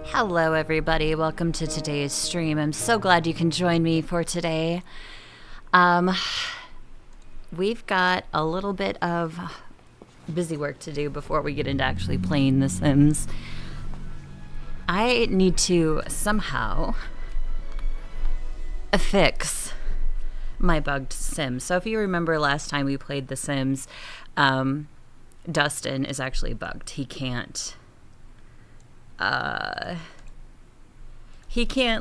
Hello, everybody. Welcome to today's stream. I'm so glad you can join me for today. Um, we've got a little bit of busy work to do before we get into actually playing The Sims. I need to somehow fix my bugged Sim. So if you remember last time we played The Sims, Dustin is actually bugged. He can't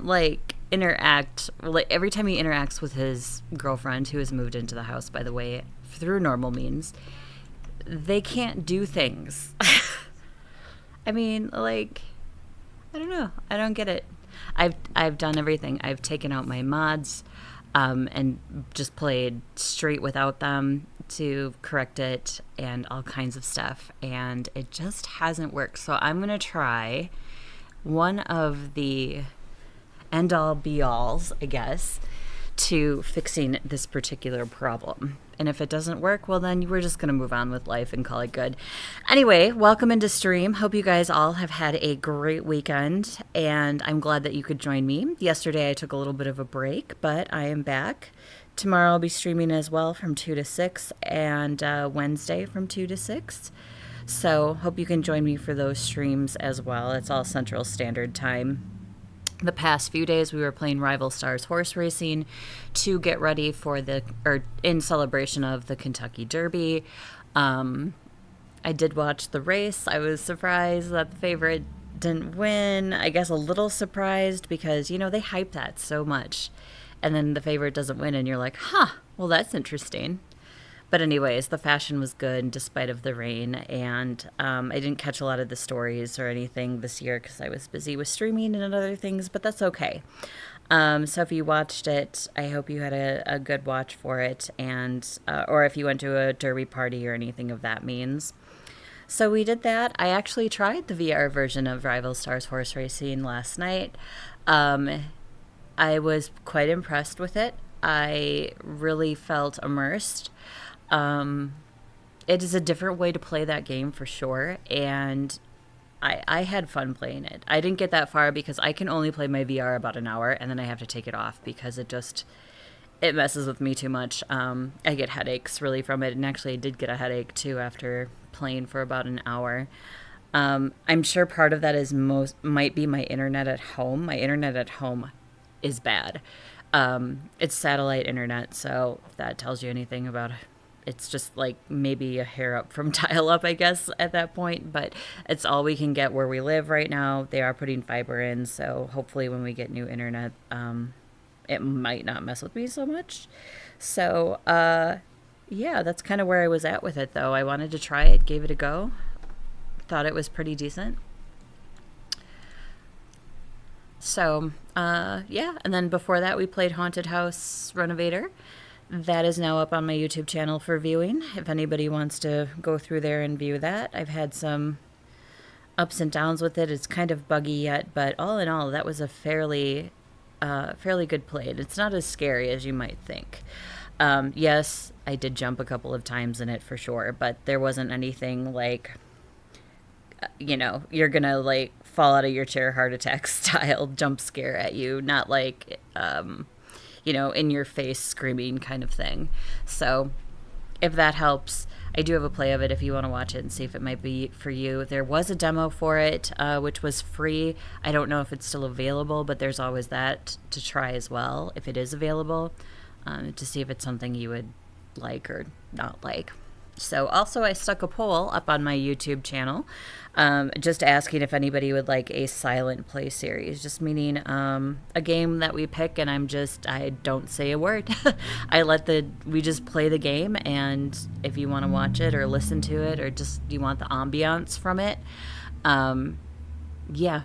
like interact, like every time he interacts with his girlfriend, who has moved into the house, by the way, through normal means, they can't do things. I mean, like, I don't know. I don't get it. I've done everything. I've taken out my mods and just played straight without them to correct it and all kinds of stuff, and it just hasn't worked. So I'm going to try one of the end-all be-alls, I guess, to fixing this particular problem. And if it doesn't work, well, then we're just going to move on with life and call it good. Anyway, welcome into stream. Hope you guys all have had a great weekend, and I'm glad that you could join me. Yesterday I took a little bit of a break, but I am back. Tomorrow I'll be streaming as well from 2 to 6, and Wednesday from 2 to 6. So hope you can join me for those streams as well. It's all Central Standard Time. The past few days we were playing Rival Stars horse racing to get ready for in celebration of the Kentucky Derby. I did watch the race. I was surprised that the favorite didn't win. I guess a little surprised because, they hype that so much. And then the favorite doesn't win and you're like, well, that's interesting. But anyways, the fashion was good despite of the rain, and I didn't catch a lot of the stories or anything this year because I was busy with streaming and other things, but that's okay. So if you watched it, I hope you had a good watch for it, and or if you went to a derby party or anything of that means. So we did that. I actually tried the VR version of Rival Stars Horse Racing last night. I was quite impressed with it. I really felt immersed. It is a different way to play that game for sure, and I had fun playing it. I didn't get that far because I can only play my VR about an hour, and then I have to take it off because it messes with me too much. I get headaches really from it, and actually I did get a headache too after playing for about an hour. I'm sure part of that might be my internet at home. My internet at home is bad. It's satellite internet, so if that tells you anything about it. It's just like maybe a hair up from dial-up, I guess, at that point. But it's all we can get where we live right now. They are putting fiber in, so hopefully when we get new internet, it might not mess with me so much. So, yeah, that's kind of where I was at with it, though. I wanted to try it, gave it a go. Thought it was pretty decent. So, yeah. And then before that, we played Haunted House Renovator. That is now up on my YouTube channel for viewing, if anybody wants to go through there and view that. I've had some ups and downs with it. It's kind of buggy yet, but all in all, that was a fairly good play. It's not as scary as you might think. Yes, I did jump a couple of times in it for sure, but there wasn't anything like, you're gonna like fall out of your chair heart attack style jump scare at you, not like in your face screaming kind of thing. So if that helps, I do have a play of it if you want to watch it and see if it might be for you. There was a demo for it, which was free. I don't know if it's still available, but there's always that to try as well, if it is available, to see if it's something you would like or not like. So also I stuck a poll up on my YouTube channel, just asking if anybody would like a silent play series, just meaning a game that we pick and I don't say a word. We just play the game, and if you want to watch it or listen to it or just you want the ambiance from it, yeah.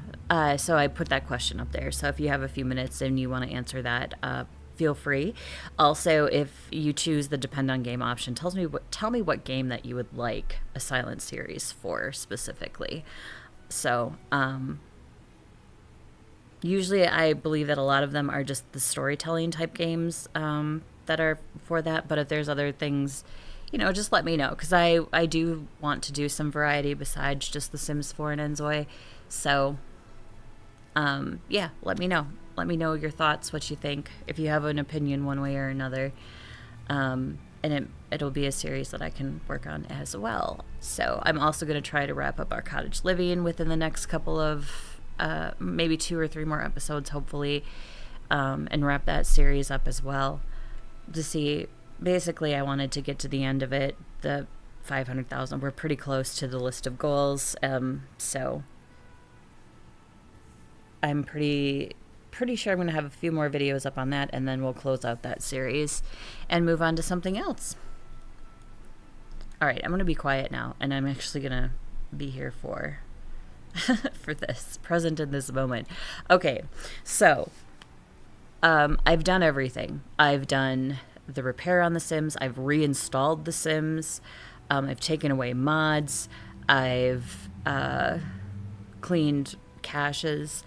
So I put that question up there. So if you have a few minutes and you want to answer that, feel free. Also, if you choose the depend on game option, tell me what game that you would like a silent series for specifically. So, usually I believe that a lot of them are just the storytelling type games that are for that. But if there's other things, just let me know, because I do want to do some variety besides just The Sims 4 and Enzoi. So Yeah, let me know. Let me know your thoughts, what you think, if you have an opinion one way or another. And it'll be a series that I can work on as well. So I'm also going to try to wrap up our cottage living within the next couple of maybe 2 or 3 more episodes, hopefully, and wrap that series up as well. To see, basically, I wanted to get to the end of it. The 500,000. We're pretty close to the list of goals. So I'm pretty sure I'm going to have a few more videos up on that, and then we'll close out that series and move on to something else. All right, I'm going to be quiet now, and I'm actually going to be here for this, present in this moment. Okay, so I've done everything. I've done the repair on the Sims. I've reinstalled the Sims. I've taken away mods. I've cleaned caches.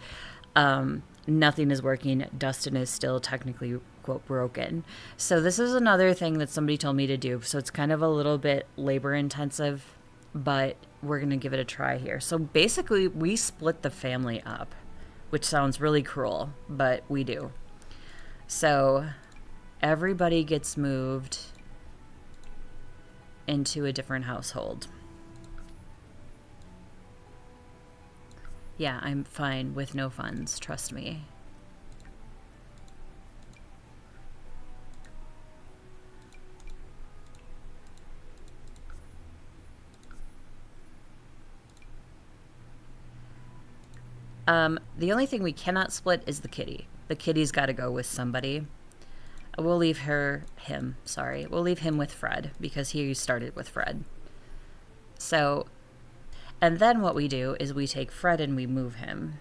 Nothing is working. Dustin is still technically, quote, broken. So this is another thing that somebody told me to do. So it's kind of a little bit labor intensive, but we're going to give it a try here. So basically, we split the family up, which sounds really cruel, but we do. So everybody gets moved into a different household. Yeah, I'm fine with no funds, trust me. The only thing we cannot split is the kitty. The kitty's got to go with somebody. We'll leave him with Fred, because he started with Fred. So, and then what we do is we take Fred and we move him.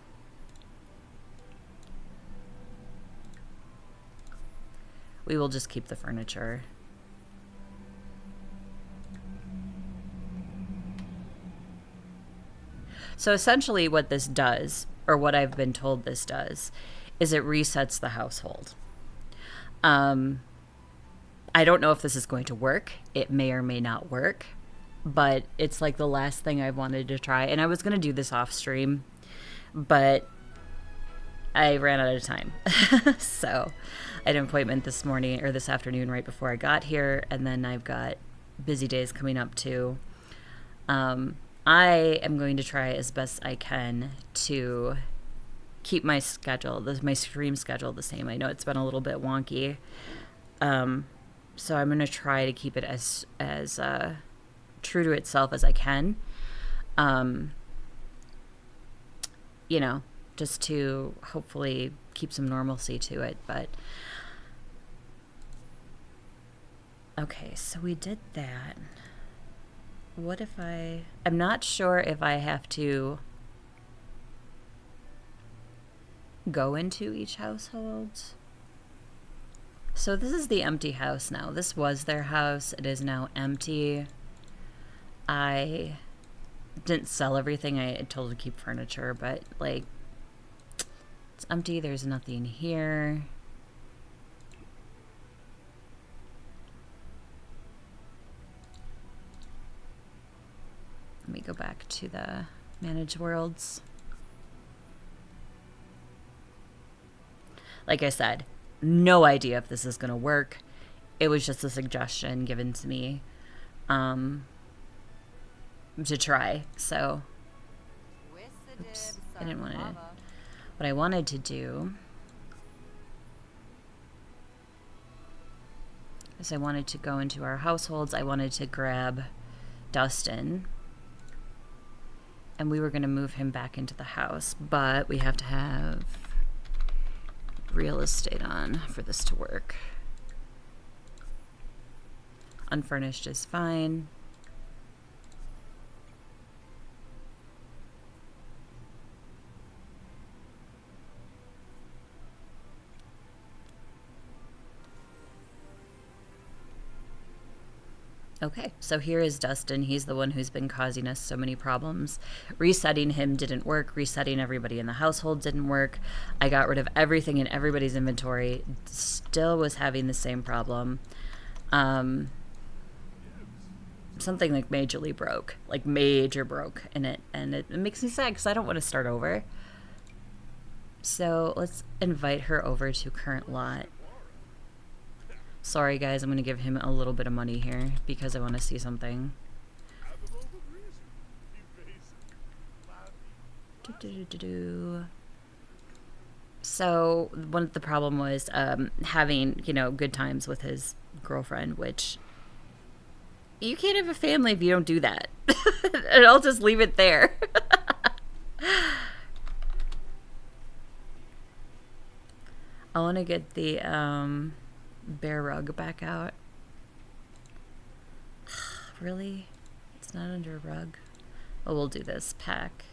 We will just keep the furniture. So essentially what this does, or what I've been told this does, is it resets the household. I don't know if this is going to work. It may or may not work, but it's like the last thing I wanted to try. And I was going to do this off stream, but I ran out of time. So I had an appointment this morning or this afternoon right before I got here. And then I've got busy days coming up too. I am going to try as best I can to keep my schedule, my stream schedule the same. I know it's been a little bit wonky. So I'm going to try to keep it as true to itself as I can. You know, just to hopefully keep some normalcy to it. But okay, so we did that. What if I'm not sure if I have to go into each household. So this is the empty house now. This was their house. It is now empty. I didn't sell everything. I told to keep furniture, but like it's empty. There's nothing here. Let me go back to the manage worlds. Like I said, no idea if this is going to work. It was just a suggestion given to me to try. So, oops, I didn't want to. What I wanted to do is I wanted to go into our households. I wanted to grab Dustin. And we were going to move him back into the house. But we have to have real estate on for this to work. Unfurnished is fine. Okay, so here is Dustin. He's the one who's been causing us so many problems. Resetting him didn't work. Resetting everybody in the household didn't work. I got rid of everything in everybody's inventory. Still was having the same problem. Something like majorly broke. Like major broke in it. And it makes me sad because I don't want to start over. So let's invite her over to current lot. Sorry, guys, I'm going to give him a little bit of money here because I want to see something. So one of the problem was having, you know, good times with his girlfriend, which you can't have a family if you don't do that. And I'll just leave it there. I want to get the bear rug back out. Really? It's not under rug. Oh, we'll do this pack.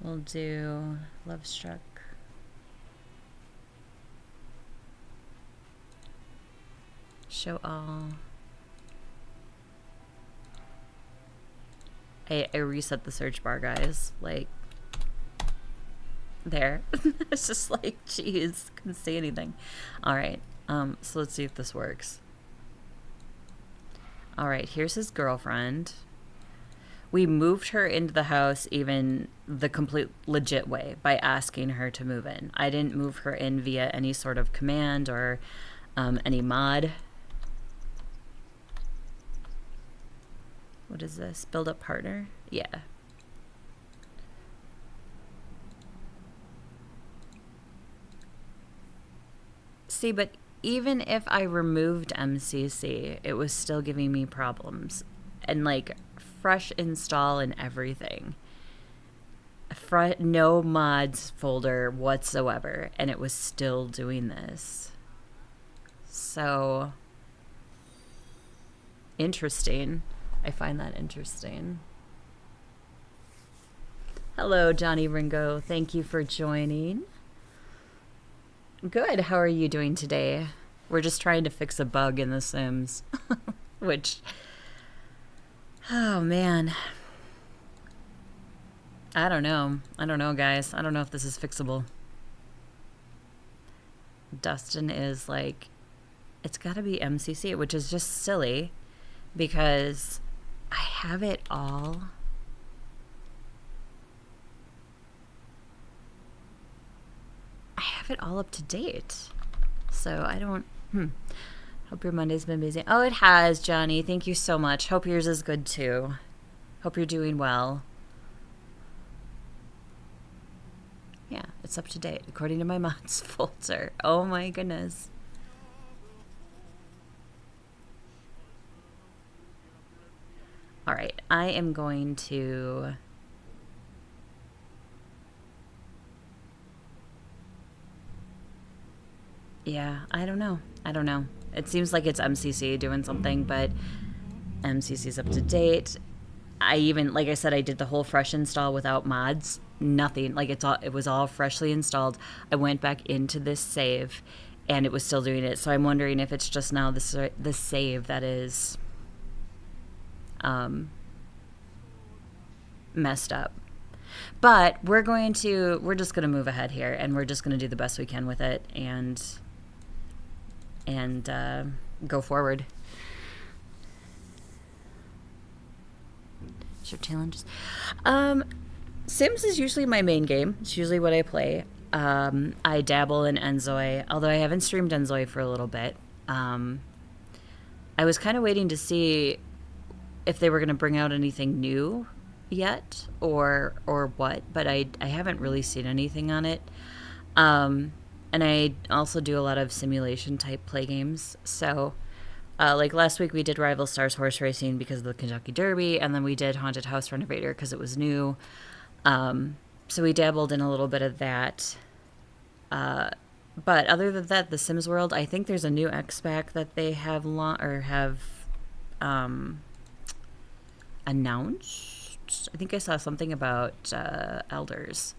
We'll do Love Struck. Show all. I reset the search bar, guys. Like, there. It's just like, jeez, couldn't say anything. All right. So let's see if this works. All right, here's his girlfriend. We moved her into the house even the complete legit way by asking her to move in. I didn't move her in via any sort of command or any mod. What is this? Build up partner? Yeah. See, but even if I removed MCC, it was still giving me problems. And like fresh install and everything. No mods folder whatsoever. And it was still doing this. So interesting. I find that interesting. Hello, Johnny Ringo. Thank you for joining. Good. How are you doing today? We're just trying to fix a bug in The Sims. Which, oh man. I don't know. I don't know, guys. I don't know if this is fixable. Dustin is like, it's got to be MCC, which is just silly because I have it all. I have it all up to date. So I don't, Hope your Monday's been amazing. Oh, it has, Johnny. Thank you so much. Hope yours is good too. Hope you're doing well. Yeah, it's up to date according to my mods folder. Oh my goodness. All right, I am going to yeah, I don't know. It seems like it's MCC doing something, but MCC's up to date. I even, like I said, I did the whole fresh install without mods. Nothing. Like it was all freshly installed. I went back into this save, and it was still doing it. So I'm wondering if it's just now the save that is messed up. But we're just gonna move ahead here, and we're just gonna do the best we can with it, and go forward. Sure, challenges. Sims is usually my main game. It's usually what I play. I dabble in Enzoi, although I haven't streamed Enzoi for a little bit. I was kind of waiting to see if they were going to bring out anything new yet, or what, but I haven't really seen anything on it. And I also do a lot of simulation type play games. So, like last week we did Rival Stars Horse Racing because of the Kentucky Derby, and then we did Haunted House Renovator because it was new. So we dabbled in a little bit of that. But other than that, The Sims World, I think there's a new X-Pack that they have announced. I think I saw something about Elders.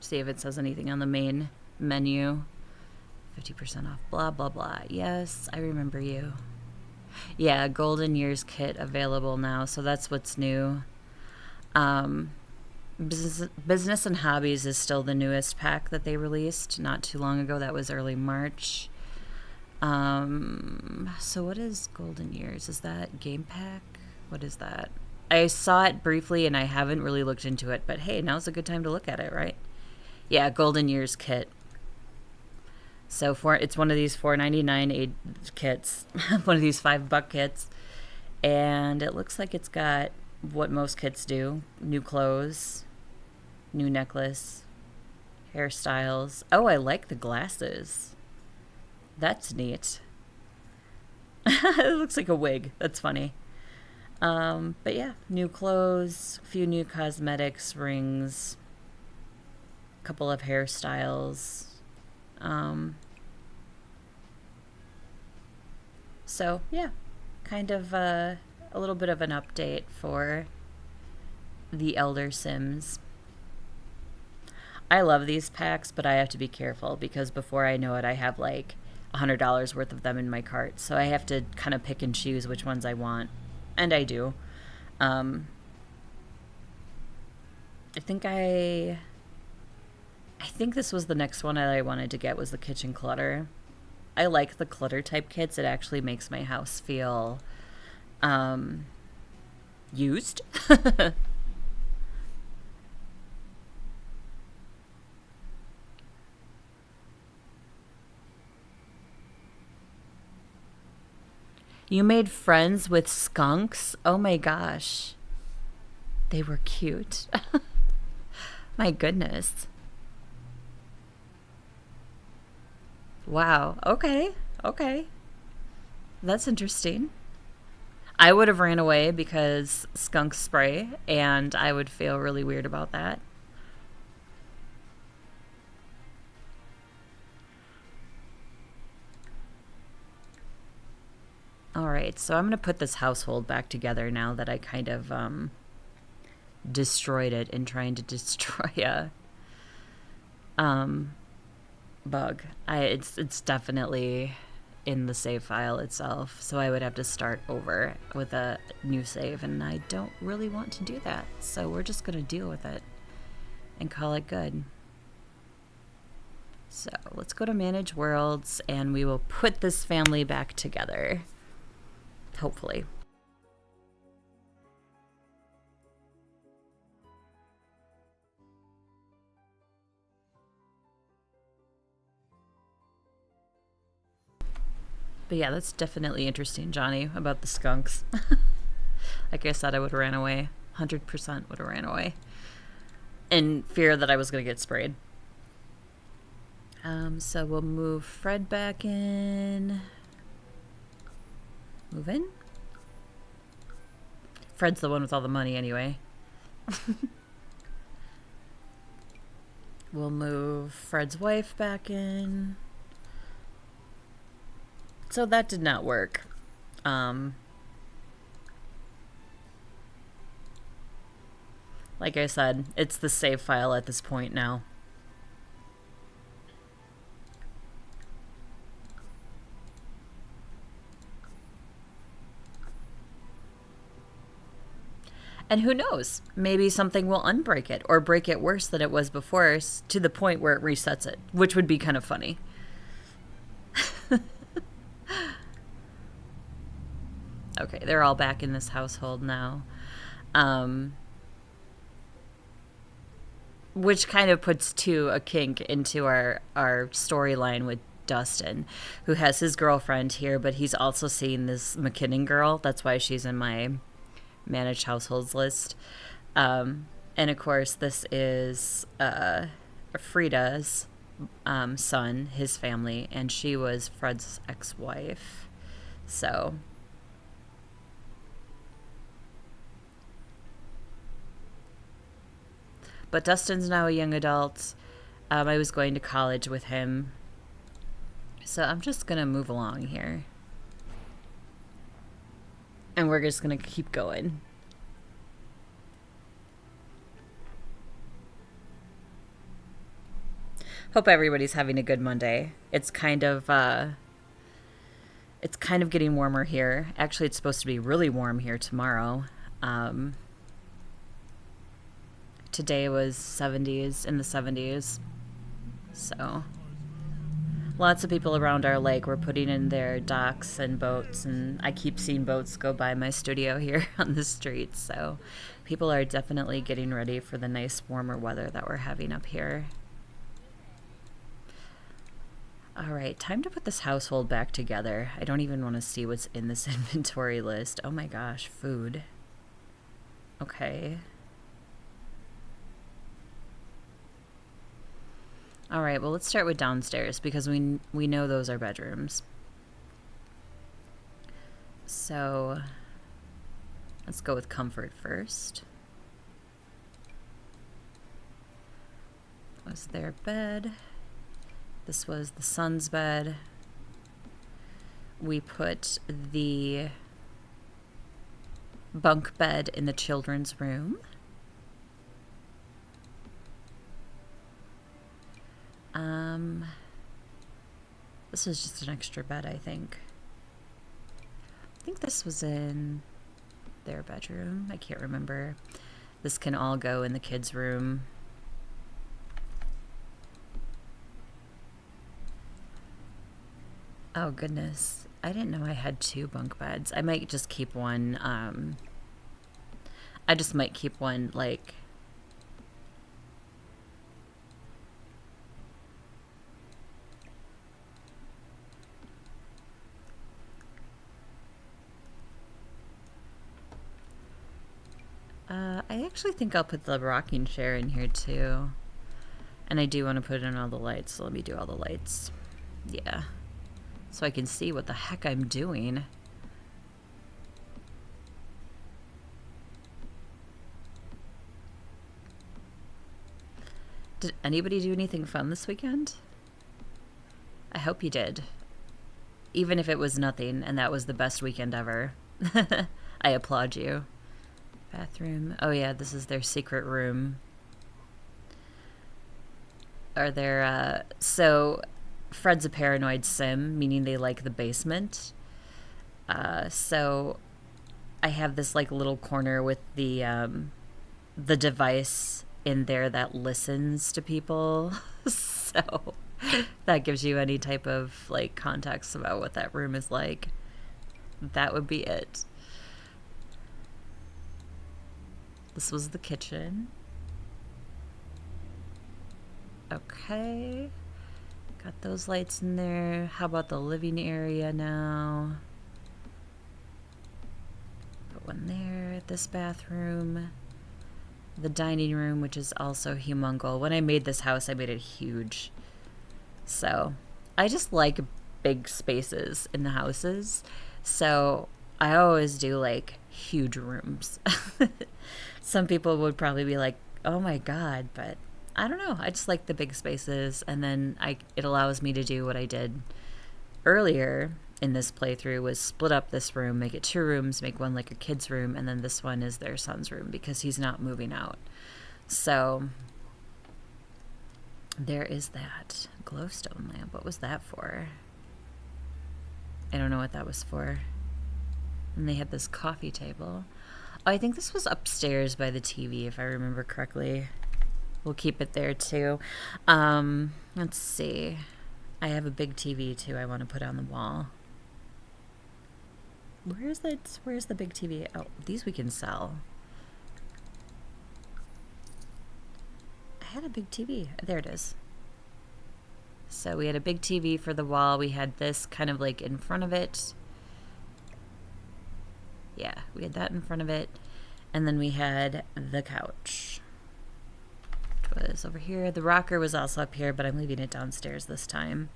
See if it says anything on the main menu. 50% off, blah, blah, blah. Yes, I remember you. Yeah, Golden Years kit available now, so that's what's new. Business and Hobbies is still the newest pack that they released not too long ago. That was early March. So what is Golden Years? Is that game pack? What is that? I saw it briefly and I haven't really looked into it, but hey, now's a good time to look at it, right? Yeah, Golden Years kit. So it's one of these 4.99 kits, one of these $5 kits, and it looks like it's got what most kits do: new clothes, new necklace, hairstyles. Oh, I like the glasses. That's neat. It looks like a wig. That's funny. But yeah, new clothes, a few new cosmetics, rings, a couple of hairstyles. So yeah, kind of a little bit of an update for the Elder Sims. I love these packs, but I have to be careful because before I know it, I have like $100 worth of them in my cart. So I have to kind of pick and choose which ones I want. And I do. I think this was the next one that I wanted to get, was the kitchen clutter. I like the clutter type kits. It actually makes my house feel used. You made friends with skunks? Oh my gosh. They were cute. My goodness. Wow. Okay. Okay. That's interesting. I would have ran away because skunks spray, and I would feel really weird about that. All right, so I'm going to put this household back together now that I kind of destroyed it in trying to destroy a bug. It's definitely in the save file itself, so I would have to start over with a new save, and I don't really want to do that, so we're just going to deal with it and call it good. So let's go to Manage Worlds, and we will put this family back together. Hopefully. But yeah, that's definitely interesting, Johnny, about the skunks. Like I said, I would have ran away. 100% would have ran away. In fear that I was going to get sprayed. So we'll move Fred back in. Move in. Fred's the one with all the money anyway. We'll move Fred's wife back in. So that did not work. Like I said, it's the save file at this point now. And who knows? Maybe something will unbreak it or break it worse than it was before, to the point where it resets it, which would be kind of funny. Okay, they're all back in this household now. Which kind of puts a kink into our storyline with Dustin, who has his girlfriend here, but he's also seeing this McKinnon girl. That's why she's in my managed households list. And of course, this is Frida's son, his family, and she was Fred's ex-wife. So but Dustin's now a young adult. I was going to college with him. So I'm just going to move along here. And we're just going to keep going. Hope everybody's having a good Monday. It's kind of getting warmer here. Actually, it's supposed to be really warm here tomorrow. Today was in the 70s. So Lots of people around our lake were putting in their docks and boats, and I keep seeing boats go by my studio here on the street. So people are definitely getting ready for the nice warmer weather that we're having up here. All right, time to put this household back together. I don't even want to see what's in this inventory list. Oh my gosh, food. Okay. All right, well, let's start with downstairs because we know those are bedrooms. So let's go with comfort first. Was their bed. This was the son's bed. We put the bunk bed in the children's room. This was just an extra bed, I think. I think this was in their bedroom. I can't remember. This can all go in the kids' room. Oh, goodness. I didn't know I had 2 bunk beds. I might just keep one. I just might keep one, like... I actually think I'll put the rocking chair in here, too. And I do want to put in all the lights, so let me do all the lights. Yeah. So I can see what the heck I'm doing. Did anybody do anything fun this weekend? I hope you did. Even if it was nothing and that was the best weekend ever. I applaud you. Bathroom. Oh yeah, this is their secret room. Are there, so Fred's a paranoid sim, meaning they like the basement. So I have this like little corner with the device in there that listens to people. So that gives you any type of like context about what that room is like. That would be it. This was the kitchen. Okay. Got those lights in there. How about the living area now? Put one there. This bathroom. The dining room, which is also humongous. When I made this house, I made it huge. So I just like big spaces in the houses. So I always do like huge rooms. Some people would probably be like, oh my God, but I don't know. I just like the big spaces, and then it allows me to do what I did earlier in this playthrough, was split up this room, make it 2 rooms, make one like a kid's room, and then this one is their son's room because he's not moving out. So there is that glowstone lamp. What was that for? I don't know what that was for. And they had this coffee table. Oh, I think this was upstairs by the TV, if I remember correctly. We'll keep it there, too. Let's see. I have a big TV, too, I want to put on the wall. Where's the big TV? Oh, these we can sell. I had a big TV. There it is. So we had a big TV for the wall. We had this kind of like in front of it. Yeah, we had that in front of it. And then we had the couch, which was over here. The rocker was also up here, but I'm leaving it downstairs this time.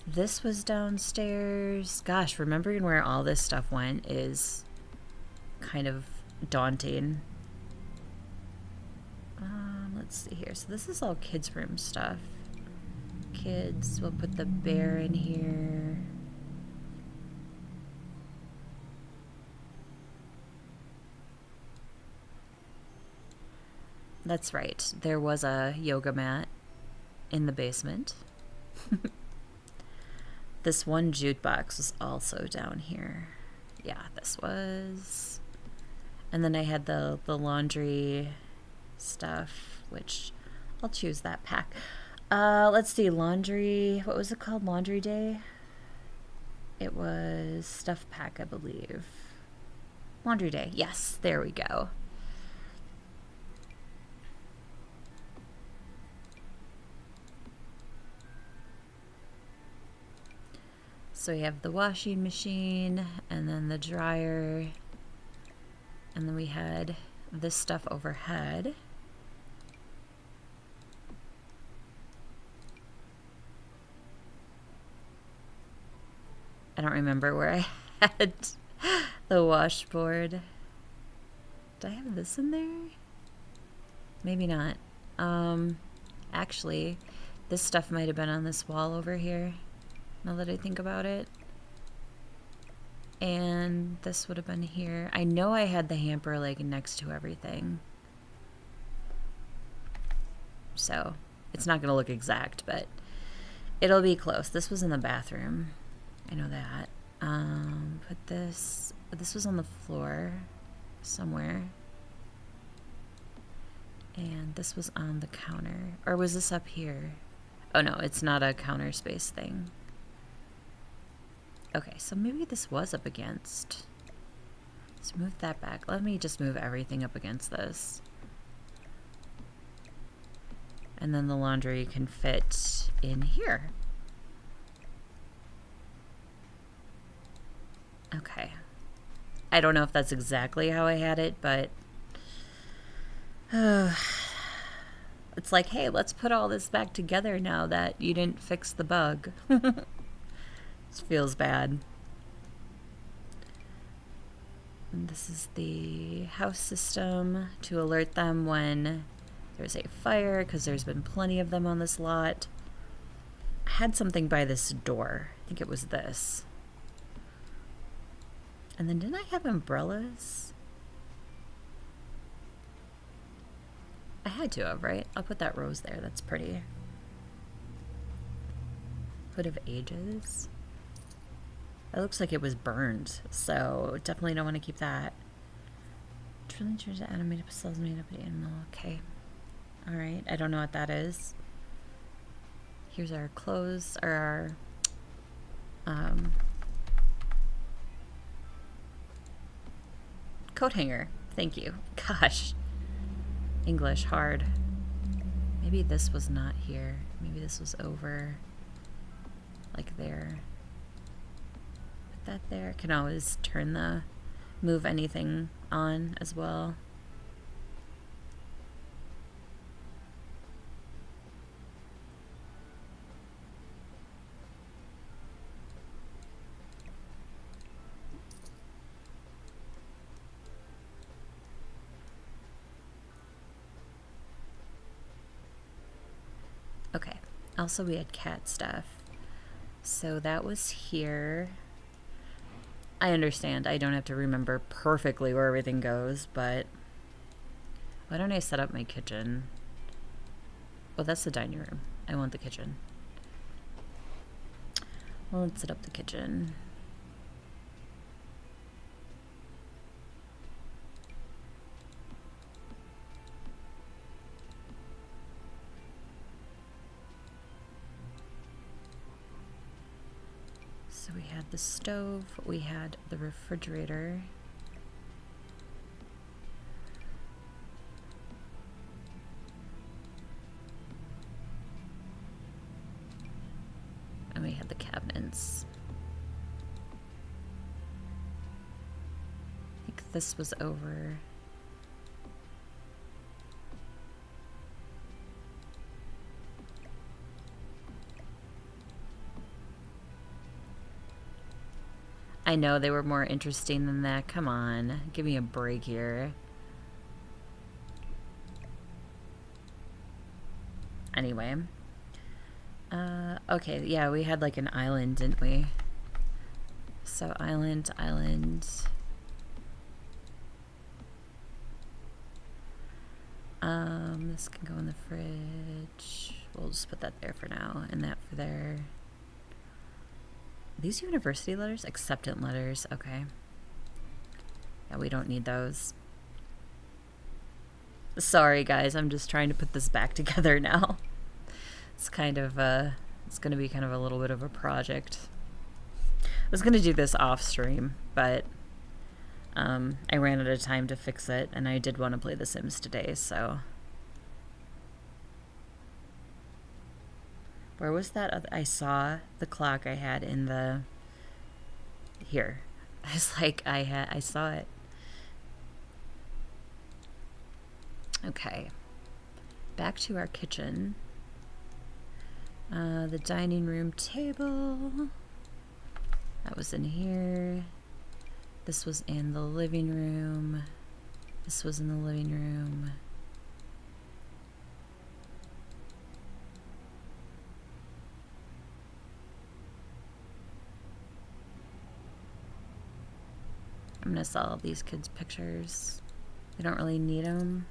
This was downstairs. Gosh, remembering where all this stuff went is kind of daunting. Let's see here. So this is all kids' room stuff. Kids, we'll put the bear in here. That's right. There was a yoga mat in the basement. This one jukebox was also down here. Yeah, this was. And then I had the laundry stuff, which I'll choose that pack. Let's see, laundry. What was it called? Laundry day? It was stuff pack, I believe. Laundry day. Yes, there we go. So we have the washing machine and then the dryer. And then we had this stuff overhead. I don't remember where I had the washboard. Did I have this in there? Maybe not. Actually, this stuff might have been on this wall over here, now that I think about it. And this would have been here. I know I had the hamper like next to everything. So it's not gonna look exact, but it'll be close. This was in the bathroom. I know that. Put this was on the floor somewhere. And this was on the counter. Or was this up here? Oh no, it's not a counter space thing. Okay, so maybe this was up against. Let's move that back. Let me just move everything up against this. And then the laundry can fit in here. Okay. I don't know if that's exactly how I had it, but it's like, hey, let's put all this back together now that you didn't fix the bug. This feels bad. And this is the house system to alert them when there's a fire, because there's been plenty of them on this lot. I had something by this door. I think it was this. And then didn't I have umbrellas? I had to have, right? I'll put that rose there. That's pretty. Hood of Ages. It looks like it was burned, so definitely don't want to keep that. Trillion change the animated cells made up of animal. Okay. Alright, I don't know what that is. Here's our clothes, or our coat hanger. Thank you. Gosh. English, hard. Maybe this was not here. Maybe this was over, like there. Put that there. Can always move anything on as well. Okay, also we had cat stuff. So that was here. I understand, I don't have to remember perfectly where everything goes, but why don't I set up my kitchen? Well, that's the dining room. I want the kitchen. Well, let's set up the kitchen. So we had the stove, we had the refrigerator. And we had the cabinets. I think this was over. I know they were more interesting than that. Come on, give me a break here. Anyway. Okay, yeah, we had like an island, didn't we? So island. This can go in the fridge. We'll just put that there for now, and that for there. These university letters? Acceptance letters, okay. Yeah, we don't need those. Sorry guys, I'm just trying to put this back together now. It's kind of it's going to be kind of a little bit of a project. I was going to do this off stream, but I ran out of time to fix it, and I did want to play The Sims today, so. Where was that? I saw the clock I had in the. Here. I was like, I saw it. Okay. Back to our kitchen. The dining room table. That was in here. This was in the living room. This was in the living room. I'm gonna sell these kids' pictures. They don't really need them.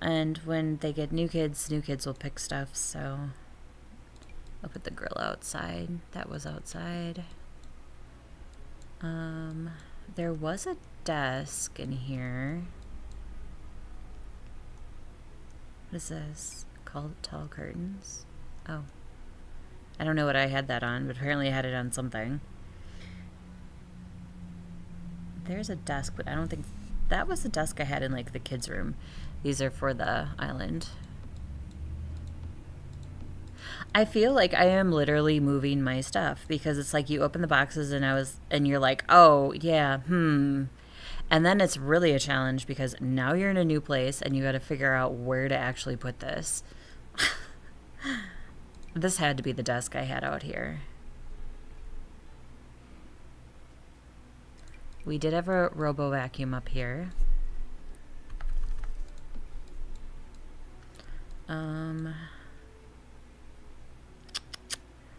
And when they get new kids will pick stuff, so I'll put the grill outside. That was outside. There was a desk in here. What is this? Called tall curtains? Oh. I don't know what I had that on, but apparently I had it on something. There's a desk, but I don't think that was the desk I had in like the kids' room. These are for the island. I feel like I am literally moving my stuff because it's like you open the boxes and you're like, oh yeah, and then it's really a challenge because now you're in a new place and you got to figure out where to actually put this. This had to be the desk I had out here. We did have a robo vacuum up here.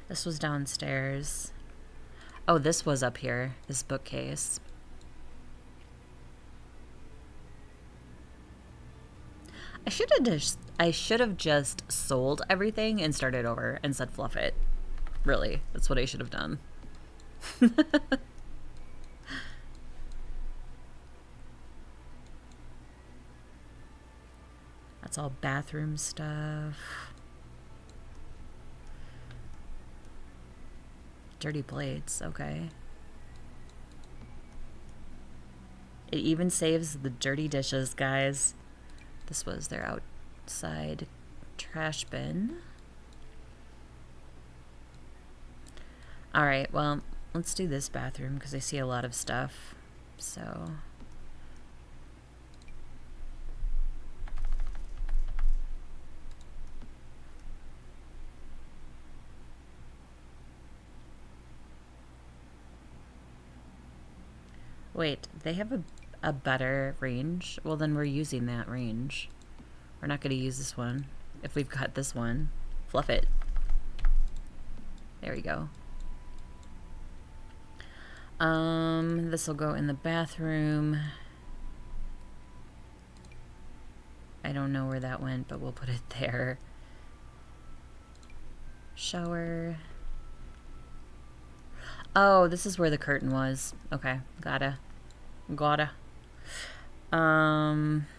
This was downstairs. Oh, this was up here, this bookcase. I should have just sold everything and started over and said fluff it. Really, that's what I should have done. That's all bathroom stuff. Dirty plates, okay. It even saves the dirty dishes, guys. This was their outside trash bin. All right, well, let's do this bathroom because I see a lot of stuff. So. Wait, they have a better range? Well, then we're using that range. We're not going to use this one. If we've got this one, fluff it. There we go. This will go in the bathroom. I don't know where that went, but we'll put it there. Shower. Oh, this is where the curtain was. Okay, gotta.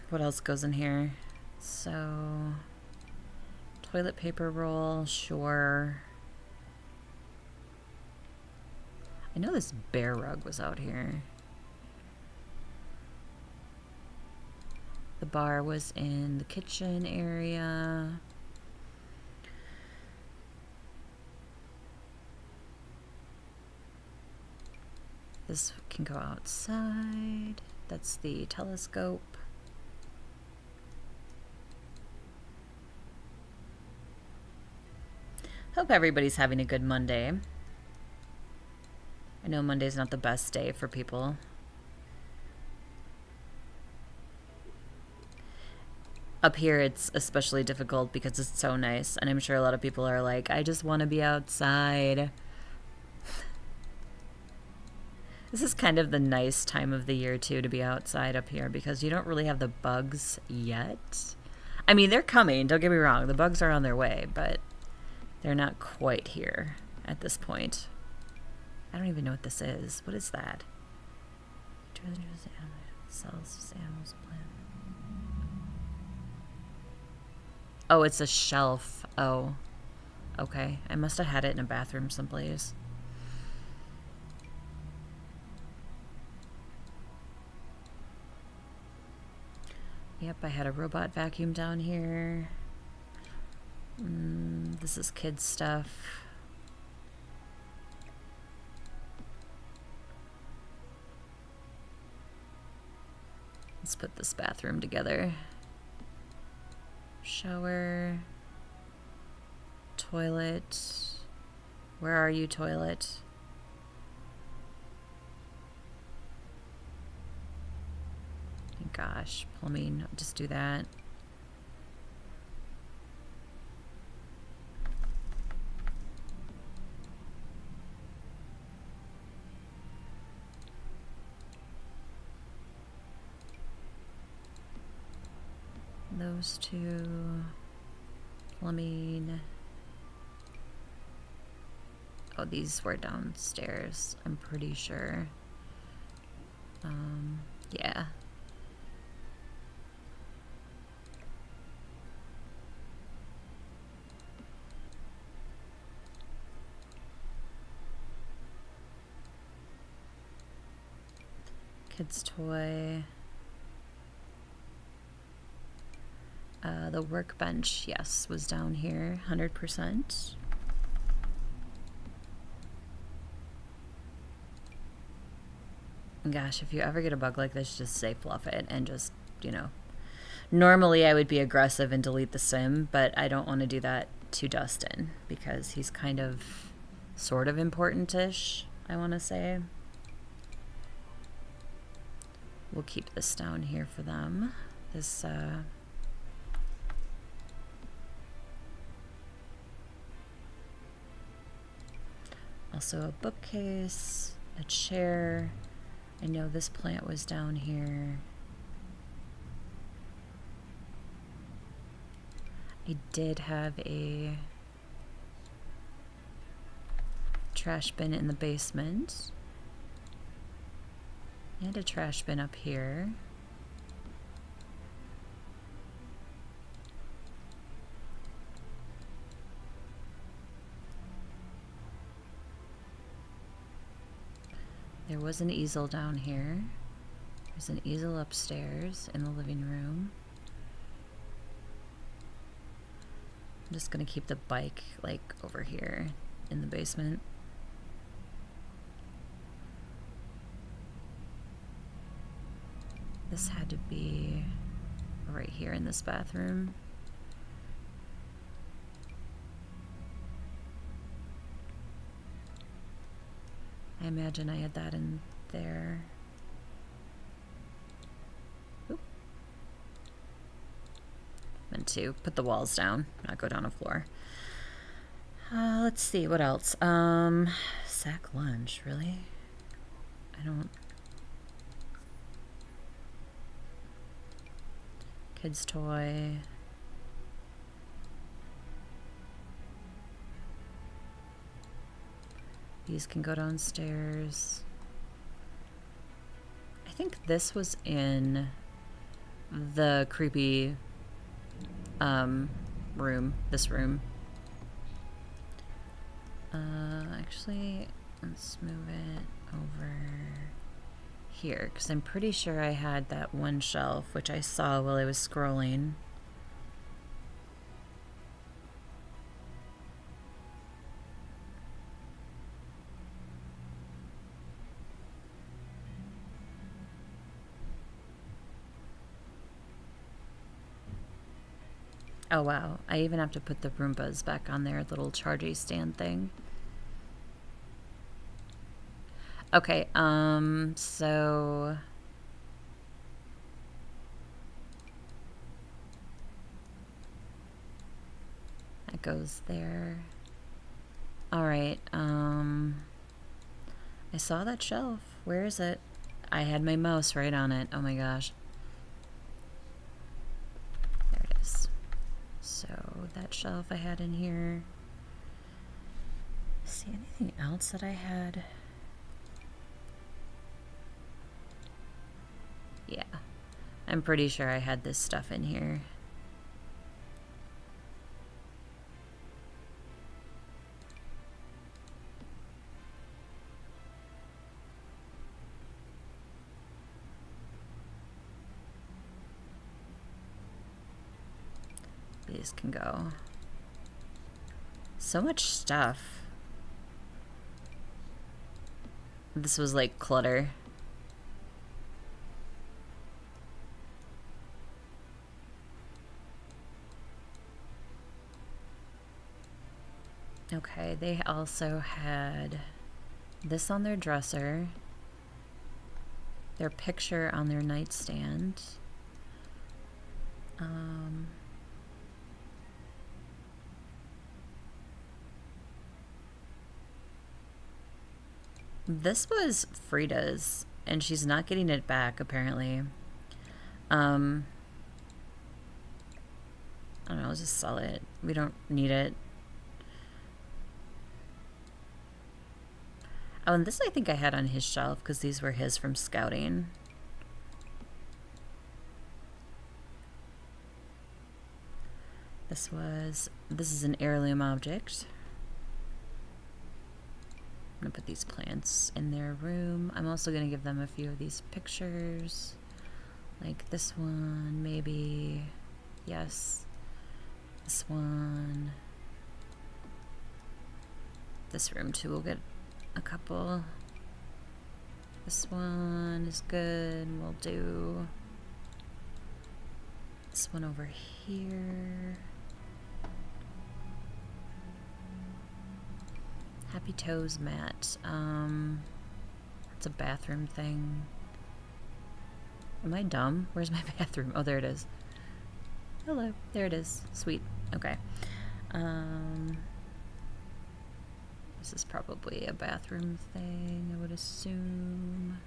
What else goes in here? So, toilet paper roll, sure. I know this bear rug was out here. The bar was in the kitchen area. This can go outside. That's the telescope. Hope everybody's having a good Monday. I know Monday's not the best day for people. Up here it's especially difficult because it's so nice, and I'm sure a lot of people are like, I just want to be outside. This is kind of the nice time of the year, too, to be outside up here because you don't really have the bugs yet. I mean, they're coming, don't get me wrong. The bugs are on their way, but they're not quite here at this point. I don't even know what this is. What is that? Cells, animals, plants. Oh, it's a shelf. Oh, Okay, I must have had it in a bathroom someplace. Yep, I had a robot vacuum down here. This is kids stuff. Let's put this bathroom together. Shower. Toilet. Where are you, toilet? Gosh, plumbing, just do that. Those two. Plumbing. Oh, these were downstairs, I'm pretty sure. Yeah. Kids' toy. The workbench, yes, was down here, 100%. Gosh, if you ever get a bug like this, just say fluff it and just, you know. Normally I would be aggressive and delete the sim, but I don't want to do that to Dustin because he's kind of sort of important-ish, I want to say. We'll keep this down here for them. This, also a bookcase, a chair. I know this plant was down here. I did have a trash bin in the basement. And a trash bin up here. There was an easel down here. There's an easel upstairs in the living room. I'm just gonna keep the bike like over here in the basement. This had to be right here in this bathroom. I imagine I had that in there. Oop. Meant to put the walls down, not go down a floor. Let's see, what else? Sack lunch, really? I don't... Kids' toy. These can go downstairs. I think this was in the creepy room, this room. Actually, let's move it over here, because I'm pretty sure I had that one shelf, which I saw while I was scrolling. Oh wow, I even have to put the Roombas back on their little chargey stand thing. Okay, so... that goes there. Alright, I saw that shelf. Where is it? I had my mouse right on it. Oh my gosh. There it is. So, that shelf I had in here. See anything else that I had? Yeah, I'm pretty sure I had this stuff in here. these can go. So much stuff. This was like clutter. Okay, they also had this on their dresser, their picture on their nightstand. This was Frida's, and she's not getting it back, apparently. I don't know, let's just sell it. We don't need it. Oh, and this I think I had on his shelf because these were his from scouting. This is an heirloom object. I'm gonna put these plants in their room. I'm also gonna give them a few of these pictures. Like this one, maybe. Yes. This one. This room too, we'll get a couple. This one is good. We'll do this one over here. Happy Toes mat. It's a bathroom thing. Am I dumb? Where's my bathroom? Oh, there it is. Hello. There it is. Sweet. Okay. This is probably a bathroom thing, I would assume.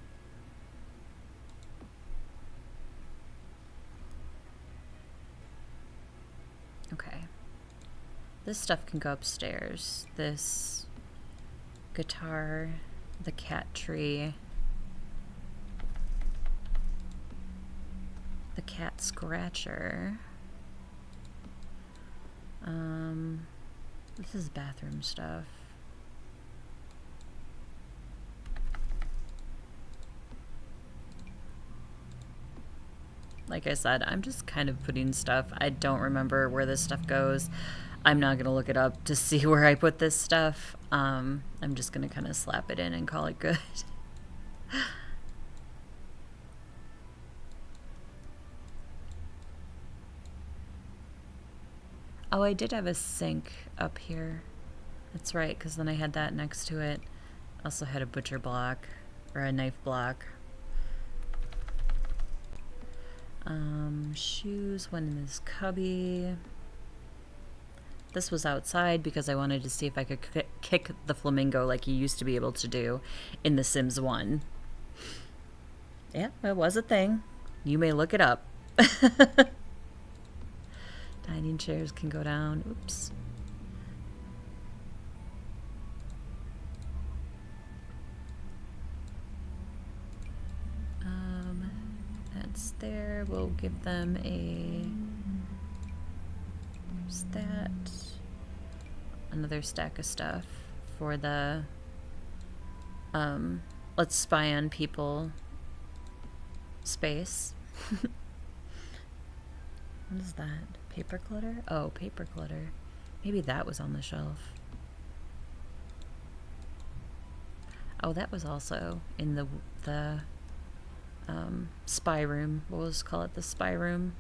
Okay. This stuff can go upstairs. This guitar, the cat tree, the cat scratcher. This is bathroom stuff. Like I said, I'm just kind of putting stuff. I don't remember where this stuff goes. I'm not going to look it up to see where I put this stuff. I'm just going to kind of slap it in and call it good. Oh, I did have a sink up here. That's right, because then I had that next to it. Also had a butcher block, or a knife block. Shoes went in this cubby. This was outside because I wanted to see if I could kick the flamingo like you used to be able to do in The Sims 1. Yeah, it was a thing. You may look it up. Dining chairs can go down. Oops. That's there. We'll give them a... There's that. Another stack of stuff for the let's spy on people space. What is that? Paper clutter? Oh, paper clutter. Maybe that was on the shelf. Oh, that was also in the spy room. We'll just call it the spy room.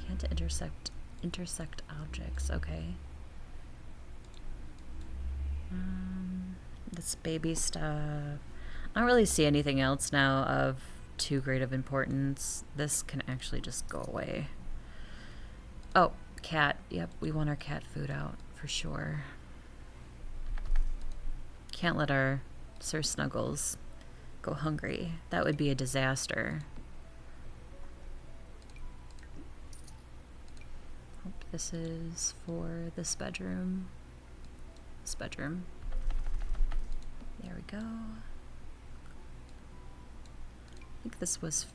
Can't intersect objects. Okay. This baby stuff. I don't really see anything else now of too great of importance. This can actually just go away. Oh, cat. Yep, we want our cat food out for sure. Can't let our Sir Snuggles go hungry. That would be a disaster. Hope this is for this bedroom. This bedroom. There we go. I think this was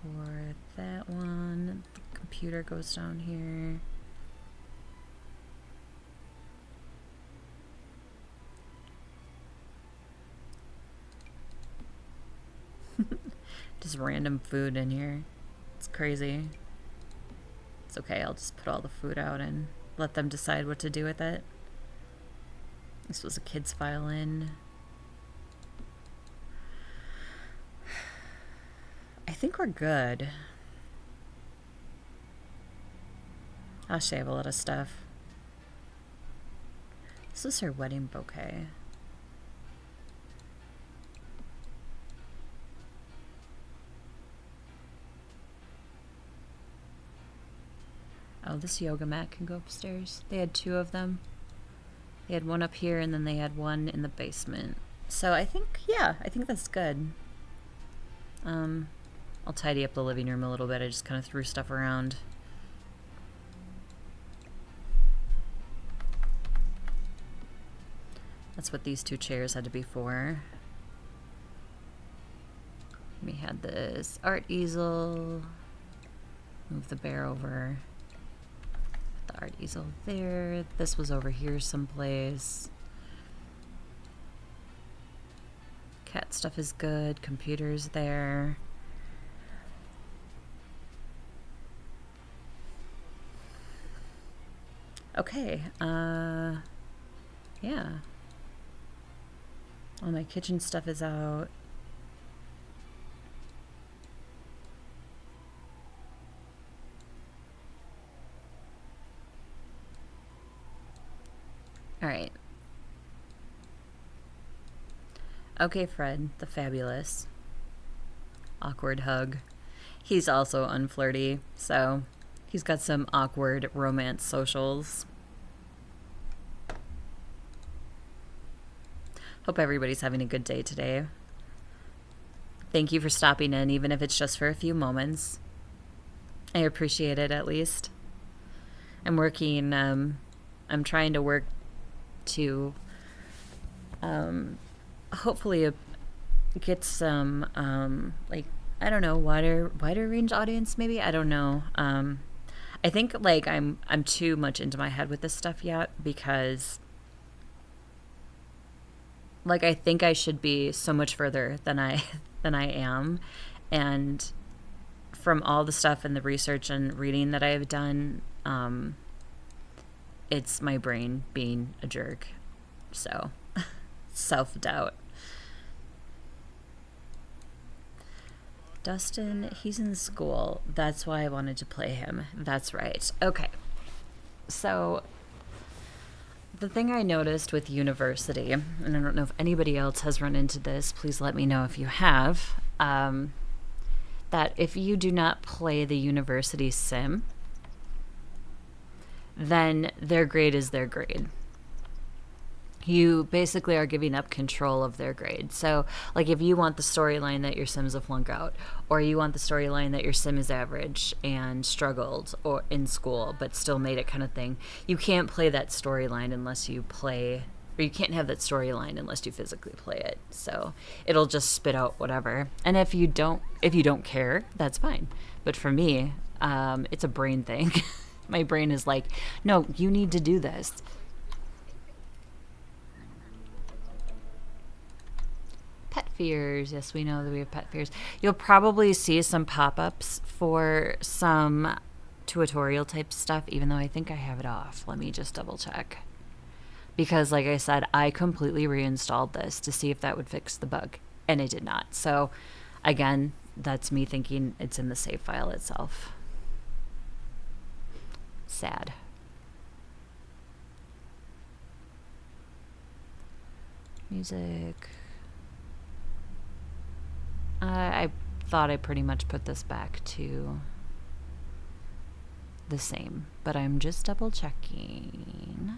for that one. The computer goes down here. Just random food in here. It's crazy. It's okay, I'll just put all the food out and let them decide what to do with it. This was a kid's violin. I think we're good. Oh, she have a lot of stuff. This is her wedding bouquet. Oh, this yoga mat can go upstairs. They had 2 of them. They had one up here and then they had one in the basement. So I think, yeah, I think that's good. I'll tidy up the living room a little bit. I just kind of threw stuff around. That's what these 2 chairs had to be for. We had this art easel. Move the bear over. Put the art easel there. This was over here someplace. Cat stuff is good. Computer's there. Okay, yeah. All my kitchen stuff is out. All right. Okay, Fred, the fabulous. Awkward hug. He's also unflirty, so he's got some awkward romance socials. Hope everybody's having a good day today. Thank you for stopping in, even if it's just for a few moments. I appreciate it, at least. I'm working, I'm trying to work to hopefully get some, like, I don't know, wider range audience, maybe? I don't know. I think, like, I'm too much into my head with this stuff yet, because, like, I think I should be so much further than I am, and from all the stuff and the research and reading that I have done, it's my brain being a jerk. So, self-doubt. Dustin, he's in school. That's why I wanted to play him. That's right. Okay. So, the thing I noticed with university, and I don't know if anybody else has run into this, please let me know if you have, that if you do not play the university sim, then their grade is their grade. You basically are giving up control of their grade. So, like, if you want the storyline that your sim's a flunk out, or you want the storyline that your sim is average and struggled or in school but still made it kind of thing, you can't play that storyline unless you play, or you can't have that storyline unless you physically play it. So it'll just spit out whatever. And if you don't care, that's fine. But for me, it's a brain thing. My brain is like, no, you need to do this. Pet fears. Yes, we know that we have pet fears. You'll probably see some pop-ups for some tutorial type stuff, even though I think I have it off. Let me just double check. Because, like I said, I completely reinstalled this to see if that would fix the bug, and it did not. So, again, that's me thinking it's in the save file itself. Sad. Music. I thought I pretty much put this back to the same, but I'm just double checking.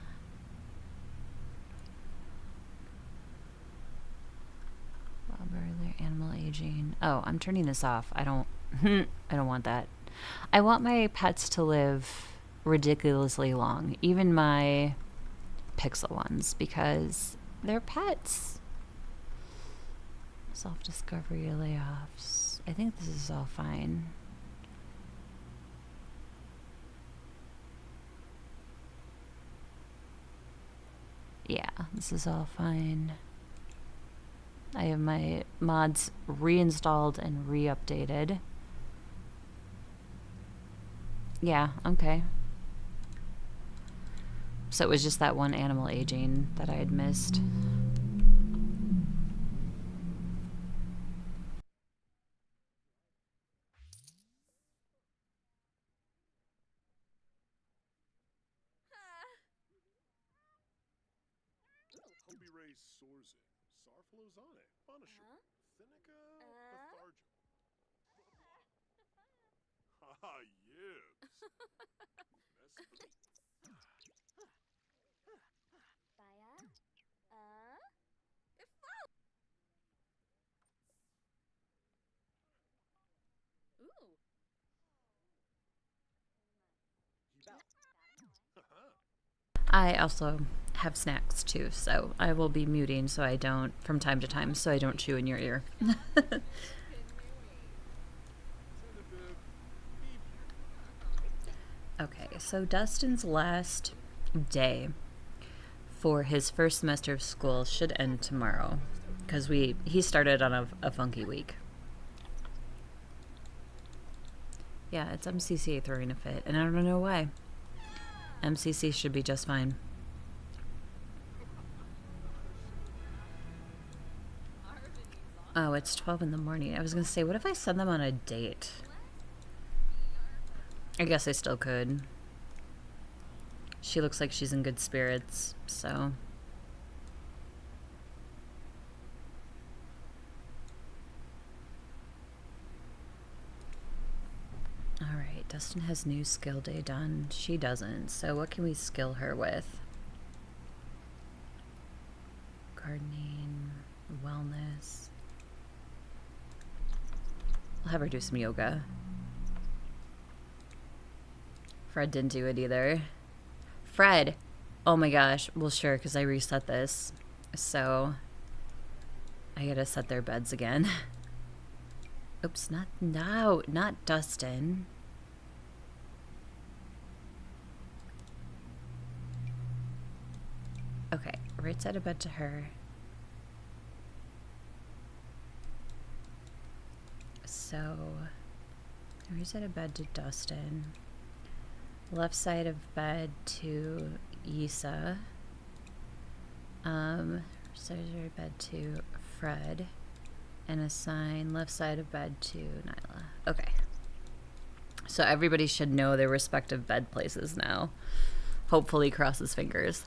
Animal aging. Oh, I'm turning this off. I don't want that. I want my pets to live ridiculously long, even my pixel ones, because they're pets. Self-discovery, layoffs. I think this is all fine. Yeah, this is all fine. I have my mods reinstalled and re-updated. Yeah, okay. So it was just that one animal aging that I had missed. I also have snacks too, so I will be muting so I don't, from time to time, so I don't chew in your ear. Okay, so Dustin's last day for his first semester of school should end tomorrow because he started on a funky week. Yeah, it's MCC throwing a fit, and I don't know why. MCC should be just fine. Oh, it's 12 in the morning. I was going to say, what if I send them on a date? I guess I still could. She looks like she's in good spirits, so. Alright, Dustin has new skill day done. She doesn't, so what can we skill her with? Gardening, wellness. I'll have her do some yoga. Fred didn't do it either. Fred! Oh my gosh. Well, sure, because I reset this. So, I gotta set their beds again. Oops, not Dustin. Okay, right side of bed to her. So, right side of bed to Dustin. Left side of bed to Yisa. Side of bed to Fred. And assign left side of bed to Nyla. Okay. So everybody should know their respective bed places now. Hopefully, cross his fingers.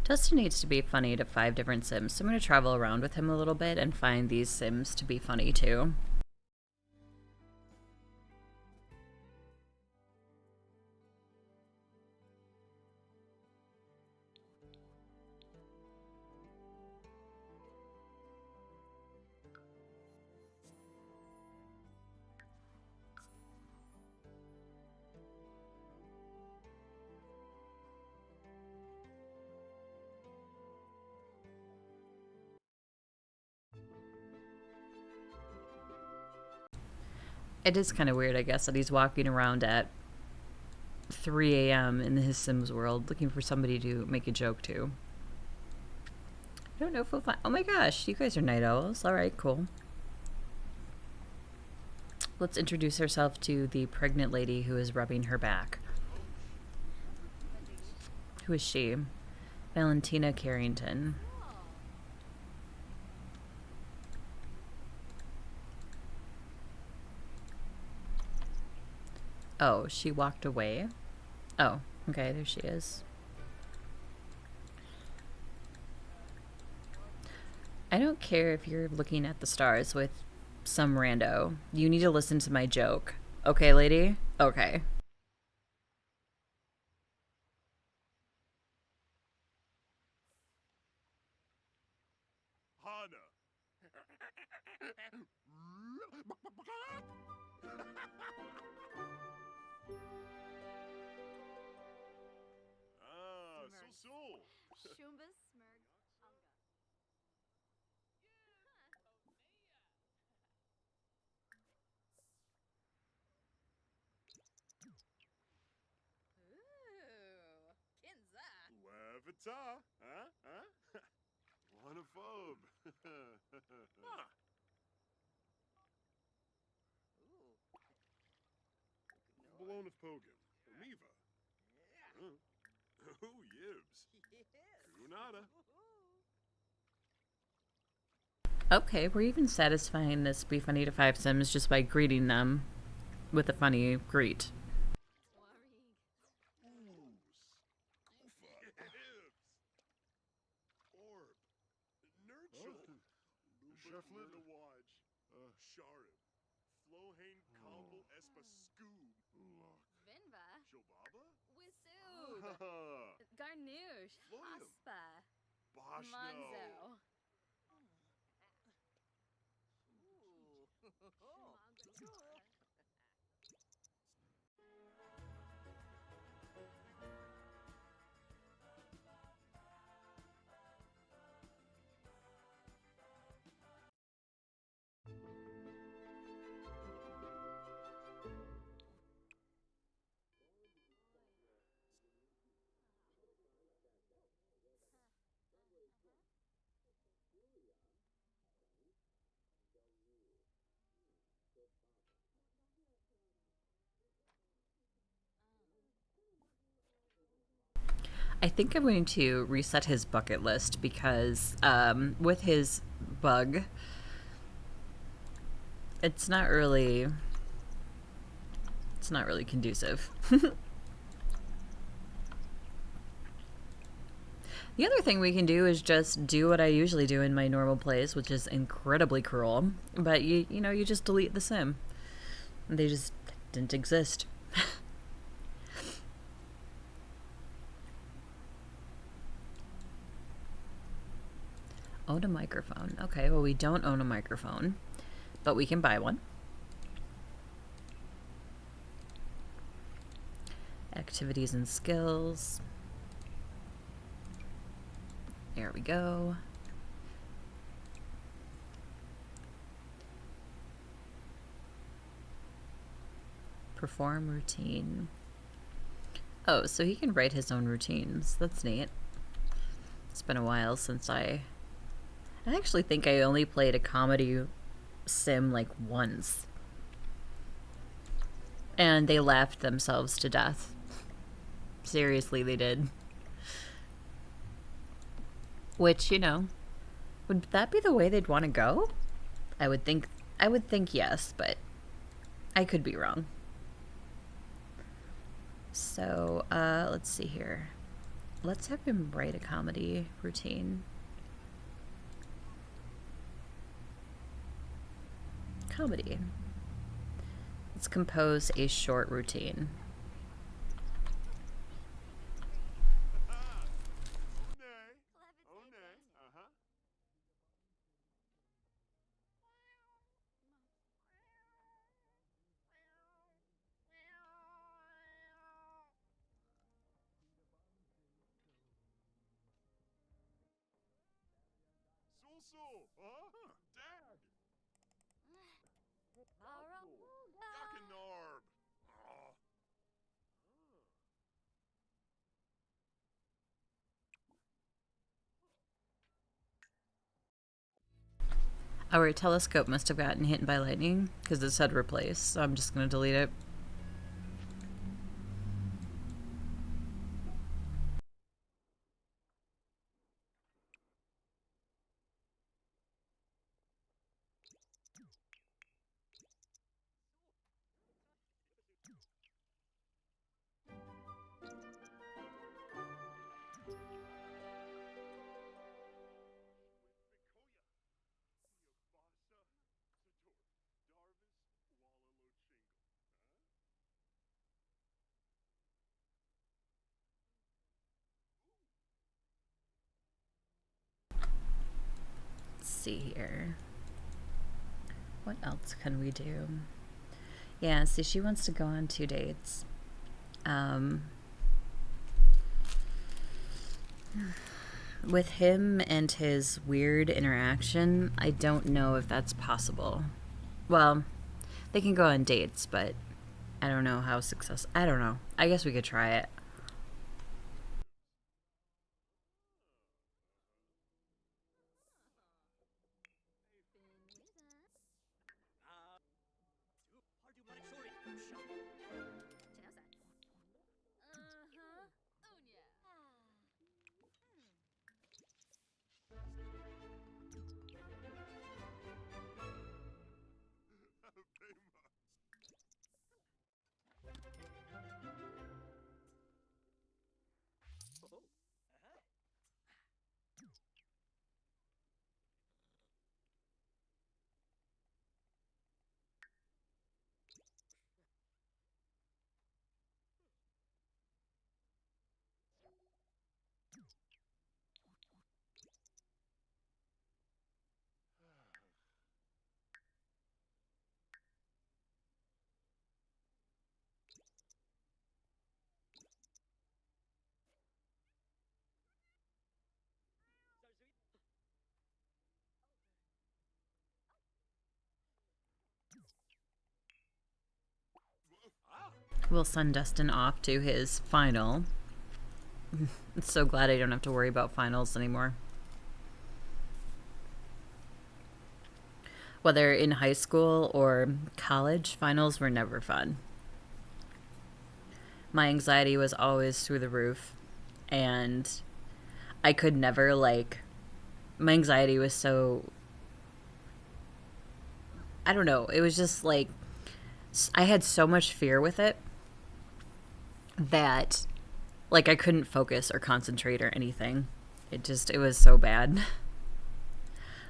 Dustin needs to be funny to 5 different Sims, so I'm going to travel around with him a little bit and find these Sims to be funny too. It is kind of weird, I guess, that he's walking around at 3 a.m. in his Sims world looking for somebody to make a joke to. I don't know if we'll find. Oh my gosh, you guys are night owls. Alright, cool. Let's introduce ourselves to the pregnant lady who is rubbing her back. Who is she? Valentina Carrington. Oh, she walked away? Oh, okay, there she is. I don't care if you're looking at the stars with some rando. You need to listen to my joke. Okay, lady? Okay. Anna. Ah, so. Shumba Smirg Unga. Ooh, Kinza. Wavata, huh? Huh? Wanaphobe. Ah, Ooh, Balone of Pogum. Omiva. yeah. Oh, Yibs. Yes. Kunada. Okay, we're even satisfying this Be Funny to Five Sims just by greeting them with a funny greet. Warig. Ooze. Oofa. Yibs. Orb. Nurchel. Shefflin. Nawaj. Sharib. Flohane Combo Espa Scoob. Look. Vinva. Shobaba? Wisoob. Ah, Garnouche. Floyum. Haspa. Boshno. Monzo. Ooh. I think I'm going to reset his bucket list because with his bug, it's not really conducive. The other thing we can do is just do what I usually do in my normal plays, which is incredibly cruel. But you just delete the sim. They just didn't exist. Own a microphone. Okay, well, we don't own a microphone, but we can buy one. Activities and skills. There we go. Perform routine. Oh, so he can write his own routines. That's neat. It's been a while since I actually think I only played a comedy sim like once. And they laughed themselves to death. Seriously, they did. Which, would that be the way they'd want to go? I would think yes, but I could be wrong. So, let's see here. Let's have him write a comedy routine. Comedy. Let's compose a short routine. Oh, nay. Oh, nay. Uh-huh. Sulsul. Huh? Dag. Varamuga. Yakinarb. Oh. Our telescope must have gotten hit by lightning because it said replace, so I'm just going to delete it. Bikoya. Yabasa. Sator. Darvis. Walalo Chingle. Huh? see here. What else can we do? Yeah, see, she wants to go on 2 dates. With him and his weird interaction, I don't know if that's possible. Well, they can go on dates, but I don't know how successful. I don't know. I guess we could try it. We'll send Dustin off to his final. I'm so glad I don't have to worry about finals anymore. Whether in high school or college, finals were never fun. My anxiety was always through the roof, and I could never, like, my anxiety was so, I don't know, it was just like, I had so much fear with it that, like, I couldn't focus or concentrate or anything. It was so bad.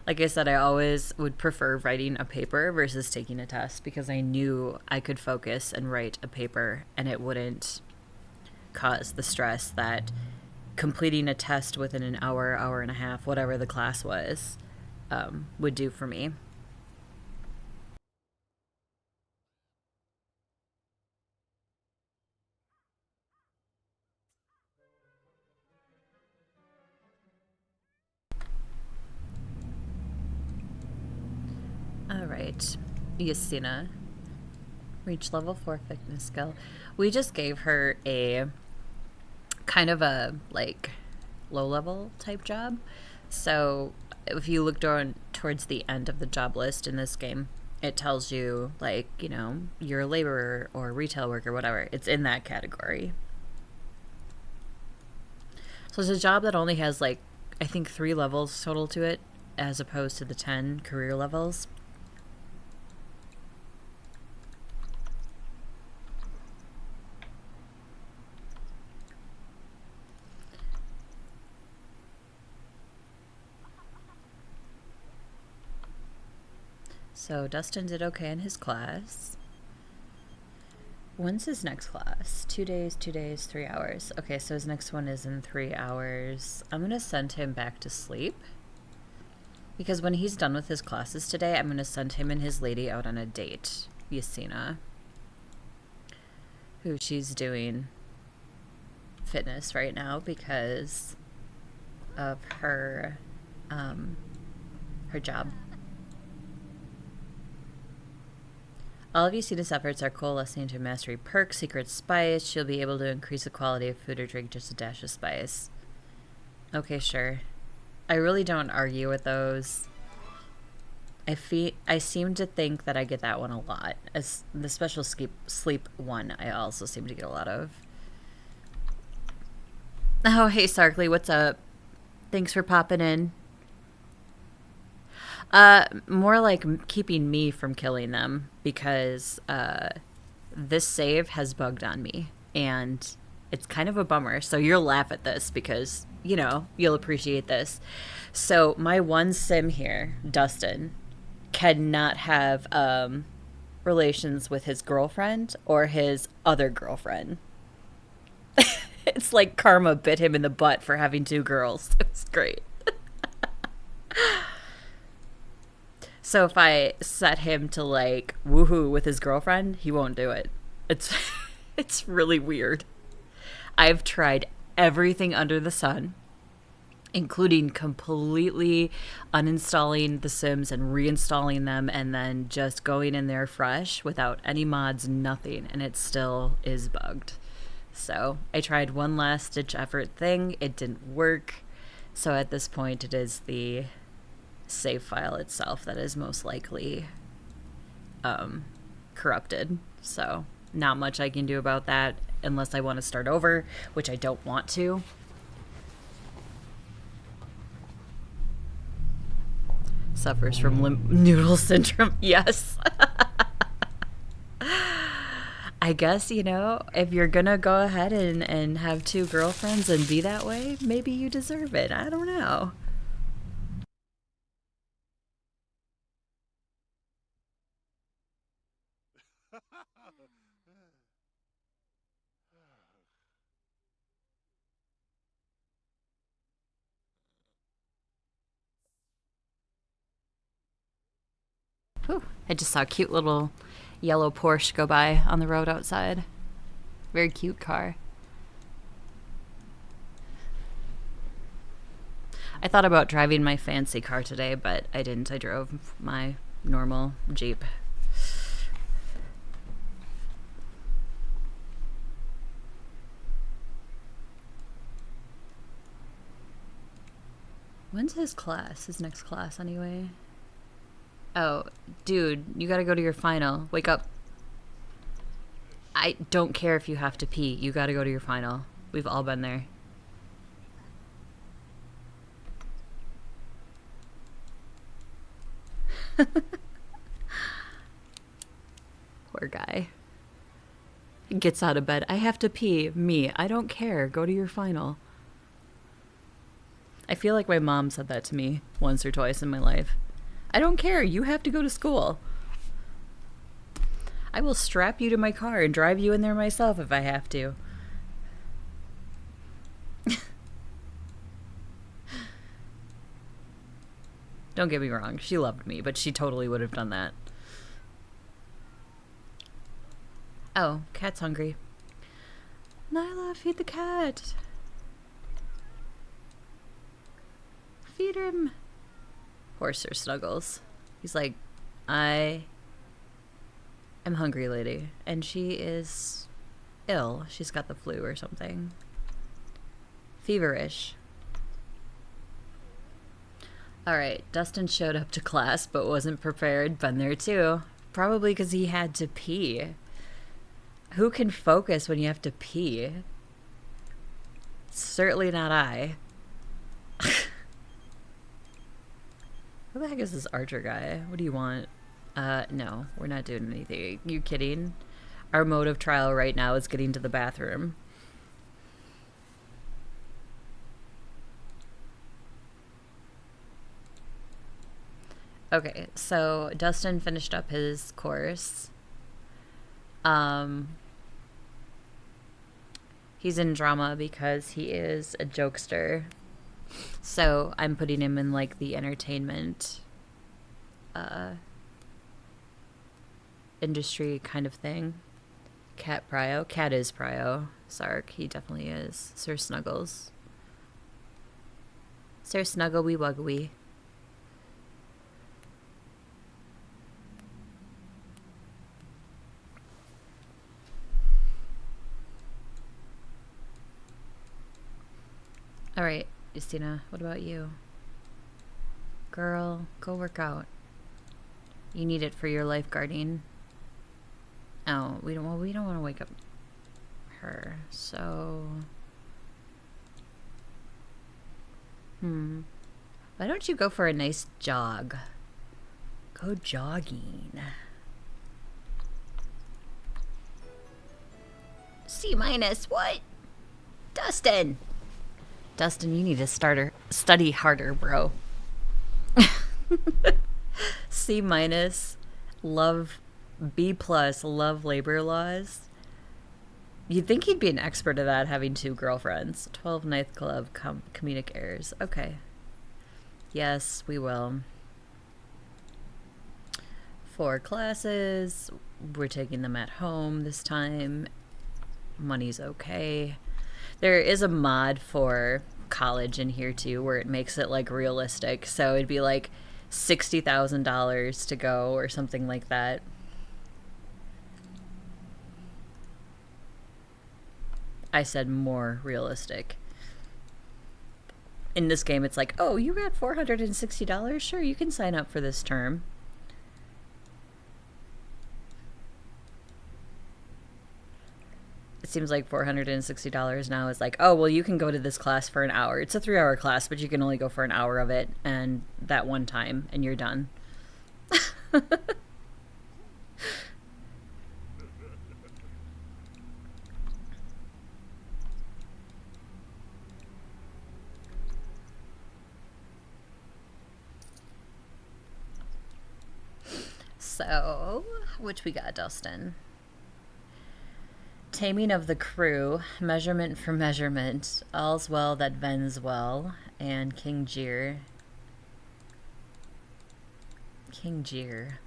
Like I said, I always would prefer writing a paper versus taking a test because I knew I could focus and write a paper and it wouldn't cause the stress that completing a test within an hour, hour and a half, whatever the class was, would do for me. All right, Yasina. Reach level 4 fitness skill. We just gave her a kind of a, like, low level type job. So if you look towards the end of the job list in this game, it tells you, like, you know, you're a laborer or retail worker, whatever. It's in that category. So it's a job that only has, like, I think 3 levels total to it, as opposed to the 10 career levels. So Dustin did okay in his class. When's his next class? 2 days, 2 days, 3 hours. Okay, so his next one is in 3 hours. I'm going to send him back to sleep. Because when he's done with his classes today, I'm going to send him and his lady out on a date. Yasina. Who she's doing fitness right now because of her job. All of Yasina's efforts are coalescing to mastery perk, secret spice. She'll be able to increase the quality of food or drink just a dash of spice. Okay, sure. I really don't argue with those. I seem to think that I get that one a lot. As the special sleep one, I also seem to get a lot of. Oh, hey, Sarkley, what's up? Thanks for popping in. More like keeping me from killing them because this save has bugged on me and it's kind of a bummer. So you'll laugh at this because, you know, you'll appreciate this. So my one sim here, Dustin, cannot have relations with his girlfriend or his other girlfriend. It's like karma bit him in the butt for having 2 girls. It's great. So if I set him to like woohoo with his girlfriend, he won't do it. It's it's really weird. I've tried everything under the sun, including completely uninstalling the Sims and reinstalling them and then just going in there fresh without any mods, nothing, and it still is bugged. So I tried one last ditch effort thing. It didn't work. So at this point, it is the save file itself that is most likely corrupted. So not much I can do about that unless I want to start over, which I don't want to. Suffers from noodle syndrome. Yes. I guess, you know, if you're gonna go ahead and have two girlfriends and be that way, maybe you deserve it. I don't know. Whew. I just saw a cute little yellow Porsche go by on the road outside. Very cute car. I thought about driving my fancy car today, but I didn't. I drove my normal Jeep. When's his class? His next class, anyway? Oh, dude, you gotta go to your final. Wake up. I don't care if you have to pee. You gotta go to your final. We've all been there. Poor guy. He gets out of bed. I have to pee. Me. I don't care. Go to your final. I feel like my mom said that to me once or twice in my life. I don't care. You have to go to school. I will strap you to my car and drive you in there myself if I have to. Don't get me wrong. She loved me, but she totally would have done that. Oh, cat's hungry. Nyla, feed the cat. Feed him. Horser snuggles. He's like, I am hungry, lady. And she is ill. She's got the flu or something. Feverish. Alright, Dustin showed up to class but wasn't prepared. Been there too. Probably because he had to pee. Who can focus when you have to pee? Certainly not I. Who the heck is this Archer guy? What do you want? No, we're not doing anything. You kidding? Our mode of trial right now is getting to the bathroom. Okay, so Dustin finished up his course. He's in drama because he is a jokester. So I'm putting him in like the entertainment industry kind of thing. Cat Prio. Cat is Prio. Sark. He definitely is. Sir Snuggles. Sir Snugglewee Wuggawee. Alright, Justina, what about you? Girl, go work out. You need it for your lifeguarding. Oh, we don't want to wake up her, so why don't you go for a nice jog? Go jogging. C minus, what? Dustin! Dustin, you need to study harder, bro. C minus, love, B plus, love labor laws. You'd think he'd be an expert at that, having 2 girlfriends. 12 ninth club, comedic errors. Okay. Yes, we will. 4 classes. We're taking them at home this time. Money's okay. There is a mod for college in here too where it makes it like realistic. So it'd be like $60,000 to go or something like that. I said more realistic. In this game, it's like, oh, you got $460? Sure, you can sign up for this term. It seems like $460 now is like, oh, well, you can go to this class for an hour. It's a 3-hour class, but you can only go for an hour of it and that one time, and you're done. So, which we got, Dustin? Taming of the Crew, Measurement for Measurement, All's Well That Vends Well, and King Jeer. King Jeer.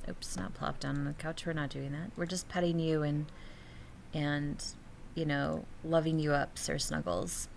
Oops, not plop down on the couch. We're not doing that. We're just petting you and you know, loving you up, Sir Snuggles.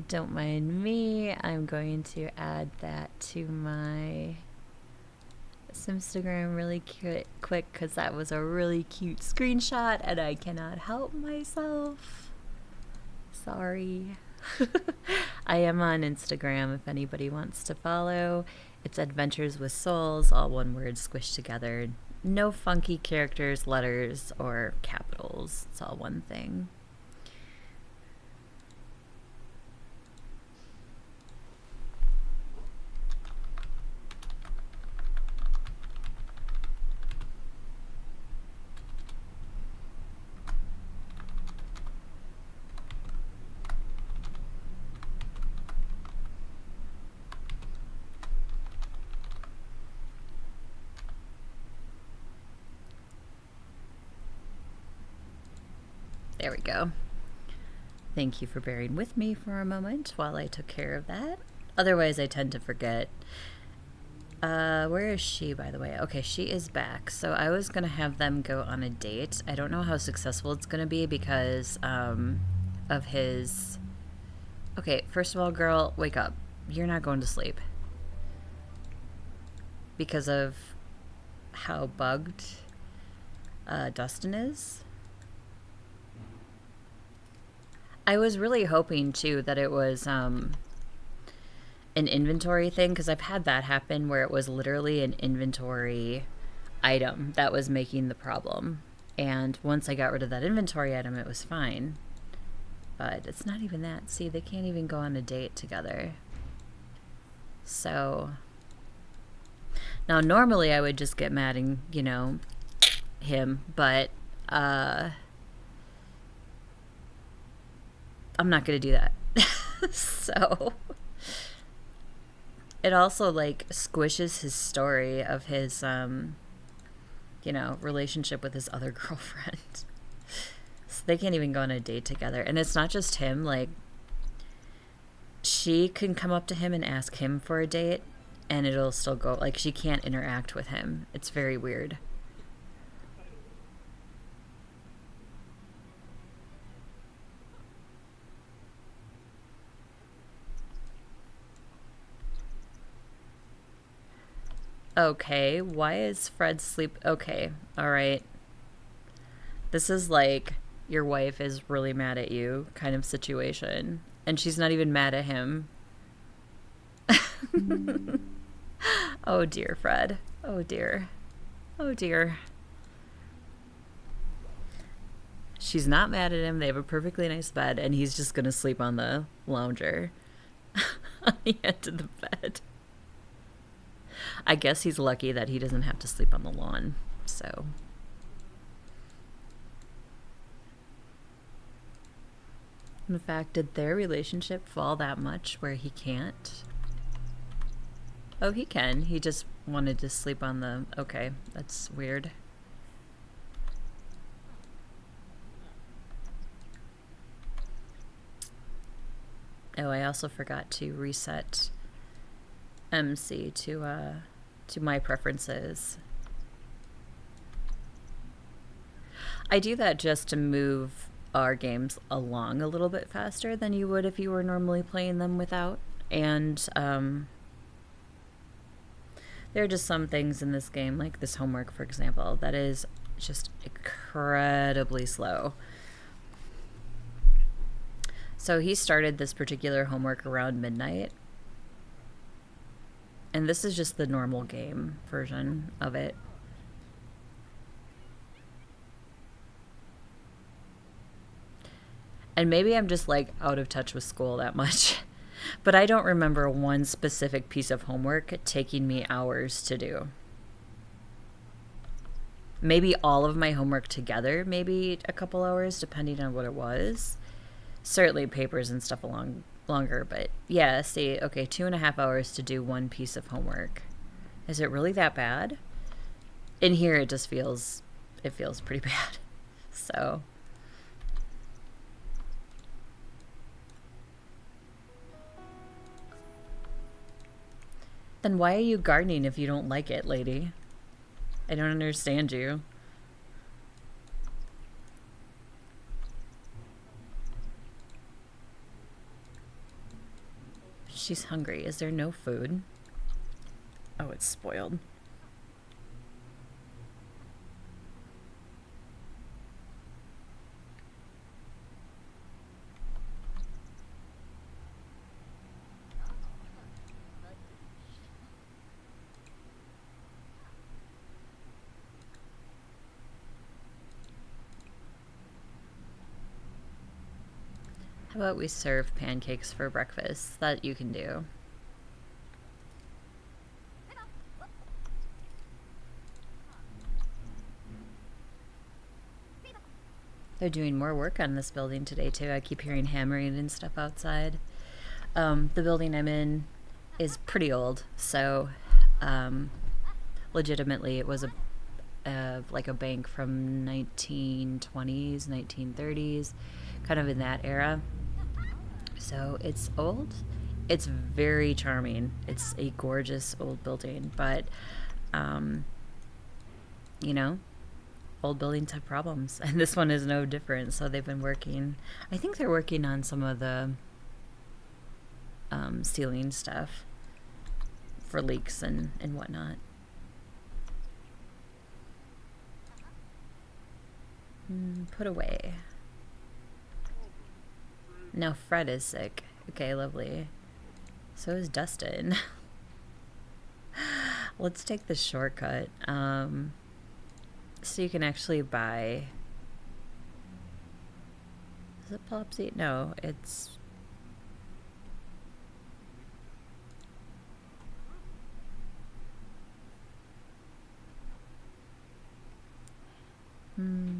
Don't mind me. I'm going to add that to my Simstagram really quick because that was a really cute screenshot and I cannot help myself. Sorry. I am on Instagram if anybody wants to follow. It's Adventures with Souls, all one word squished together. No funky characters, letters, or capitals. It's all one thing. There we go. Thank you for bearing with me for a moment while I took care of that. Otherwise, I tend to forget. Where is she, by the way? Okay, she is back. So I was going to have them go on a date. I don't know how successful it's going to be because of his... Okay, first of all, girl, wake up. You're not going to sleep. Because of how bugged Dustin is. I was really hoping, too, that it was an inventory thing, because I've had that happen where it was literally an inventory item that was making the problem. And once I got rid of that inventory item, it was fine. But it's not even that. See, they can't even go on a date together. So... Now, normally I would just get mad and, you know, him, but... I'm not going to do that. So it also like squishes his story of his you know, relationship with his other girlfriend. So they can't even go on a date together. And it's not just him, like she can come up to him and ask him for a date and it'll still go, like she can't interact with him. It's very weird. Okay, why is Fred sleep? Okay, alright. This is like your wife is really mad at you kind of situation. And she's not even mad at him. Oh dear, Fred. Oh dear. Oh dear. She's not mad at him. They have a perfectly nice bed, and he's just gonna sleep on the lounger on the end of the bed. I guess he's lucky that he doesn't have to sleep on the lawn. So. In fact, did their relationship fall that much where he can't? Oh, he can. He just wanted to sleep on the... Okay, that's weird. Oh, I also forgot to reset MC to my preferences. I do that just to move our games along a little bit faster than you would if you were normally playing them without. And there are just some things in this game, like this homework, for example, that is just incredibly slow. So he started this particular homework around midnight. And this is just the normal game version of it. And maybe I'm just like out of touch with school that much. But I don't remember one specific piece of homework taking me hours to do. Maybe all of my homework together, maybe a couple hours, depending on what it was. Certainly papers and stuff longer, but yeah, see, okay, 2.5 hours to do one piece of homework. Is it really that bad? In here, it just feels pretty bad. So. Then why are you gardening if you don't like it, lady? I don't understand you. She's hungry. Is there no food? Oh, it's spoiled. How about we serve pancakes for breakfast? That you can do. They're doing more work on this building today, too. I keep hearing hammering and stuff outside. The building I'm in is pretty old, so legitimately it was like a bank from 1920s, 1930s, kind of in that era. So it's old. It's very charming. It's a gorgeous old building, but you know, old buildings have problems, and this one is no different. So they've been working. I think they're working on some of the ceiling stuff for leaks and whatnot. Put away. Now Fred is sick. Okay, lovely. So is Dustin. Let's take the shortcut. So you can actually buy... Is it Popsy? No, it's...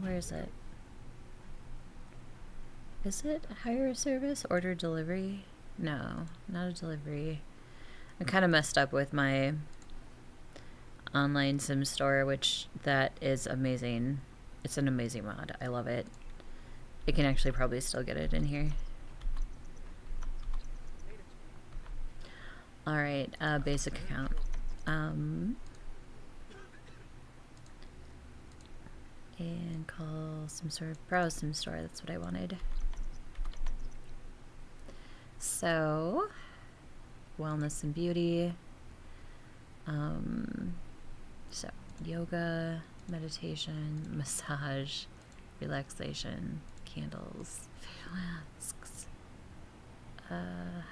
where is it? Is it hire a service? Order delivery? No, not a delivery. I kind of messed up with my online sim store, which that is amazing. It's an amazing mod. I love it. I can actually probably still get it in here. Alright, basic account. And call some sort of browse sim store. That's what I wanted. So, wellness and beauty. So, yoga, meditation, massage, relaxation, candles, masks,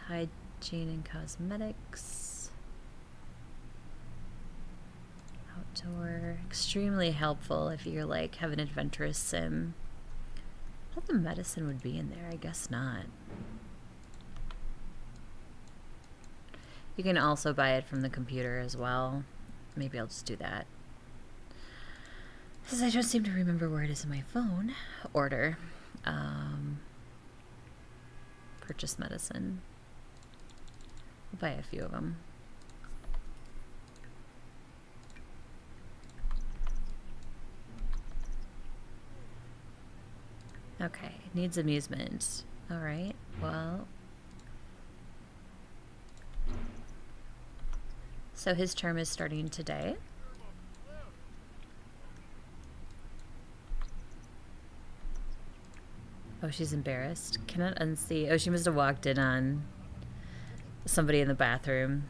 hygiene and cosmetics, outdoor, extremely helpful if you're like have an adventurous sim. I thought the medicine would be in there, I guess not. You can also buy it from the computer as well. Maybe I'll just do that. Because I don't seem to remember where it is in my phone. Order. Purchase medicine. I'll buy a few of them. Okay, needs amusement. Alright, well. So his term is starting today. Oh, she's embarrassed. Cannot unsee. Oh, she must have walked in on somebody in the bathroom.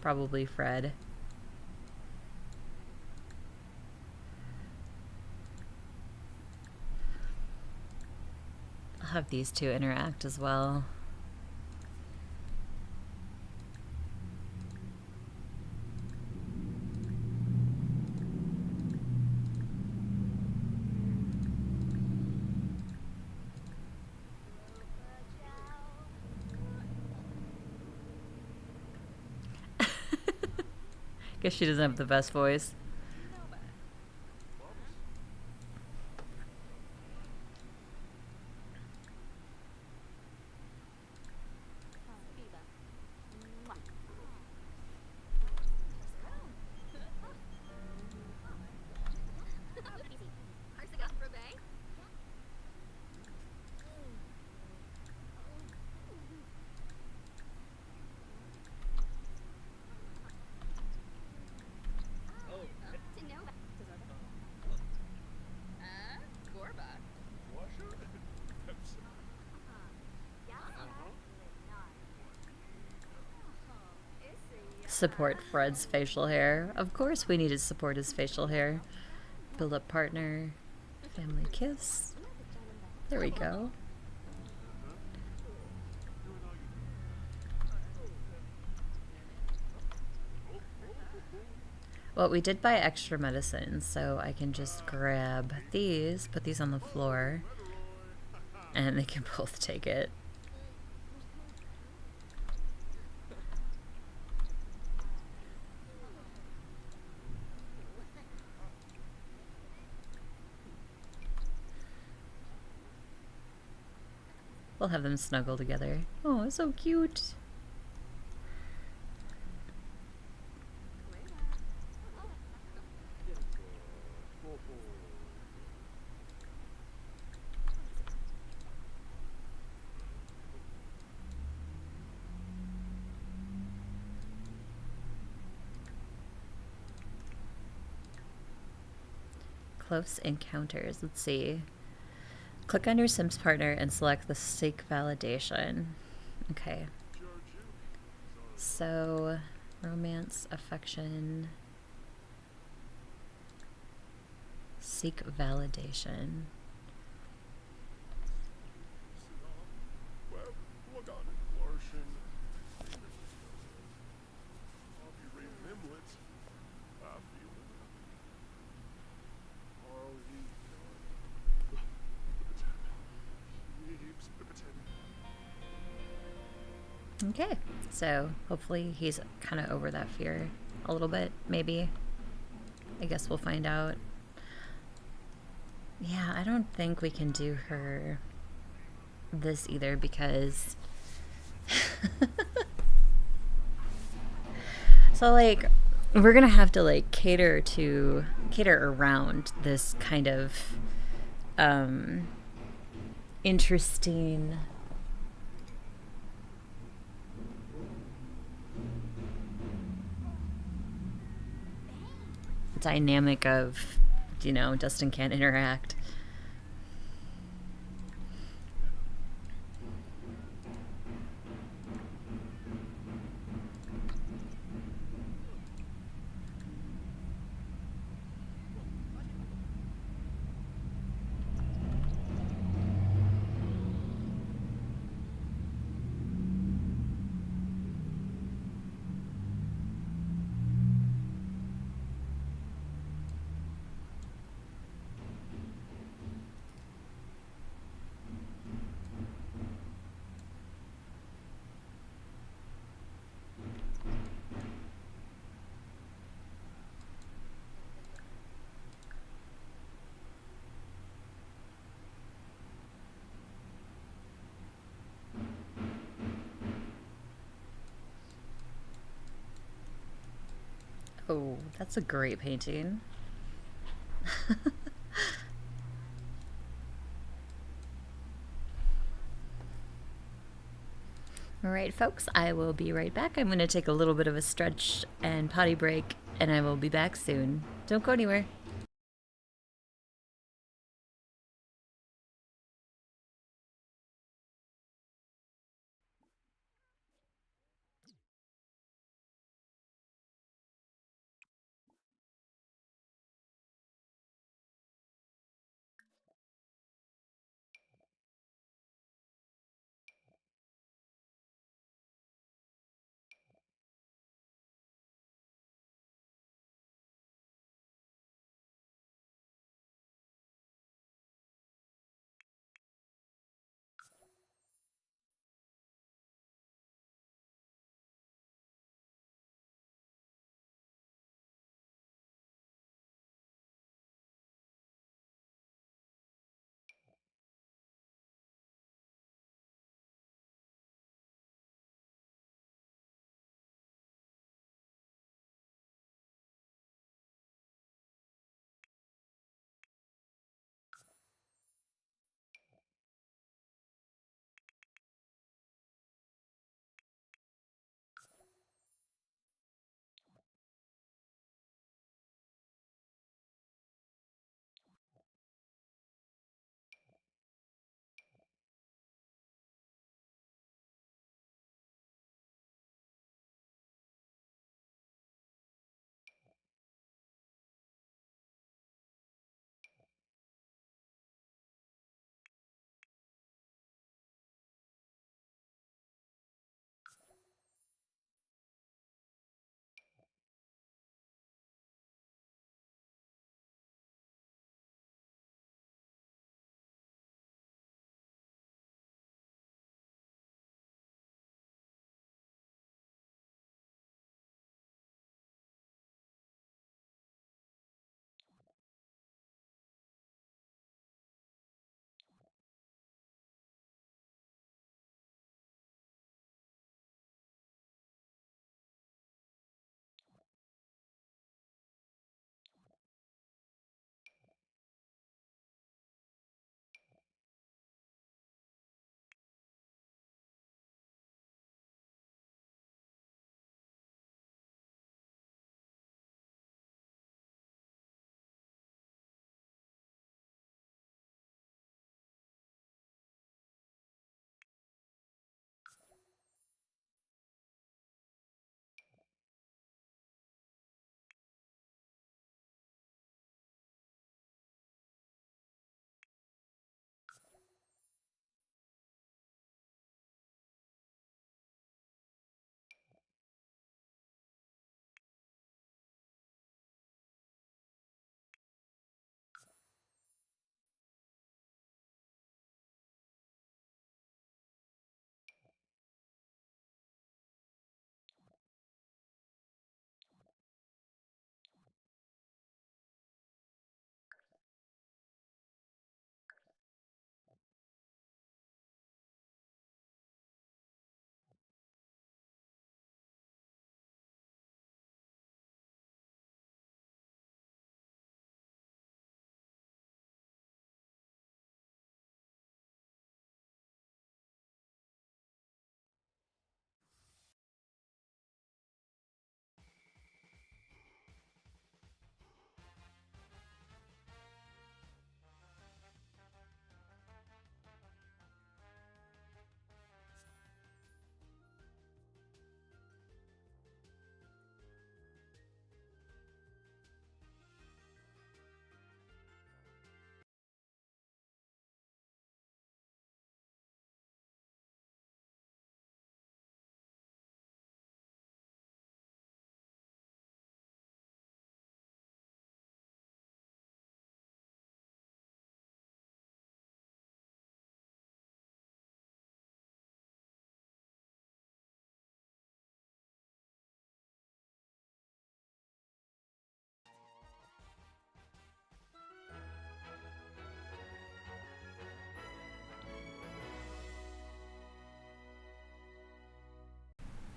Probably Fred. I'll have these two interact as well. Guess she doesn't have the best voice. Support Fred's facial hair. Of course we need to support his facial hair. Build up partner. Family kiss. There we go. Well, we did buy extra medicine, so I can just grab these, put these on the floor, and they can both take it. We'll have them snuggle together. Oh, it's so cute. Close encounters. Let's see. Click on your Sims partner and select the seek validation. Okay. So, romance, affection, seek validation. Okay, so hopefully he's kind of over that fear a little bit, maybe. I guess we'll find out. Yeah, I don't think we can do her this either because... So, like, we're gonna have to, like, cater around this kind of, interesting... dynamic of, you know, Dustin can't interact. Oh, that's a great painting. All right, folks, I will be right back. I'm going to take a little bit of a stretch and potty break, and I will be back soon. Don't go anywhere.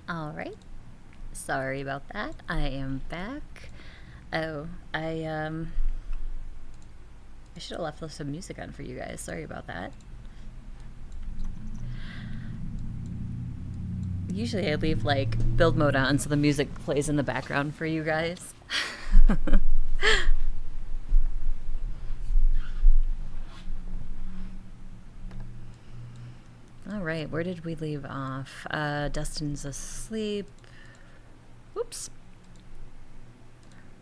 All right. Sorry about that. I am back. Oh, I should have left some music on for you guys. Sorry about that. Usually I leave like build mode on so the music plays in the background for you guys. All right, where did we leave off? Dustin's asleep. Whoops.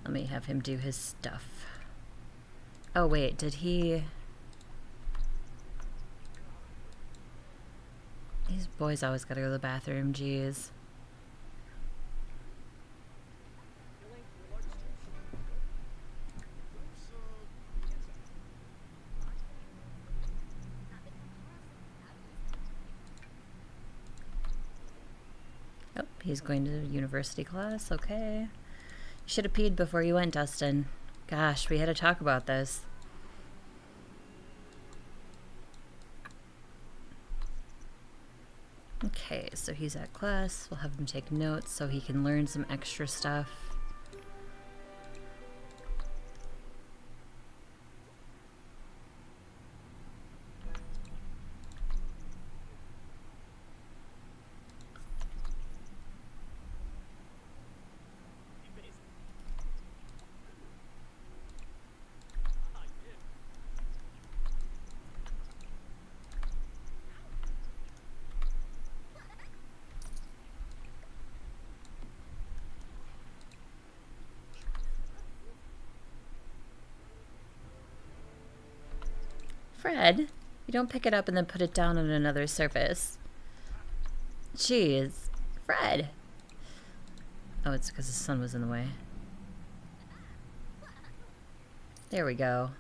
Let me have him do his stuff. Oh wait, did he... These boys always gotta go to the bathroom, jeez. Oh, he's going to university class, okay. You should have peed before you went, Dustin. Gosh, we had to talk about this. Okay, so he's at class. We'll have him take notes so he can learn some extra stuff. Fred, you don't pick it up and then put it down on another surface. Jeez. Fred! Oh, it's because the sun was in the way. There we go.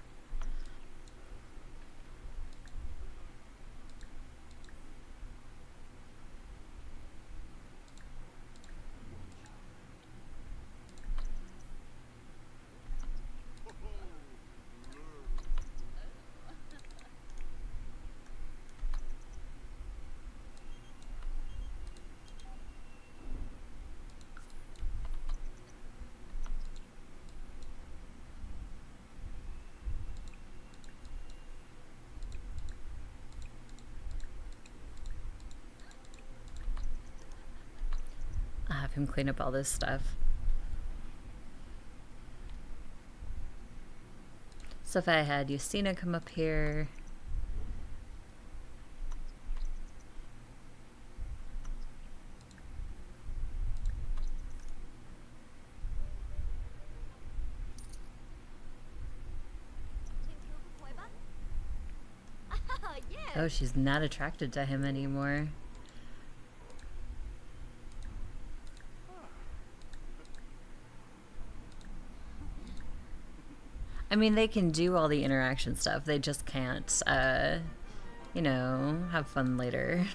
I'll have him clean up all this stuff. So if I had Justina come up here... Oh, she's not attracted to him anymore. I mean, they can do all the interaction stuff. They just can't, you know, have fun later.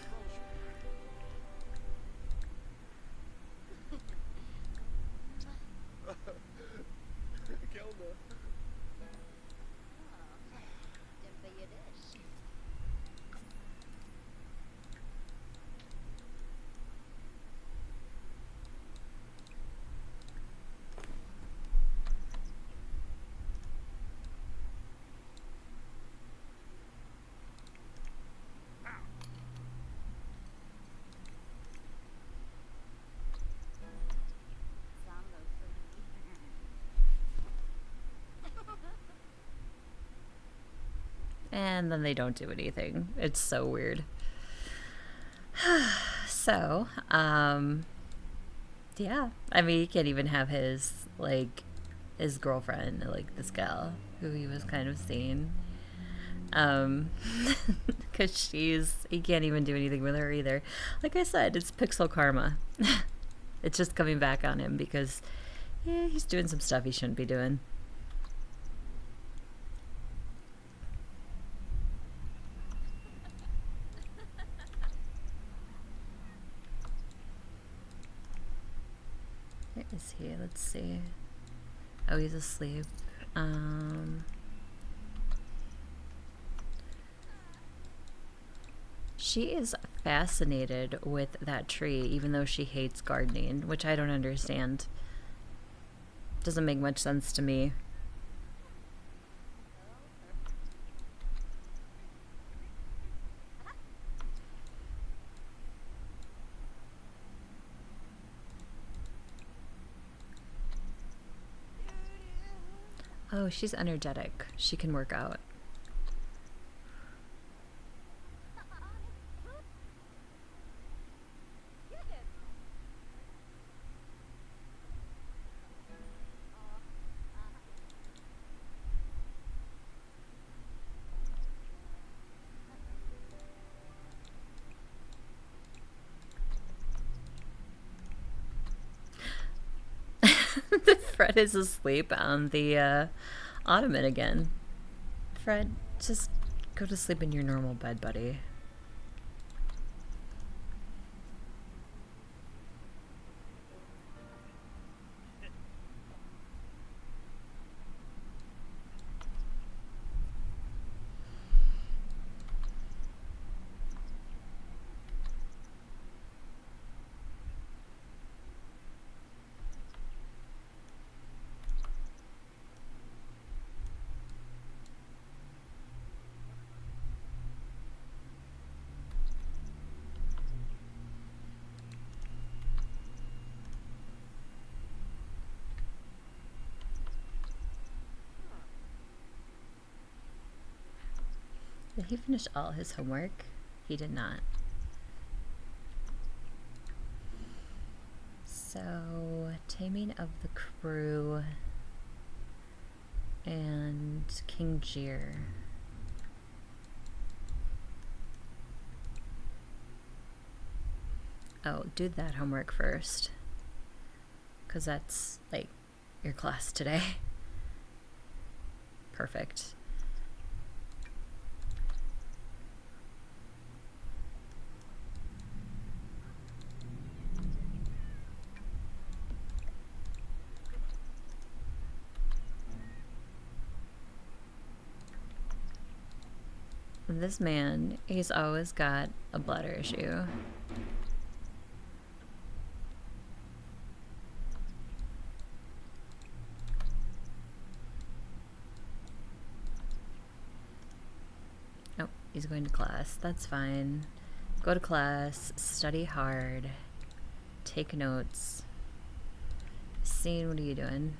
And then they don't do anything. It's so weird. So, yeah. I mean, he can't even have his, like, his girlfriend, like, this gal who he was kind of seeing. Because he can't even do anything with her either. Like I said, it's pixel karma. It's just coming back on him because, yeah, he's doing some stuff he shouldn't be doing. Where is he? Let's see. Oh, he's asleep. She is fascinated with that tree, even though she hates gardening, which I don't understand. Doesn't make much sense to me. Oh, she's energetic. She can work out. Fred is asleep on the ottoman again. Fred, just go to sleep in your normal bed, buddy. Did he finish all his homework? He did not. So, Taming of the Crew and King Jir. Oh, do that homework first. Because that's, like, your class today. Perfect. This man, he's always got a bladder issue. Oh, he's going to class. That's fine. Go to class, study hard, take notes. Scene, what are you doing?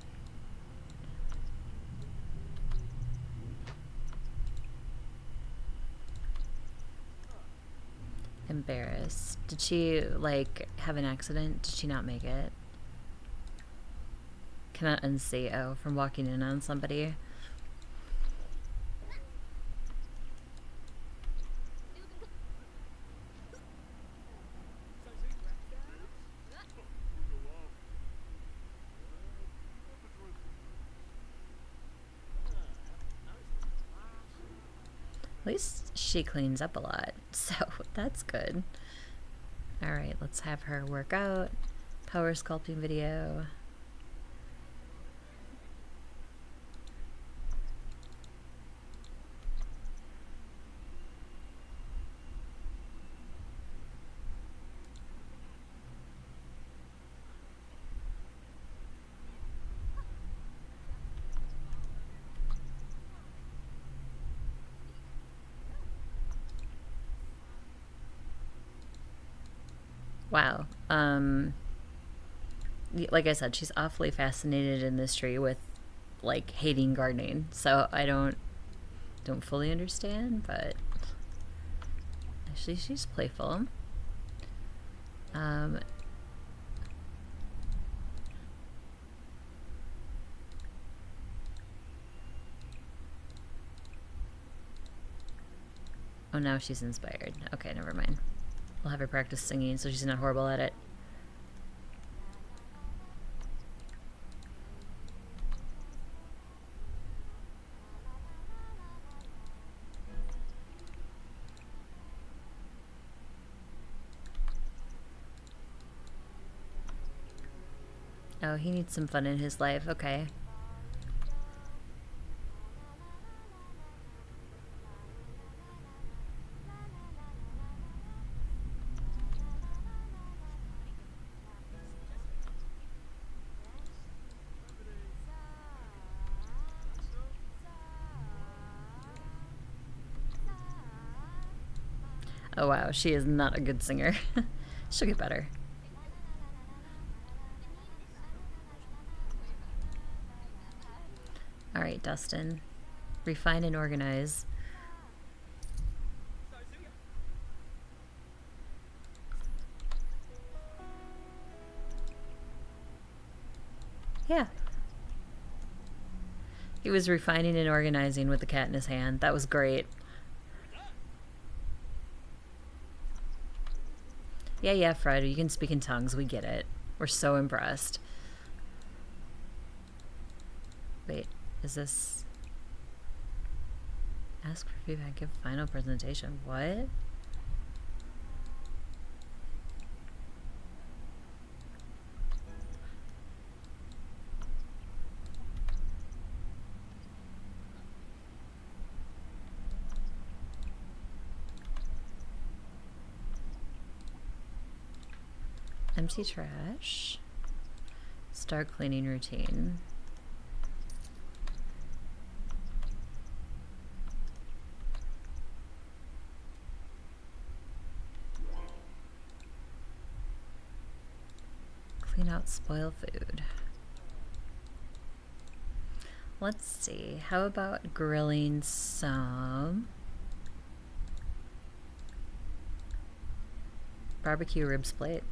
Embarrassed. Did she, like, have an accident? Did she not make it? Cannot unsee, oh, from walking in on somebody. At least she cleans up a lot, so that's good. Alright, let's have her work out. Power sculpting video. Wow. Like I said, she's awfully fascinated in this tree with, like, hating gardening. So I don't fully understand, but actually she's playful. Oh, now she's inspired. Okay, never mind. We'll have her practice singing so she's not horrible at it. Oh, he needs some fun in his life. Okay. Oh wow, she is not a good singer. She'll get better. All right, Dustin. Refine and organize. Yeah. He was refining and organizing with the cat in his hand. That was great. Yeah, Fred, you can speak in tongues. We get it. We're so impressed. Wait, is this... Ask for feedback, give final presentation. What? Empty trash. Start cleaning routine. Clean out spoiled food. Let's see. How about grilling some barbecue ribs plate?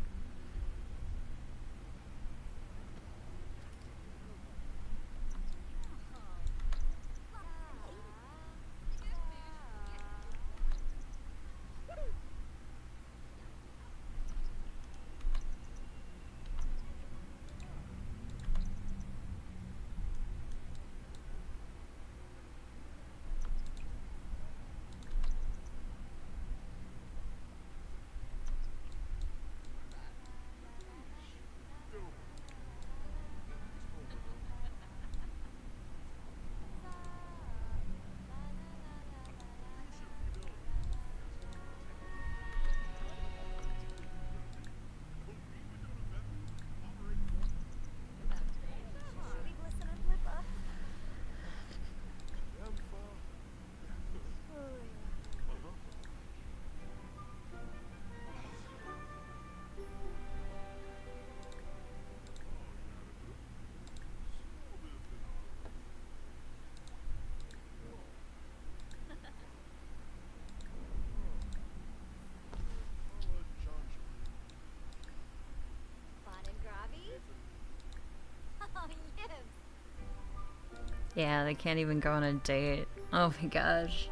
Yeah, they can't even go on a date. Oh my gosh.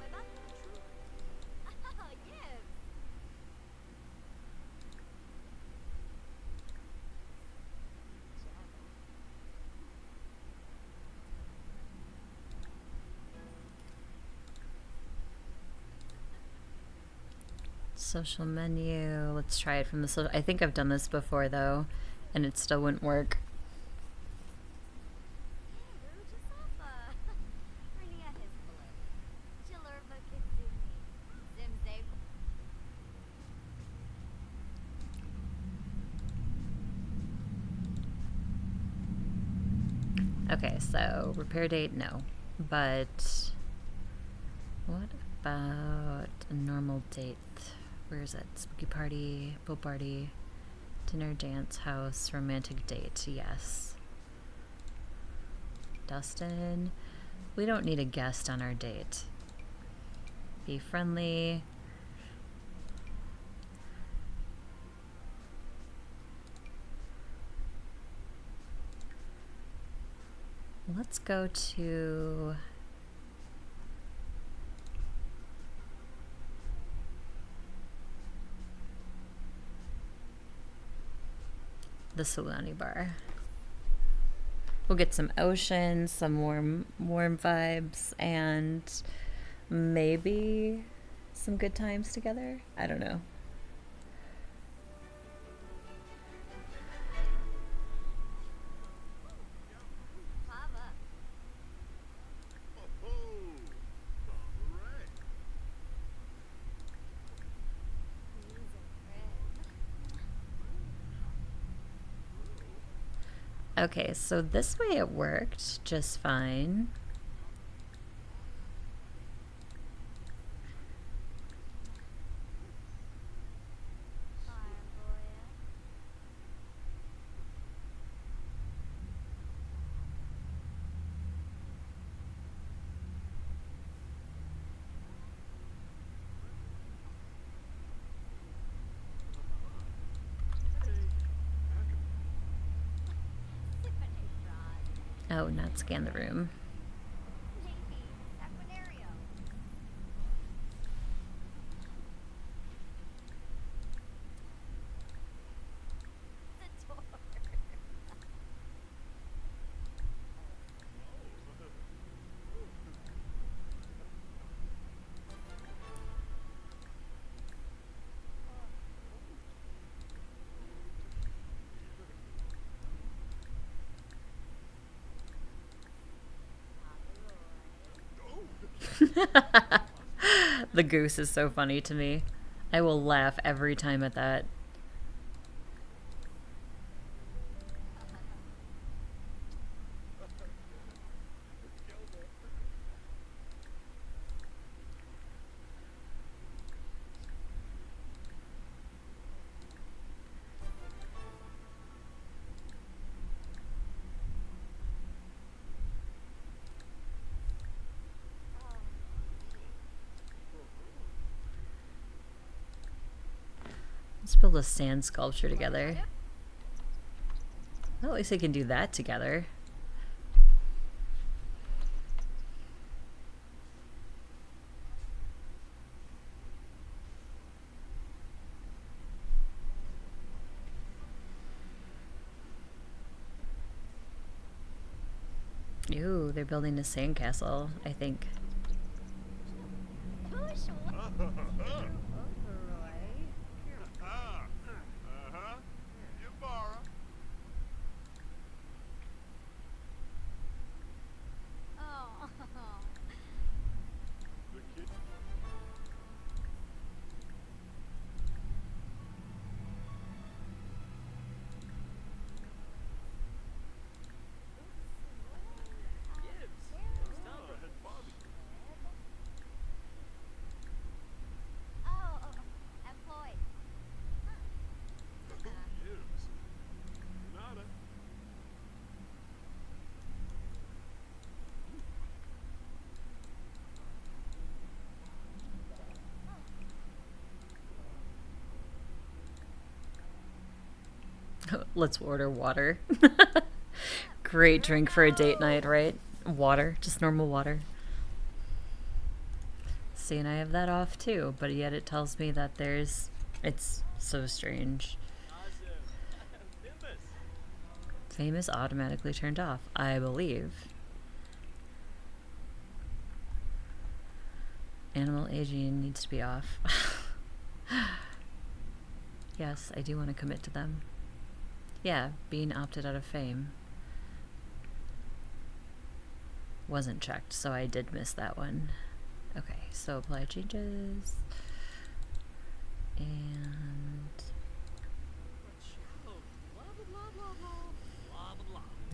Social menu. Let's try it from the social. I think I've done this before though, and it still wouldn't work. Okay, so repair date, no. But what about a normal date? Where is it? Spooky party, pool party, dinner, dance, house, romantic date, yes. Dustin, we don't need a guest on our date. Be friendly. Let's go to the Solani bar. We'll get some ocean, some warm vibes, and maybe some good times together. I don't know. Okay, so this way it worked just fine. Oh, not scan the room. Maybe. Equinario. The door. The goose is so funny to me. I will laugh every time at that. Let's build a sand sculpture together. Well, at least I can do that together. Ooh, they're building a sandcastle, I think. Push. Overroy. Yambara. Oh. The kid. Head Bobby. Oh, employed. Gibbs. Nada. Let's order water. Great drink for a date night, right? Water, just normal water. See, and I have that off too, but yet it tells me that it's so strange. Famous automatically turned off, I believe. Animal aging needs to be off. Yes, I do want to commit to them. Yeah, being opted out of fame wasn't checked, so I did miss that one. Okay, so apply changes. And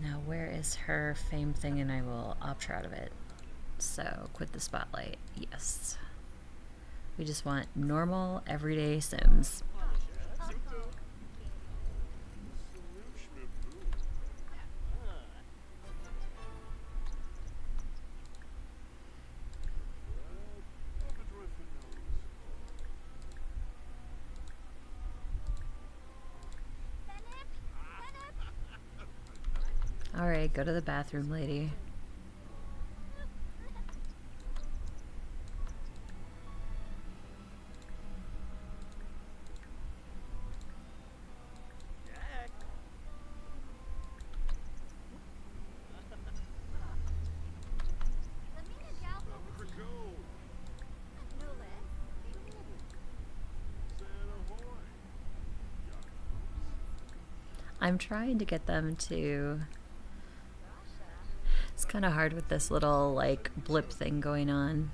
now where is her fame thing, and I will opt her out of it. So quit the spotlight. Yes. We just want normal, everyday Sims. Alright, go to the bathroom, lady. I'm trying to get them to... It's kind of hard with this little, like, blip thing going on.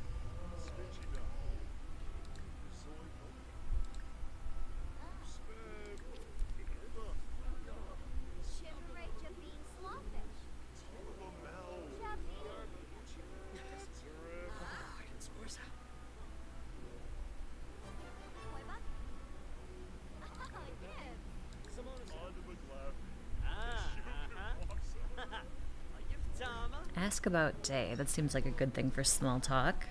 Ask about day. That seems like a good thing for small talk.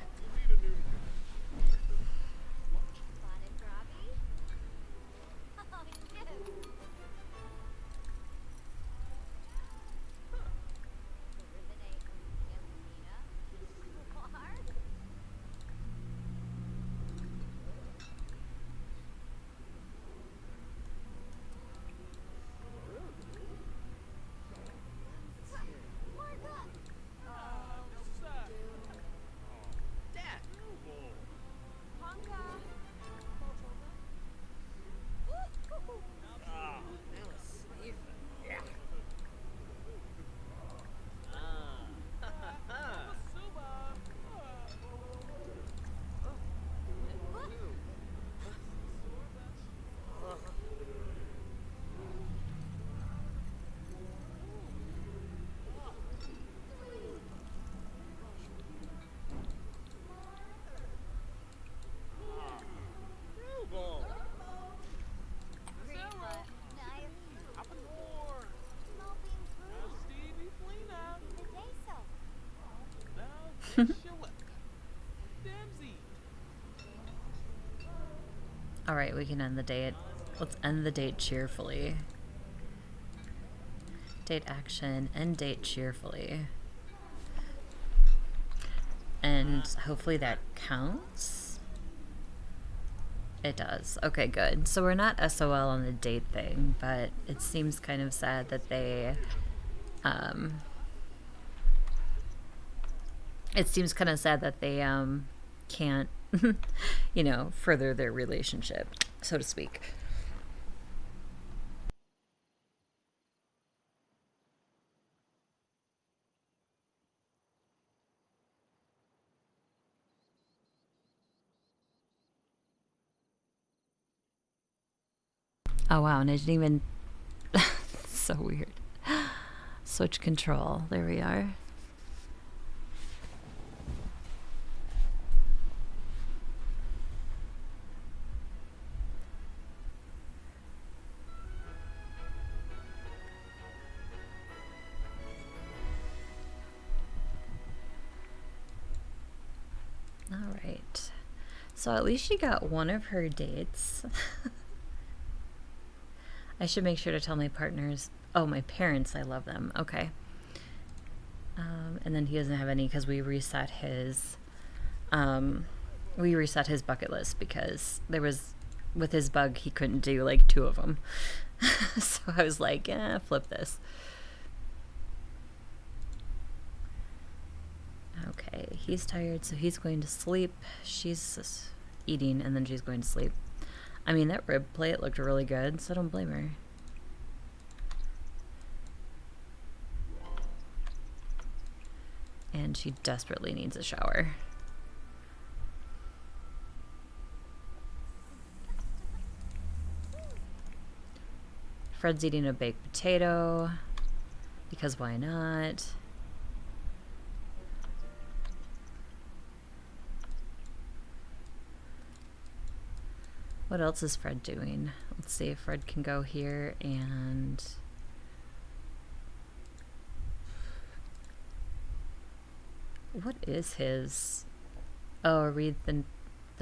right, we can end the date. Let's end the date cheerfully. Date action, end date cheerfully. And hopefully that counts. It does. Okay, good. So we're not SOL on the date thing, but it seems kind of sad that they, can't, you know, further their relationship, so to speak. Oh wow, and I didn't even so weird. Switch control. There we are. All right. So at least she got one of her dates. I should make sure to tell my partners. Oh, my parents, I love them. Okay. And then he doesn't have any because we reset his bucket list because there was, with his bug, he couldn't do like 2 of them. So I was like, flip this. Okay, he's tired, so he's going to sleep. She's eating, and then she's going to sleep. I mean, that rib plate looked really good, so I don't blame her. And she desperately needs a shower. Fred's eating a baked potato, because why not? What else is Fred doing? Let's see if Fred can go here and... What is his... Oh, read the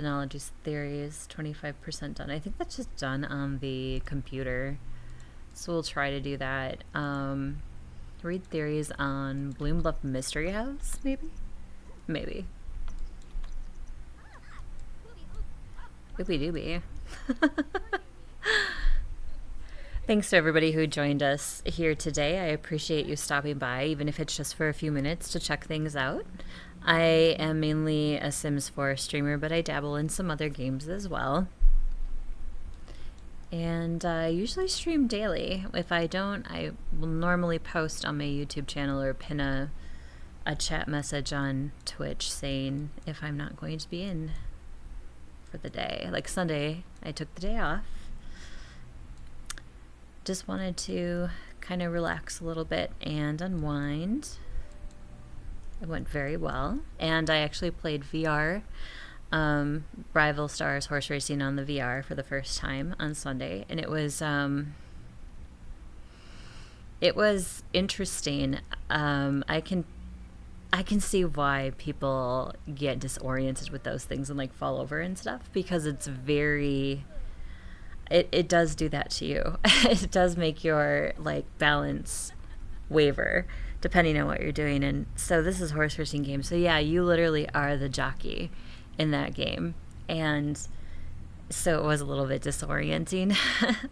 knowledge theories, 25% done. I think that's just done on the computer. So we'll try to do that. Read theories on Bloom Bluff Mystery House, maybe? Maybe. Doobie doobie. Thanks to everybody who joined us here today. I appreciate you stopping by, even if it's just for a few minutes to check things out. I am mainly a Sims 4 streamer, but I dabble in some other games as well. And I usually stream daily. If I don't, I will normally post on my YouTube channel or pin a chat message on Twitch saying if I'm not going to be in for the day. Like Sunday, I took the day off. Just wanted to kind of relax a little bit and unwind. It went very well. And I actually played VR, Rival Stars Horse Racing on the VR for the first time on Sunday. And it was interesting. I can see why people get disoriented with those things and like fall over and stuff, because it's very... It does do that to you. It does make your like balance waver depending on what you're doing. And so this is a horse racing game. So yeah, you literally are the jockey in that game. And so it was a little bit disorienting,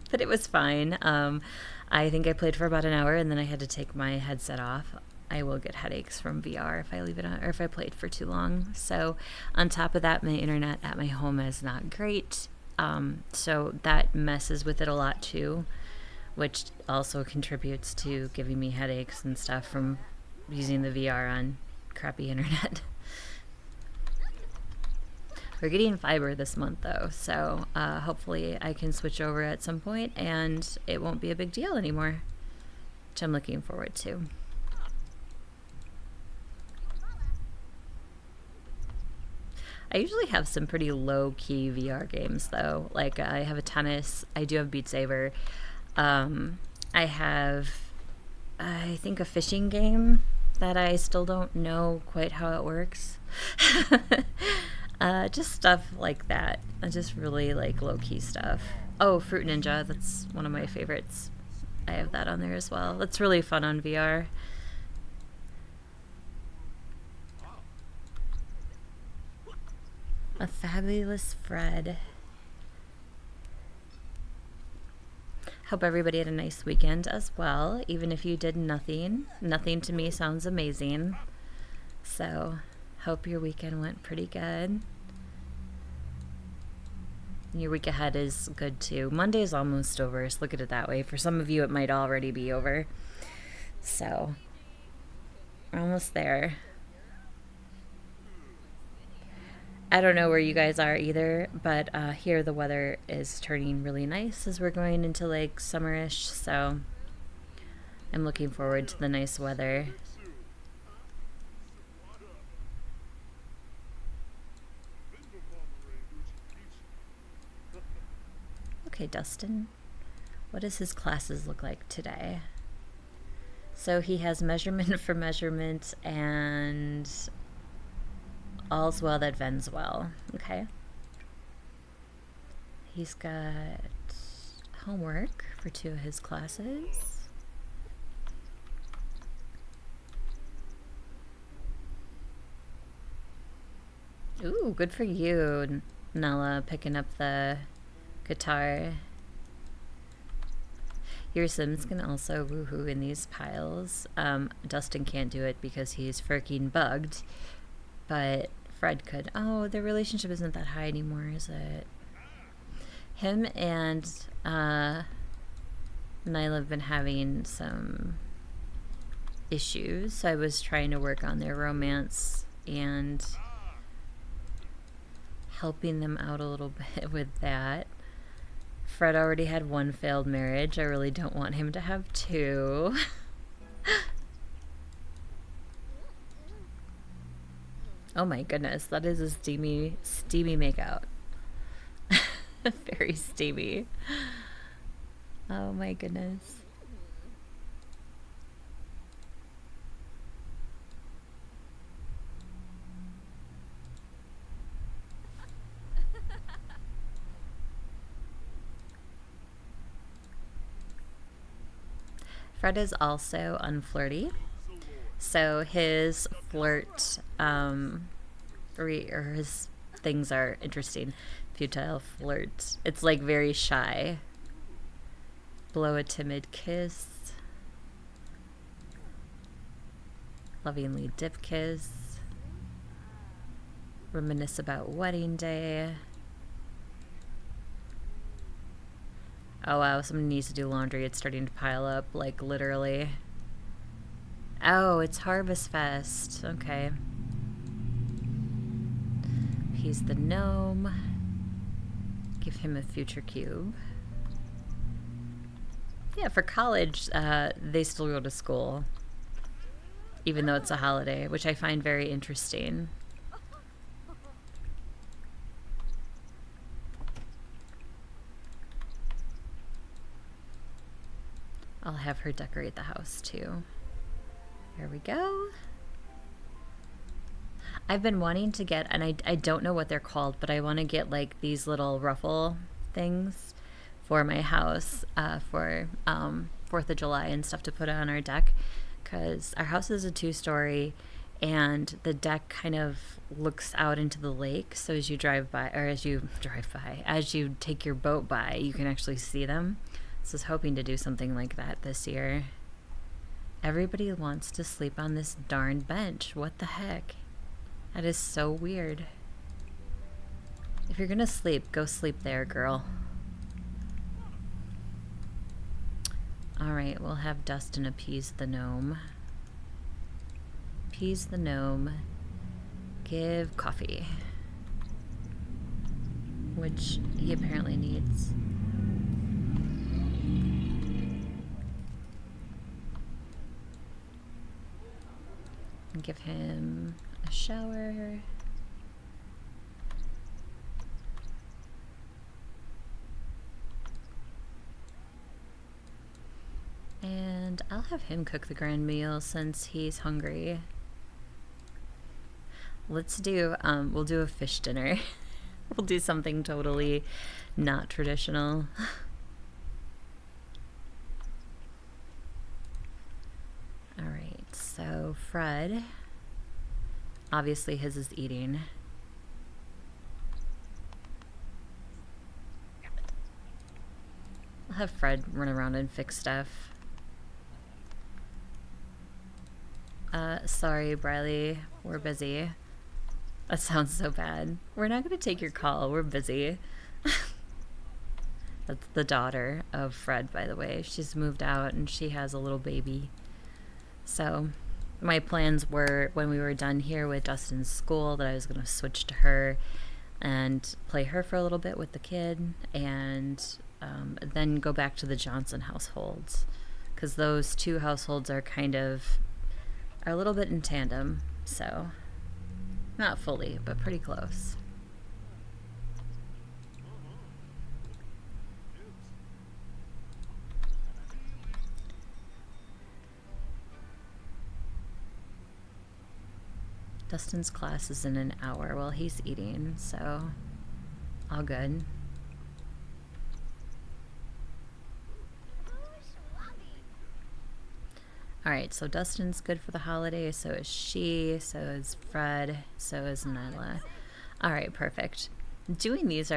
but it was fine. I think I played for about an hour and then I had to take my headset off. I will get headaches from VR if I leave it on, or if I played for too long. So on top of that, my internet at my home is not great. So that messes with it a lot too, which also contributes to giving me headaches and stuff from using the VR on crappy internet. We're getting fiber this month though, so hopefully I can switch over at some point and it won't be a big deal anymore, which I'm looking forward to. I usually have some pretty low-key VR games, though. Like, I have a tennis. I do have Beat Saber. I have, I think, a fishing game that I still don't know quite how it works. Just stuff like that. Just really like low key stuff. Oh, Fruit Ninja. That's one of my favorites. I have that on there as well. That's really fun on VR. A Fabulous Fred. Hope everybody had a nice weekend as well, even if you did nothing. Nothing to me sounds amazing. So, hope your weekend went pretty good. Your week ahead is good too. Monday is almost over, so look at it that way. For some of you, it might already be over. So, we're almost there. I don't know where you guys are either, but here the weather is turning really nice as we're going into like summerish, so I'm looking forward to the nice weather. Okay, Dustin, what does his classes look like today? So he has measurement for measurement and all's well that vends well. Okay. He's got homework for 2 of his classes. Ooh, good for you, Nella, picking up the guitar. Your Sims can also woohoo in these piles. Dustin can't do it because he's freaking bugged, but Fred could. Oh, their relationship isn't that high anymore, is it? Him and Nyla have been having some issues, so I was trying to work on their romance and helping them out a little bit with that. Fred already had 1 failed marriage. I really don't want him to have 2. Oh my goodness, that is a steamy makeout. Very steamy. Oh my goodness. Fred is also unflirty, so his flirt or his things are interesting. Futile flirt. It's like very shy. Blow a timid kiss. Lovingly dip kiss. Reminisce about wedding day. Oh wow, someone needs to do laundry. It's starting to pile up, like literally. Oh, it's Harvest Fest. Okay. He's the gnome. Give him a future cube. Yeah, for college, they still go to school, even though it's a holiday, which I find very interesting. I'll have her decorate the house too. There we go. I've been wanting to get, and I don't know what they're called, but I want to get like these little ruffle things for my house for 4th of July and stuff to put on our deck, because our house is a 2-story and the deck kind of looks out into the lake, so as you take your boat by, you can actually see them. So I was hoping to do something like that this year. Everybody wants to sleep on this darn bench. What the heck? That is so weird. If you're gonna sleep, go sleep there, girl. Alright, we'll have Dustin appease the gnome. Appease the gnome. Give coffee. Which he apparently needs. And give him a shower. And I'll have him cook the grand meal since he's hungry. Let's do, we'll do a fish dinner. We'll do something totally not traditional. All right, so Fred, obviously his is eating. I'll have Fred run around and fix stuff. Sorry, Briley, we're busy. That sounds so bad. We're not gonna take your call, we're busy. That's the daughter of Fred, by the way. She's moved out and she has a little baby. So my plans were, when we were done here with Dustin's school, that I was gonna switch to her and play her for a little bit with the kid, and then go back to the Johnson households, because those two households are are a little bit in tandem, so not fully, but pretty close. Dustin's class is in an hour while he's eating, so all good. Alright, so Dustin's good for the holiday, so is she, so is Fred, so is Nyla. Alright, perfect. Doing these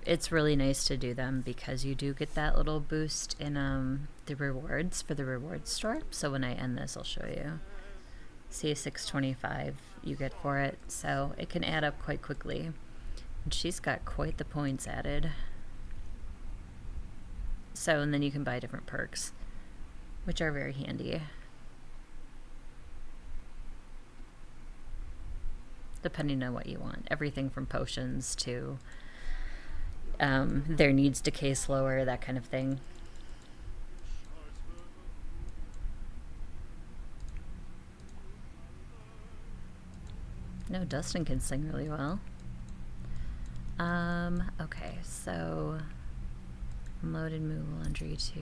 it's really nice to do them because you do get that little boost in the rewards for the rewards store. So when I end this, I'll show you. See, 625 you get for it, so it can add up quite quickly. And she's got quite the points added. So, and then you can buy different perks, which are very handy. Depending on what you want. Everything from potions to their needs decay slower, that kind of thing. No, Dustin can sing really well. Okay, so unload and move laundry to,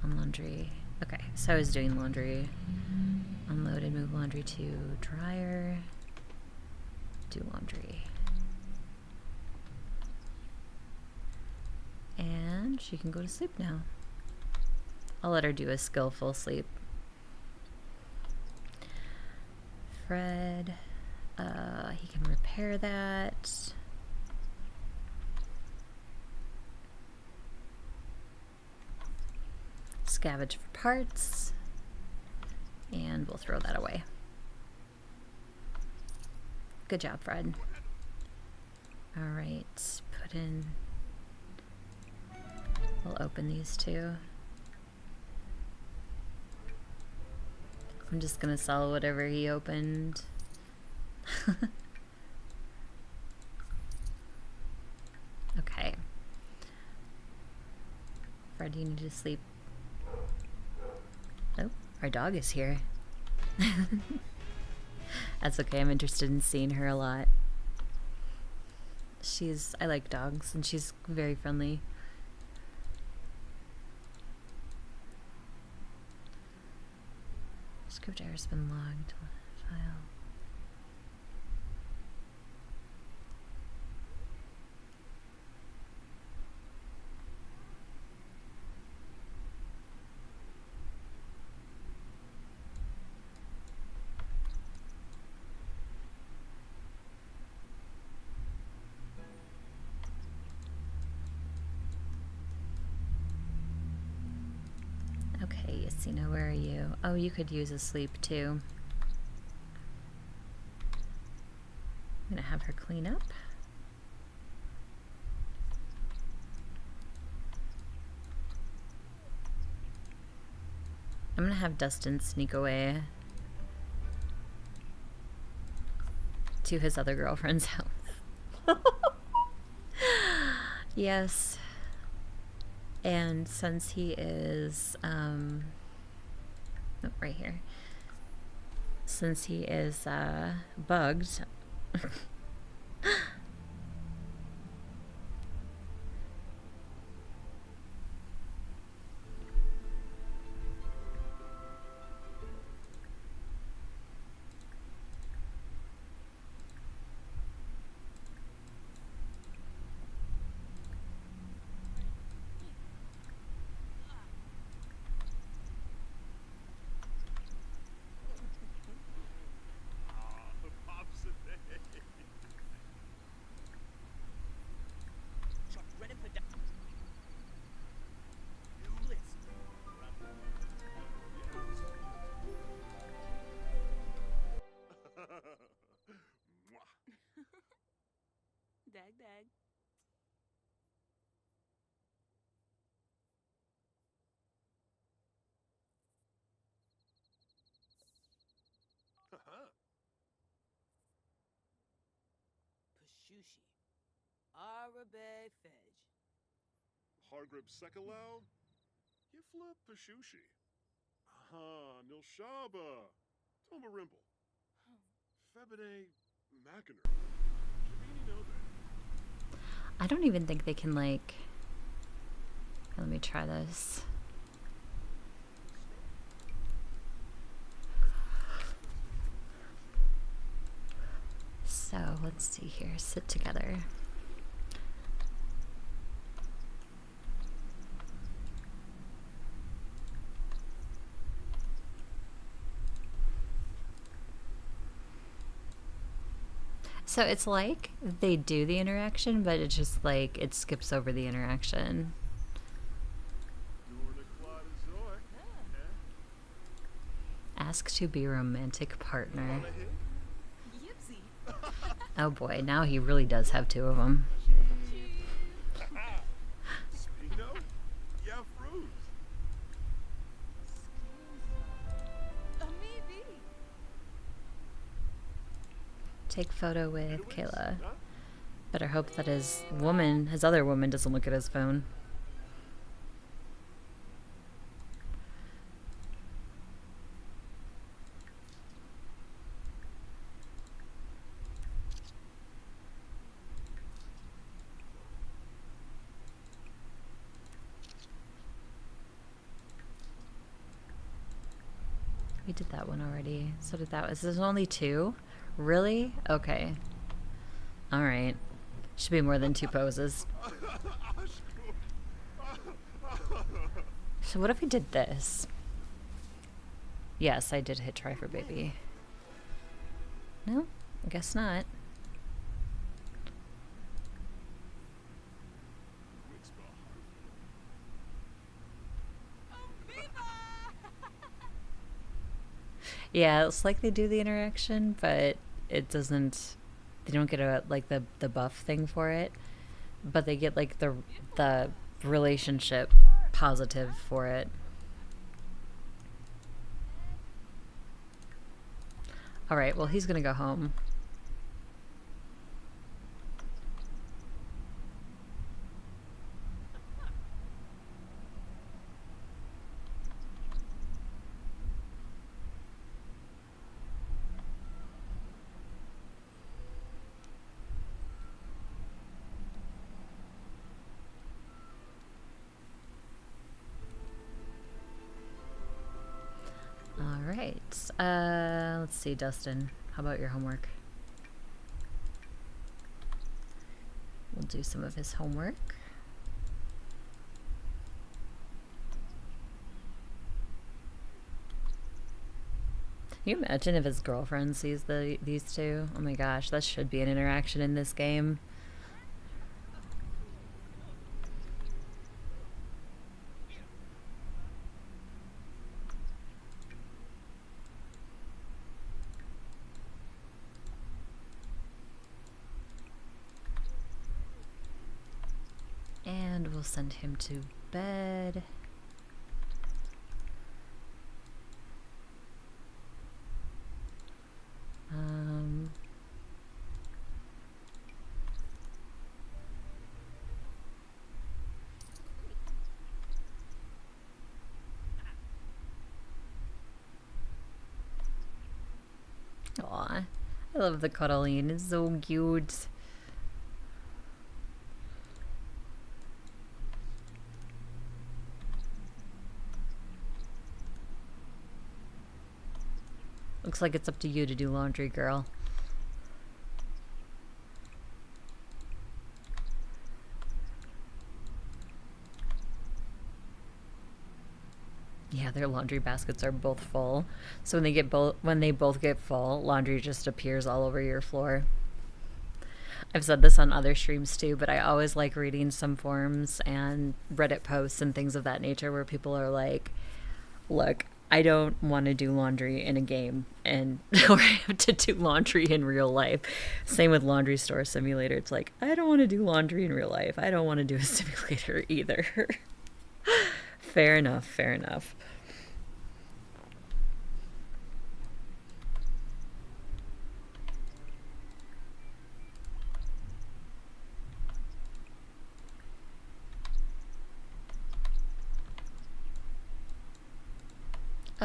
on laundry. Okay, so I was doing laundry. Unload and move laundry to dryer. Do laundry. And she can go to sleep now. I'll let her do a skillful sleep. Fred, he can repair that. Scavenge for parts. And we'll throw that away. Good job, Fred. Alright, put in... We'll open these two. I'm just gonna sell whatever he opened. Okay. Fred, you need to sleep. Oh, our dog is here. That's okay, I'm interested in seeing her a lot. I like dogs, and she's very friendly. Script error's been logged. File. Okay, Yasina, where are you? Oh, you could use a sleep too. I'm gonna have her clean up. I'm gonna have Dustin sneak away to his other girlfriend's house. Yes. And since he is, right here. Since he is, bugged. sushi. Arabe fej. Hargrib Sekalau? Yifla Pashushi. Aha, Nilshaba. Tomarimple. Febide Mackiner. Shabini know that. I don't even think they can, like... Let me try this. So, let's see here. Sit together. So it's like they do the interaction, but it's just like it skips over the interaction. Ask to be romantic partner. Yipsy. Oh boy, now he really does have two of them. Spino? Yeah, fruit. Maybe. Take photo with Kayla. Huh? Better hope that his other woman doesn't look at his phone. We did that one already. So did that. Is there only two? Really? Okay. Alright. Should be more than two poses. So what if we did this? Yes, I did hit try for baby. No? I guess not. Yeah, it's like they do the interaction, but it doesn't. They don't get a like the buff thing for it, but they get like the relationship positive for it. All right, well he's gonna go home. All right. Let's see, Dustin. How about your homework? We'll do some of his homework. Can you imagine if his girlfriend sees these two? Oh my gosh, that should be an interaction in this game. And we'll send him to bed. Aw, I love the cuddling. It's so cute. Looks like it's up to you to do laundry, girl. Yeah, their laundry baskets are both full. So when they both get full, laundry just appears all over your floor. I've said this on other streams too, but I always like reading some forums and Reddit posts and things of that nature where people are like, look, I don't want to do laundry in a game and or I have to do laundry in real life. Same with Laundry Store Simulator. It's like, I don't want to do laundry in real life. I don't want to do a simulator either. Fair enough, fair enough.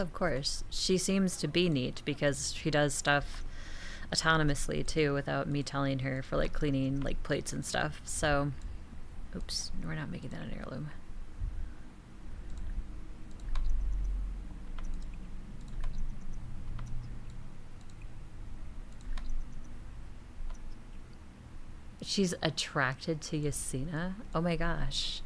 Of course. She seems to be neat because she does stuff autonomously too without me telling her for like cleaning like plates and stuff. So, oops, we're not making that an heirloom. She's attracted to Yasina? Oh my gosh.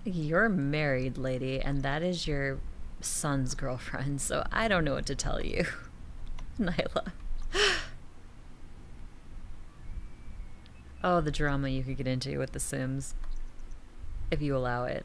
You're married, lady, and that is your son's girlfriend, so I don't know what to tell you. Nyla. Oh, the drama you could get into with The Sims. If you allow it.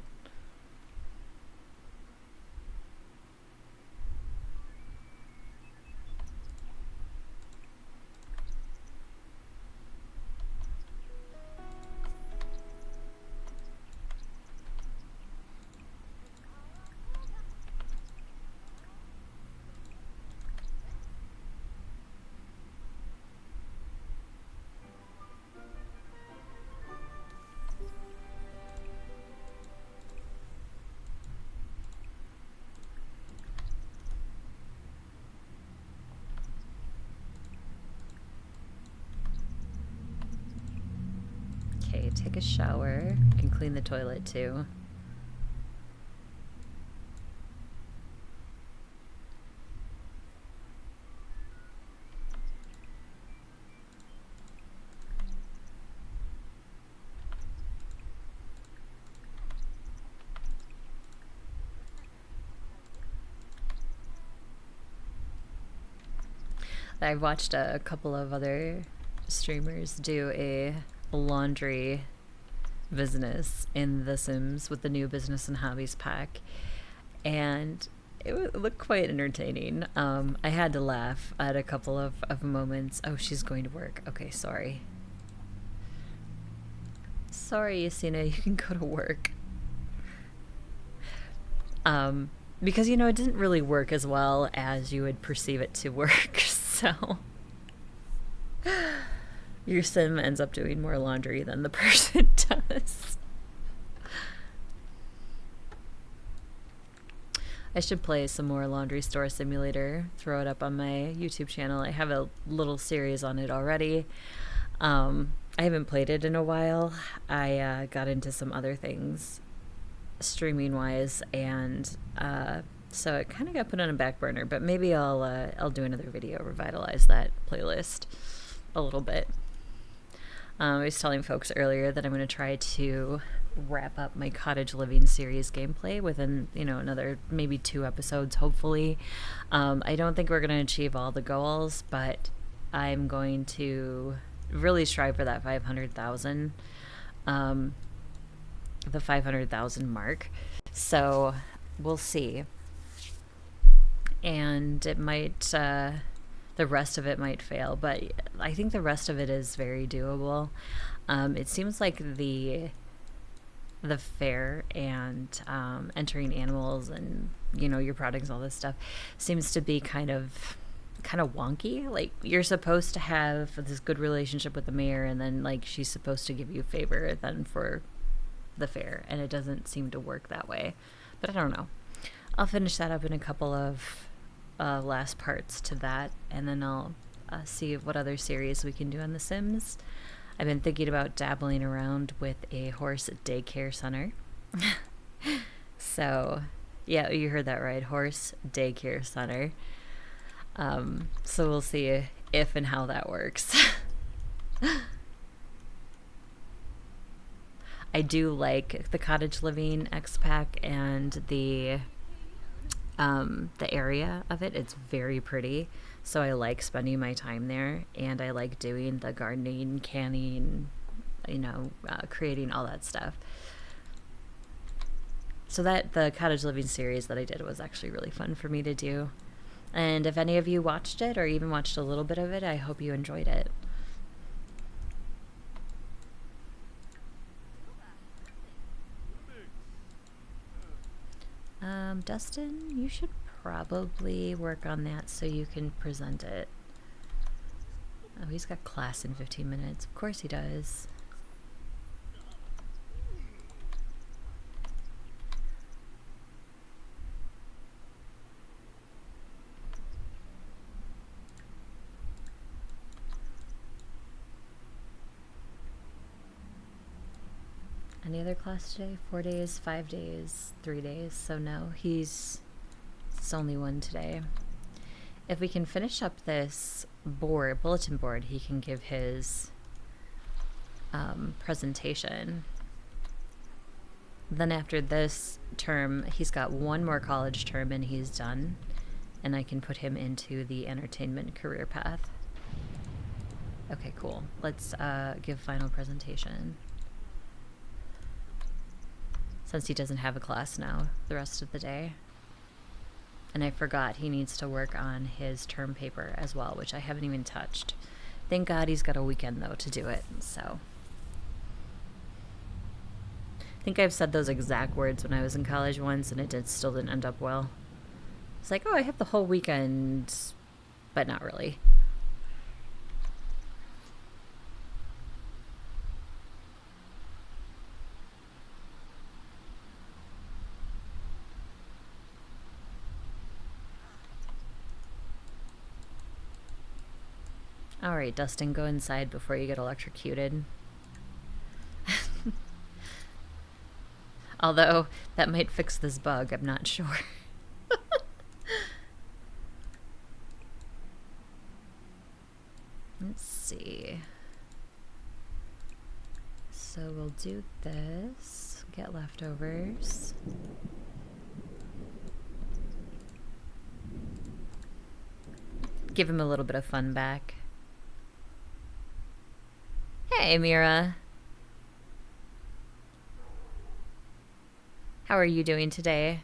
Okay, take a shower. You can clean the toilet too. I've watched a couple of other streamers do a laundry business in The Sims with the new business and hobbies pack, and it looked quite entertaining. I had to laugh at a couple of moments. Oh, she's going to work. Okay, sorry. Sorry, Yasina, you can go to work. Because, you know, it didn't really work as well as you would perceive it to work, so your sim ends up doing more laundry than the person does. I should play some more Laundry Store Simulator, throw it up on my YouTube channel. I have a little series on it already. I haven't played it in a while. I got into some other things streaming wise, and so it kind of got put on a back burner, but maybe I'll do another video, revitalize that playlist a little bit. I was telling folks earlier that I'm going to try to wrap up my cottage living series gameplay within, you know, another maybe 2 episodes, hopefully. I don't think we're going to achieve all the goals, but I'm going to really strive for that 500,000, the 500,000 mark. So we'll see. And it might, the rest of it might fail, but I think the rest of it is very doable. It seems like the fair and entering animals and, you know, your products, all this stuff seems to be kind of wonky. Like, you're supposed to have this good relationship with the mayor, and then like she's supposed to give you favor then for the fair, and it doesn't seem to work that way. But I don't know. I'll finish that up in a couple of last parts to that, and then I'll see what other series we can do on The Sims. I've been thinking about dabbling around with a horse daycare center. So, yeah, you heard that right, horse daycare center. So we'll see if and how that works. I do like the cottage living X-Pack and the area of it. It's very pretty, so I like spending my time there, and I like doing the gardening, canning, you know, creating all that stuff. So that the cottage living series that I did was actually really fun for me to do. And if any of you watched it or even watched a little bit of it, I hope you enjoyed it. Dustin, you should probably work on that so you can present it. Oh, he's got class in 15 minutes. Of course he does. Any other class today? 4 days, 5 days, 3 days. So no, it's only one today. If we can finish up this bulletin board, he can give his presentation. Then after this term, he's got one more college term and he's done. And I can put him into the entertainment career path. Okay, cool. Let's give final presentation. Since he doesn't have a class now the rest of the day. And I forgot he needs to work on his term paper as well, which I haven't even touched. Thank God he's got a weekend, though, to do it, so. I think I've said those exact words when I was in college once, and it still didn't end up well. It's like, oh, I have the whole weekend, but not really. All right, Dustin, go inside before you get electrocuted. Although, that might fix this bug, I'm not sure. Let's see. So we'll do this, get leftovers. Give him a little bit of fun back. Hey, Mira. How are you doing today?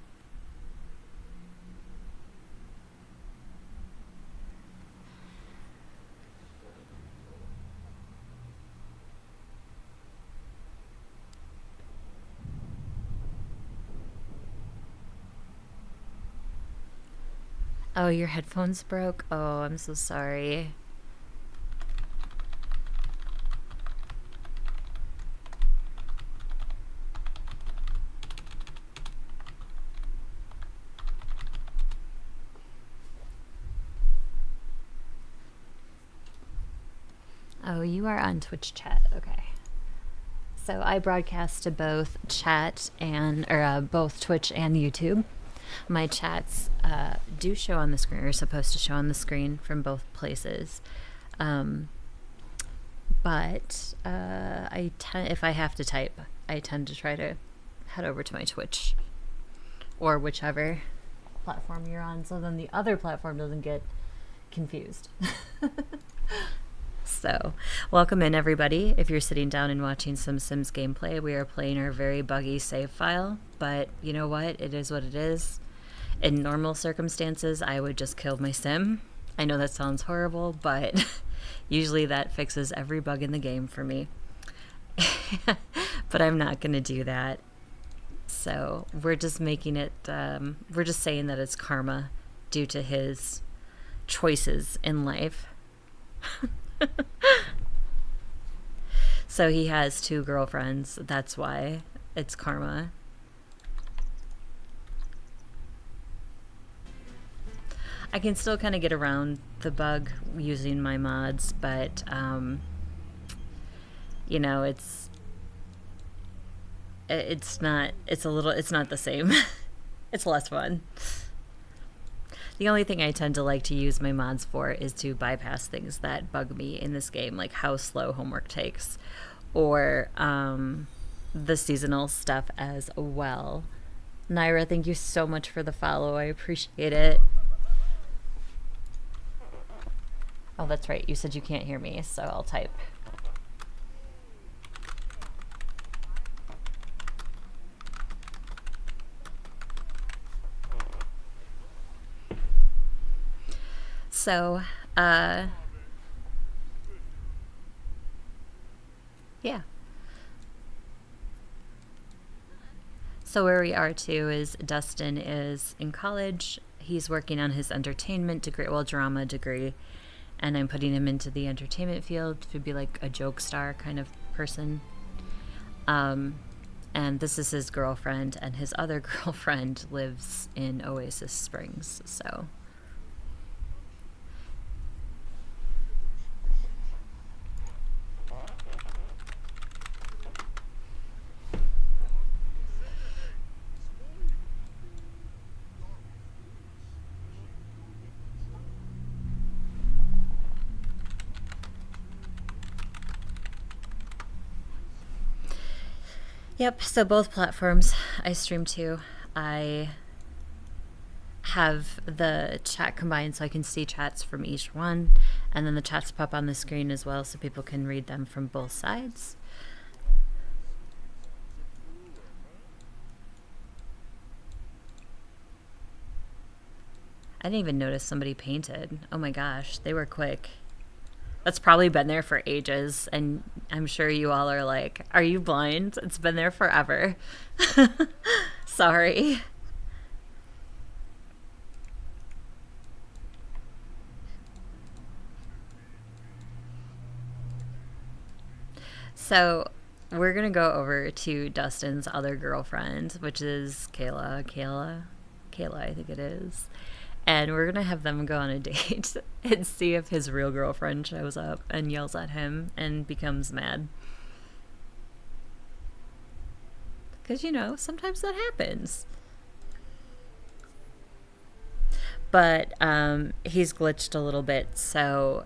Oh, your headphones broke? Oh, I'm so sorry. Oh, you are on Twitch chat. Okay. So I broadcast to both chat and, both Twitch and YouTube. My chats do show on the screen, or are supposed to show on the screen from both places. But if I have to type, I tend to try to head over to my Twitch or whichever platform you're on, so then the other platform doesn't get confused. So, welcome in everybody. If you're sitting down and watching some Sims gameplay, we are playing our very buggy save file, but you know what? It is what it is. In normal circumstances, I would just kill my sim. I know that sounds horrible, but usually that fixes every bug in the game for me. But I'm not going to do that. So, we're just making it, we're just saying that it's karma due to his choices in life. So he has 2 girlfriends. That's why it's karma. I can still kind of get around the bug using my mods, but you know, it's not the same. It's less fun. The only thing I tend to like to use my mods for is to bypass things that bug me in this game, like how slow homework takes, or the seasonal stuff as well. Naira, thank you so much for the follow. I appreciate it. Oh, that's right. You said you can't hear me, so I'll type. So, yeah. So where we are too is Dustin is in college. He's working on his entertainment degree, well, drama degree, and I'm putting him into the entertainment field to be like a joke star kind of person. And this is his girlfriend, and his other girlfriend lives in Oasis Springs, so... Yep, so both platforms I stream to. I have the chat combined so I can see chats from each one, and then the chats pop on the screen as well so people can read them from both sides. I didn't even notice somebody painted. Oh my gosh, they were quick. That's probably been there for ages, and I'm sure you all are like, are you blind? It's been there forever. Sorry. So we're gonna go over to Dustin's other girlfriend, which is Kayla, I think it is. And we're gonna have them go on a date and see if his real girlfriend shows up and yells at him and becomes mad. Because, you know, sometimes that happens. But he's glitched a little bit, so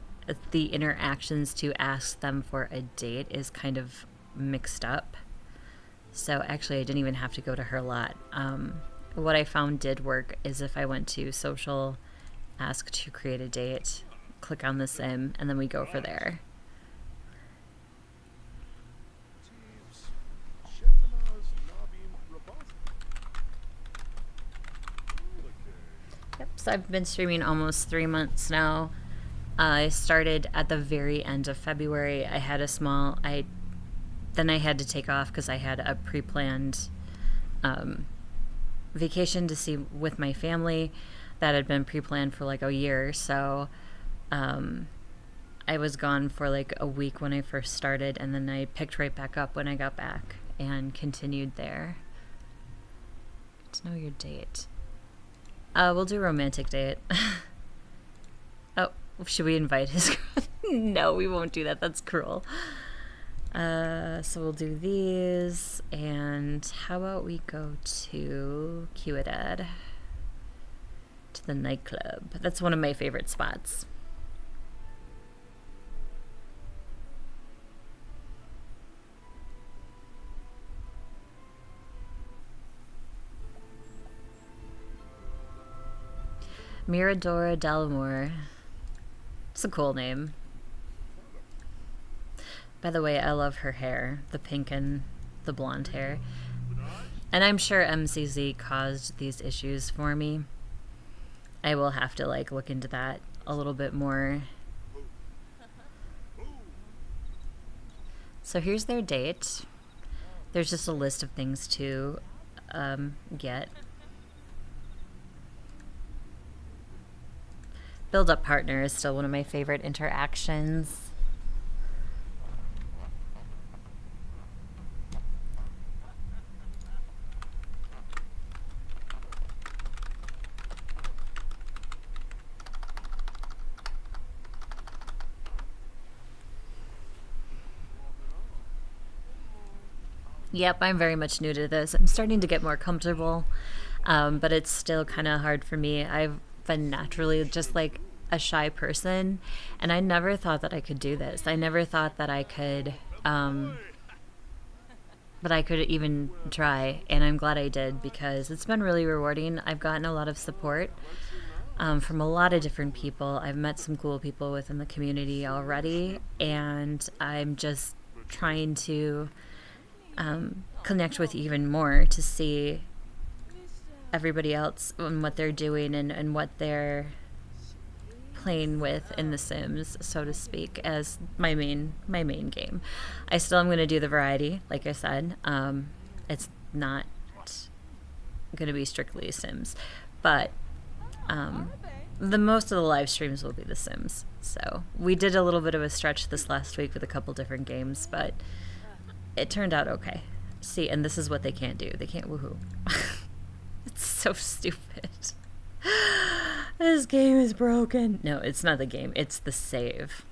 the interactions to ask them for a date is kind of mixed up. So actually, I didn't even have to go to her lot. What I found did work is if I went to social, ask to create a date, click on the sim, and then we go for there. Yep, so I've been streaming almost 3 months now. I started at the very end of February. I had a small, then I had to take off because I had a pre-planned vacation to see with my family that had been pre-planned for like a year. So I was gone for like a week when I first started, and then I picked right back up when I got back and continued there. To know your date. We'll do romantic date. Oh, should we invite his girl? No, we won't do that. That's cruel. So we'll do these, and how about we go to Ciudad, to the nightclub. That's one of my favorite spots. Miradora del Amor. It's a cool name. By the way, I love her hair, the pink and the blonde hair. And I'm sure MCZ caused these issues for me. I will have to like look into that a little bit more. So here's their date. There's just a list of things to get. Build up partner is still one of my favorite interactions. Yep, I'm very much new to this. I'm starting to get more comfortable, but it's still kind of hard for me. I've been naturally just like a shy person, and I never thought that I could do this. I never thought that I could, but I could even try, and I'm glad I did because it's been really rewarding. I've gotten a lot of support from a lot of different people. I've met some cool people within the community already, and I'm just trying to connect with even more to see everybody else and what they're doing and what they're playing with in The Sims, so to speak, as my main game. I still am going to do the variety, like I said. It's not going to be strictly Sims, but the most of the live streams will be The Sims. So we did a little bit of a stretch this last week with a couple different games, but it turned out okay. See, and this is what they can't do. They can't woohoo. It's so stupid. This game is broken. No, it's not the game. It's the save.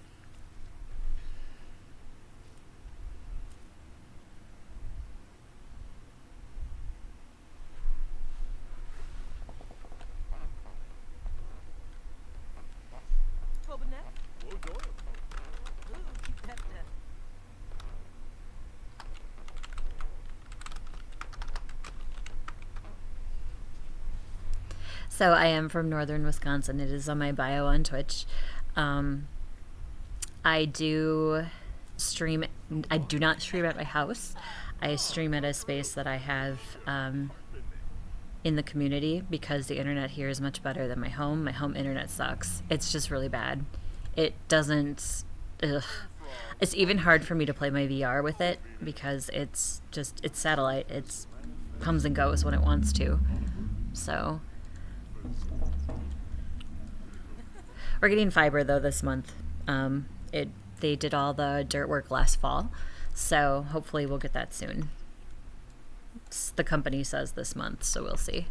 So I am from northern Wisconsin. It is on my bio on Twitch. Um, I do stream. I do not stream at my house. I stream at a space that I have in the community because the internet here is much better than my home. My home internet sucks. It's just really bad. It doesn't. Ugh. It's even hard for me to play my VR with it because it's satellite. It's comes and goes when it wants to. So we're getting fiber though this month. They did all the dirt work last fall, so hopefully we'll get that soon. The company says this month, so we'll see.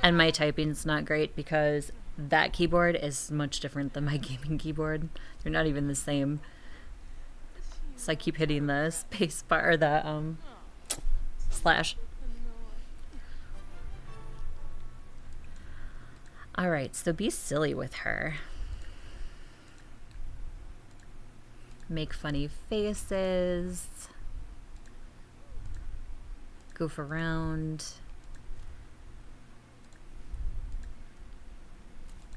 And my typing's not great because that keyboard is much different than my gaming keyboard. They're not even the same. So I keep hitting the space bar, or the slash. Alright, so be silly with her. Make funny faces. Goof around.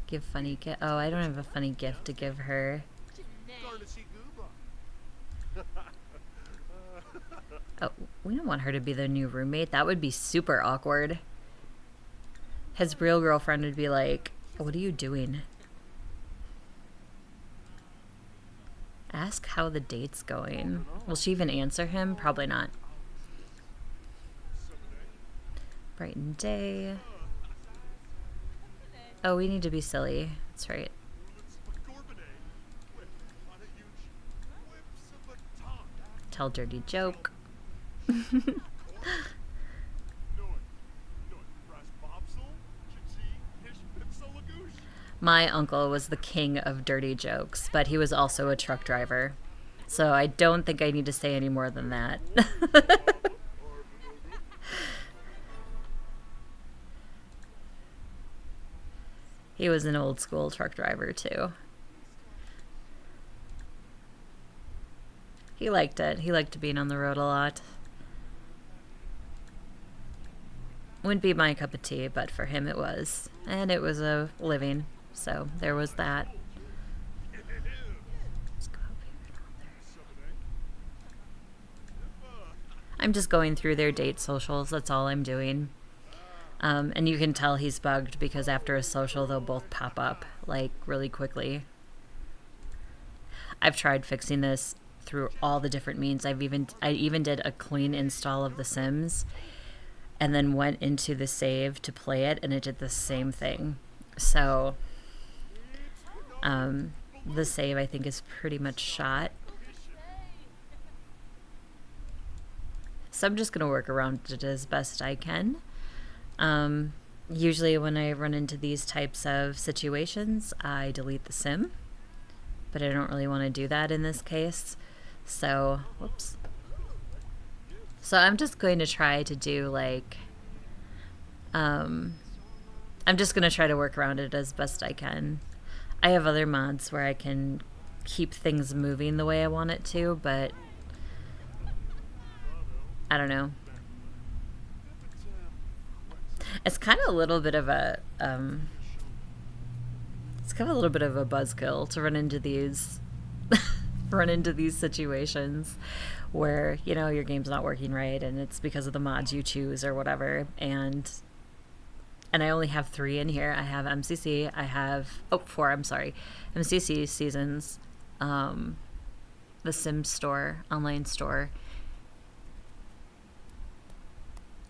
Give funny gift. Oh, I don't have a funny gift to give her. Oh, we don't want her to be the new roommate. That would be super awkward. His real girlfriend would be like, "What are you doing?" Ask how the date's going. Will she even answer him? Probably not. Brighten day. Oh, we need to be silly. That's right. Tell dirty joke. My uncle was the king of dirty jokes, but he was also a truck driver. So I don't think I need to say any more than that. He was an old school truck driver too. He liked it. He liked being on the road a lot. Wouldn't be my cup of tea, but for him it was. And it was a living. So there was that. I'm just going through their date socials. That's all I'm doing. And you can tell he's bugged because after a social, they'll both pop up like really quickly. I've tried fixing this through all the different means. I even did a clean install of The Sims and then went into the save to play it, and it did the same thing. So the save I think is pretty much shot. So I'm just gonna work around it as best I can. Usually when I run into these types of situations, I delete the sim, but I don't really want to do that in this case. So, whoops. So I'm just going to try to do like, I'm just going to try to work around it as best I can. I have other mods where I can keep things moving the way I want it to, but I don't know. It's kind of a little bit of a buzzkill to run into these situations where, you know, your game's not working right and it's because of the mods you choose or whatever. And I only have 3 in here. I have MCC, I have 4, I'm sorry. MCC Seasons, the Sims store, online store.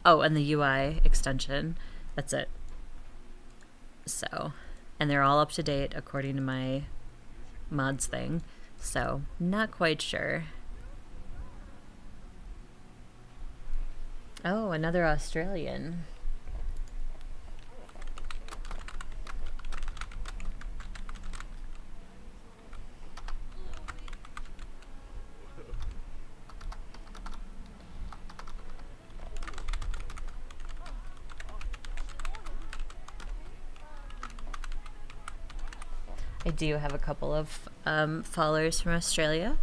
Oh, and the UI extension. That's it. So, and they're all up to date according to my mods thing. So, not quite sure. Oh, another Australian. I do have a couple of followers from Australia.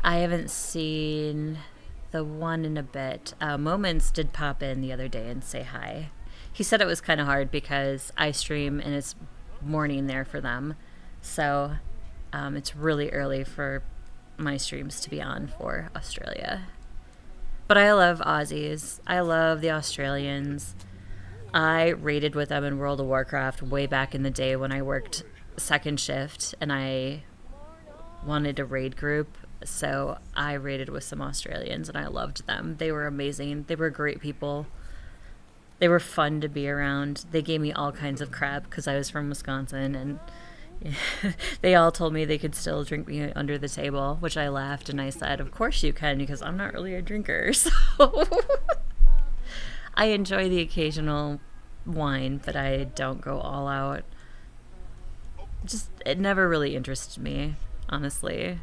I haven't seen the one in a bit. Moments did pop in the other day and say hi. He said it was kind of hard because I stream and it's morning there for them. So it's really early for my streams to be on for Australia. But I love Aussies. I love the Australians. I raided with them in World of Warcraft way back in the day when I worked second shift and I wanted a raid group. So I raided with some Australians and I loved them. They were amazing. They were great people. They were fun to be around. They gave me all kinds of crap because I was from Wisconsin and they all told me they could still drink me under the table, which I laughed and I said, of course you can, because I'm not really a drinker. So I enjoy the occasional wine, but I don't go all out. Just, it never really interested me, honestly.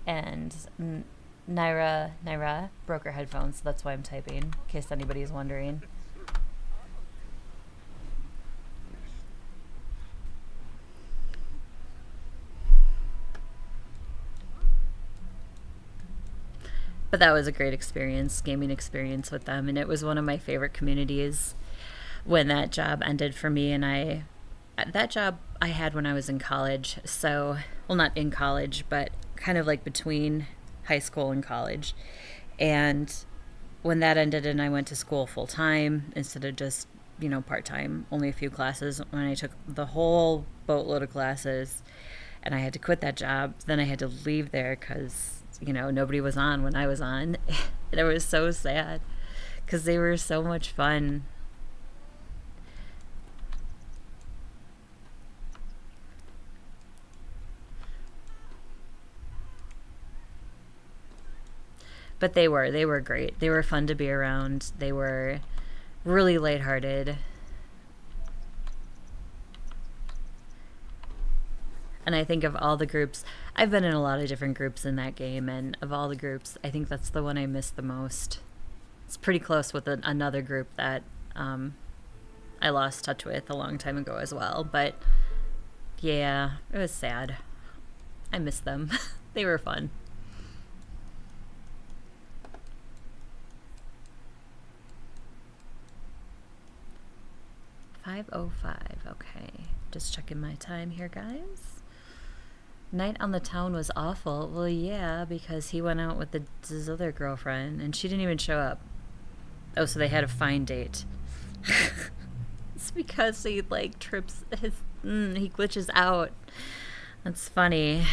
And Naira broke her headphones, so that's why I'm typing, in case anybody's wondering. But that was a great experience, gaming experience with them, and it was one of my favorite communities when that job ended for me. And that job I had when I was in college, so, well, not in college, but kind of like between high school and college. And when that ended and I went to school full time instead of just, part time, only a few classes, when I took the whole boatload of classes and I had to quit that job, then I had to leave there because, nobody was on when I was on. And it was so sad because they were so much fun. But they were great. They were fun to be around. They were really lighthearted. And I think of all the groups, I've been in a lot of different groups in that game, and of all the groups, I think that's the one I miss the most. It's pretty close with another group that I lost touch with a long time ago as well. But yeah, it was sad. I miss them. They were fun. 5:05. Okay, just checking my time here, guys. Night on the town was awful. Well, yeah, because he went out with his other girlfriend and she didn't even show up. Oh, so they had a fine date. It's because he trips he glitches out. That's funny.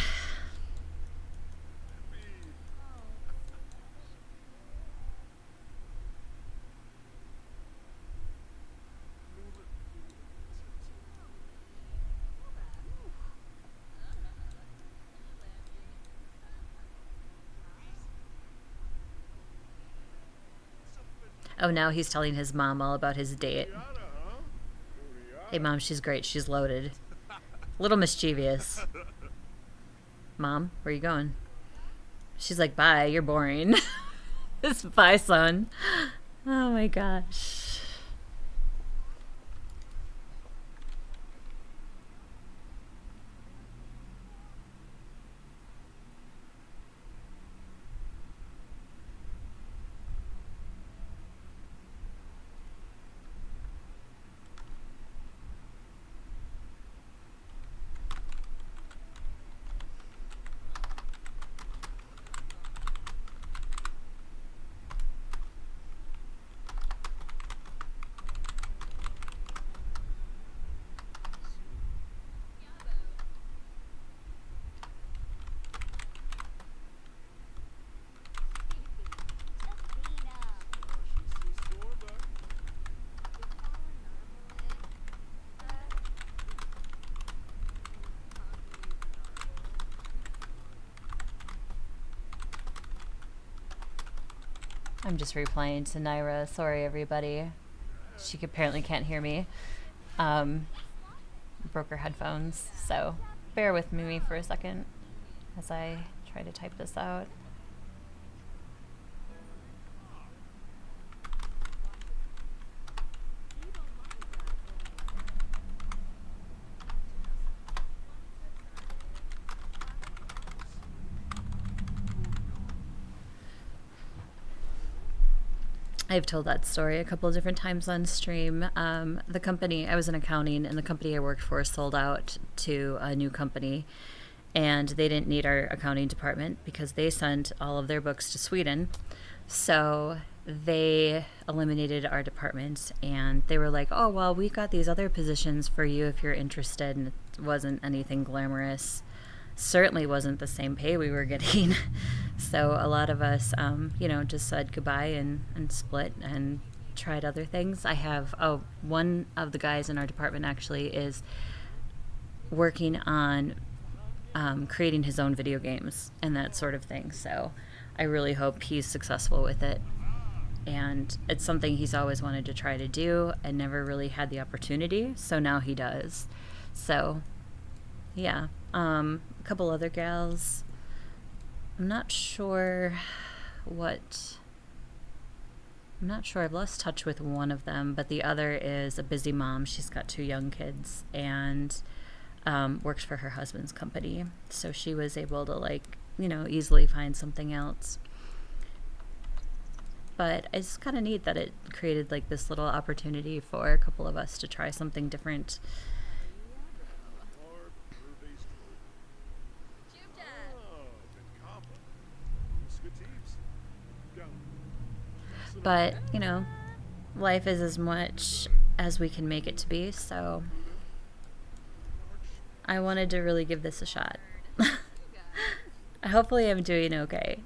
Oh, now he's telling his mom all about his date. Hey, Mom, she's great. She's loaded. A little mischievous. Mom, where are you going? She's like, bye, you're boring. It's bye, son. Oh, my gosh. I'm just replying to Naira. Sorry, everybody. She apparently can't hear me. Broke her headphones, so bear with me for a second as I try to type this out. I've told that story a couple of different times on stream. The company, I was in accounting, and the company I worked for sold out to a new company, and they didn't need our accounting department because they sent all of their books to Sweden. So they eliminated our department, and they were like, oh, well, we've got these other positions for you if you're interested, and it wasn't anything glamorous. Certainly wasn't the same pay we were getting. So a lot of us, just said goodbye and split and tried other things. I have, one of the guys in our department actually is working on creating his own video games and that sort of thing. So I really hope he's successful with it. And it's something he's always wanted to try to do and never really had the opportunity. So now he does. So, yeah. A couple other gals. I'm not sure. I've lost touch with one of them, but the other is a busy mom. She's got 2 young kids and works for her husband's company. So she was able to easily find something else. But it's kind of neat that it created this little opportunity for a couple of us to try something different. But, life is as much as we can make it to be, so I wanted to really give this a shot. Hopefully I'm doing okay.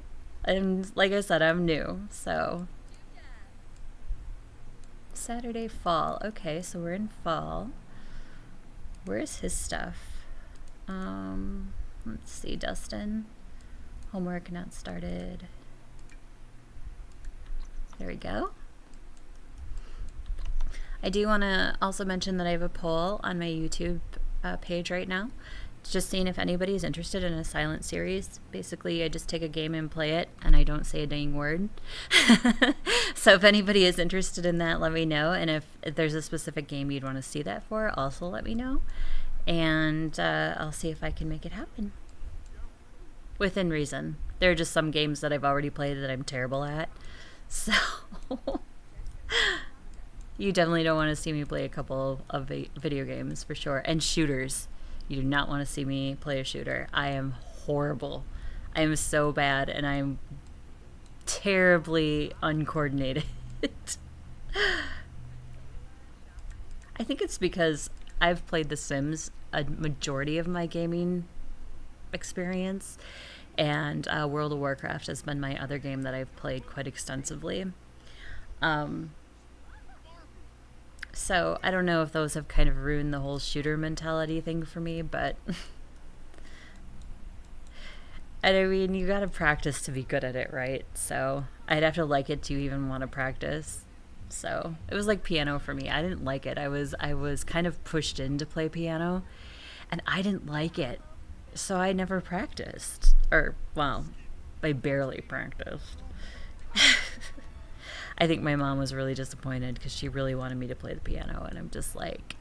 And like I said, I'm new, so. Saturday fall. Okay, so we're in fall. Where's his stuff? Let's see, Dustin. Homework not started. There we go. I do want to also mention that I have a poll on my YouTube page right now. Just seeing if anybody is interested in a silent series. Basically, I just take a game and play it, and I don't say a dang word. So if anybody is interested in that, let me know. And if there's a specific game you'd want to see that for, also let me know. And I'll see if I can make it happen. Within reason. There are just some games that I've already played that I'm terrible at. So you definitely don't want to see me play a couple of video games for sure. And shooters. You do not want to see me play a shooter. I am horrible. I am so bad, and I'm terribly uncoordinated. I think it's because I've played The Sims a majority of my gaming experience, and World of Warcraft has been my other game that I've played quite extensively. So I don't know if those have kind of ruined the whole shooter mentality thing for me, but and I mean, you gotta practice to be good at it, right? So I'd have to like it to even want to practice. So it was like piano for me. I didn't like it. I was kind of pushed in to play piano, and I didn't like it. So I never practiced. Or, well, I barely practiced. I think my mom was really disappointed because she really wanted me to play the piano, and I'm just like,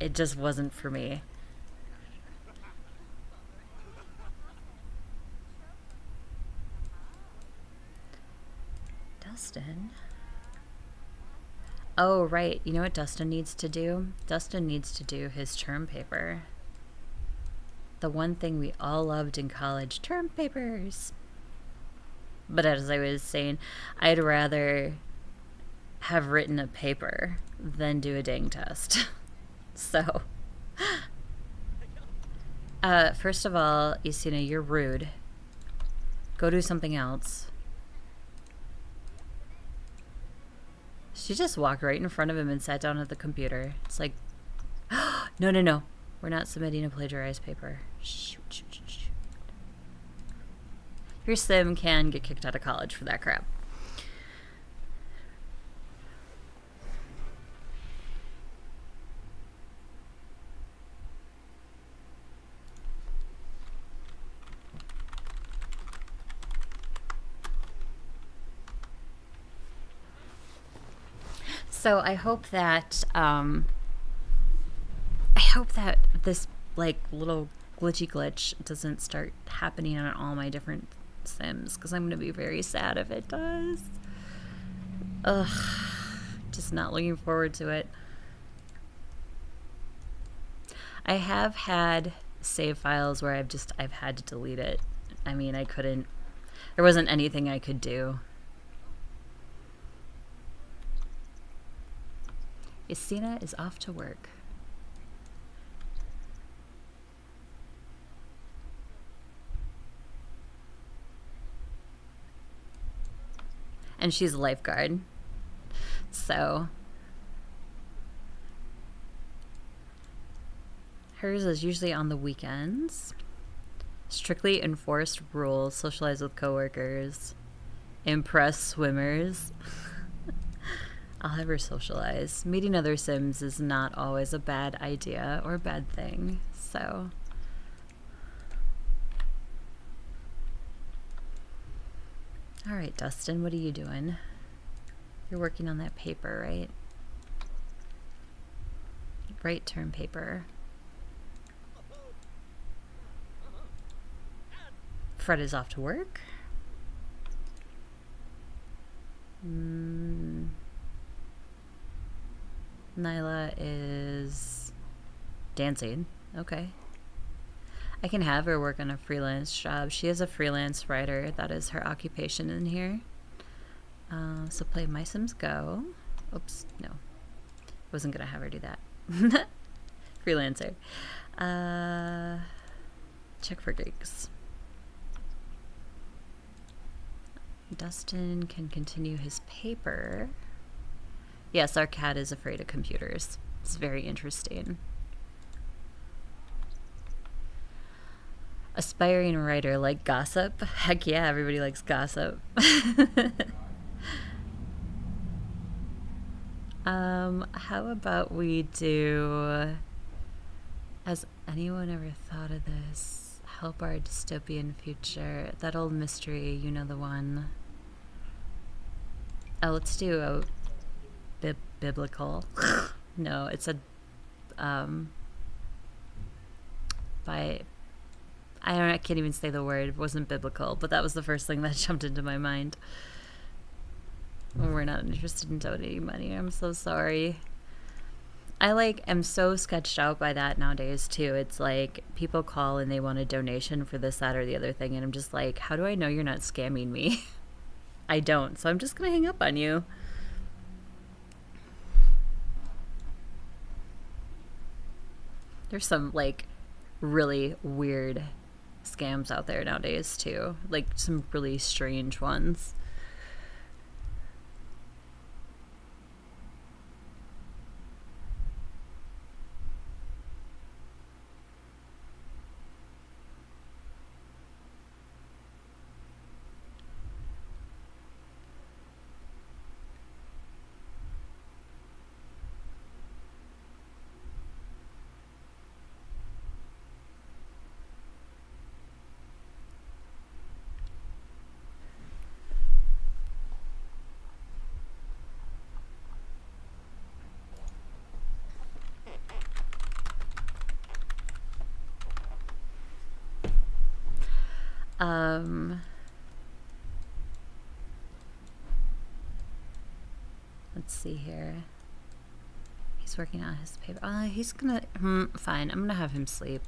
it just wasn't for me. Dustin? Oh, right. You know what Dustin needs to do? Dustin needs to do his term paper. The one thing we all loved in college, term papers. But as I was saying, I'd rather have written a paper than do a dang test. So, first of all, Isina, you're rude. Go do something else. She just walked right in front of him and sat down at the computer. It's like, no. We're not submitting a plagiarized paper. Shoot. Your sim can get kicked out of college for that crap. So I hope that this like little glitchy glitch doesn't start happening on all my different Sims, because I'm gonna be very sad if it does. Ugh, just not looking forward to it. I have had save files where I've had to delete it. I mean, I couldn't. There wasn't anything I could do. Yasina is off to work. And she's a lifeguard. So hers is usually on the weekends. Strictly enforced rules, socialize with coworkers, impress swimmers. I'll have her socialize. Meeting other Sims is not always a bad idea or bad thing, so. All right, Dustin, what are you doing? You're working on that paper, right? Right term paper. Fred is off to work. Nyla is dancing. Okay. I can have her work on a freelance job. She is a freelance writer. That is her occupation in here. So play My Sims Go. Oops, no. Wasn't going to have her do that. Freelancer. Check for gigs. Dustin can continue his paper. Yes, our cat is afraid of computers. It's very interesting. Aspiring writer like gossip? Heck yeah, everybody likes gossip. How about we do... Has anyone ever thought of this? Help our dystopian future. That old mystery, you know the one. Oh, let's do a biblical. No, it's a I can't even say the word. It wasn't biblical, but that was the first thing that jumped into my mind. We're not interested in donating money. I'm so sorry. I am so sketched out by that nowadays too. It's like people call and they want a donation for this, that, or the other thing, and I'm just like, how do I know you're not scamming me? I don't, so I'm just gonna hang up on you. There's some really weird scams out there nowadays too, like some really strange ones. Let's see here. He's working on his paper. He's gonna... fine, I'm gonna have him sleep.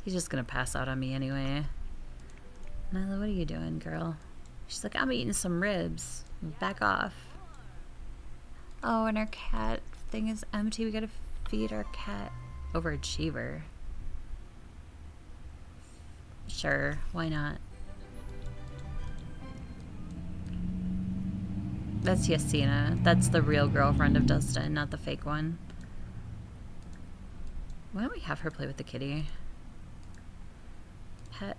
He's just gonna pass out on me anyway. Nyla, what are you doing, girl? She's like, I'm eating some ribs. Back off. Oh, and our cat thing is empty. We gotta feed our cat. Overachiever. Sure, why not? That's Yasina. That's the real girlfriend of Dustin, not the fake one. Why don't we have her play with the kitty? Pet.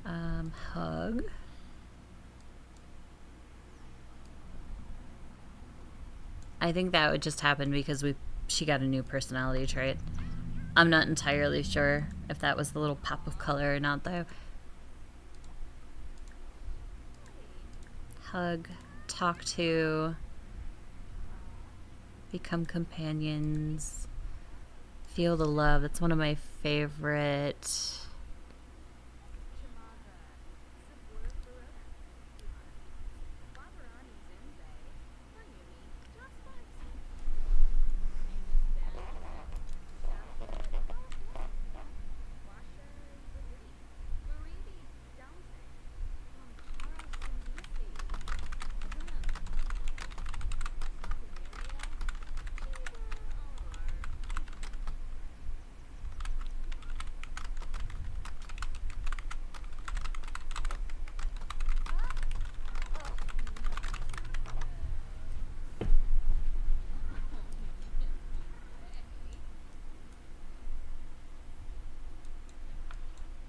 Hug. I think that would just happen because she got a new personality trait. I'm not entirely sure if that was the little pop of color or not, though. Hug, talk to, become companions, feel the love. That's one of my favorite.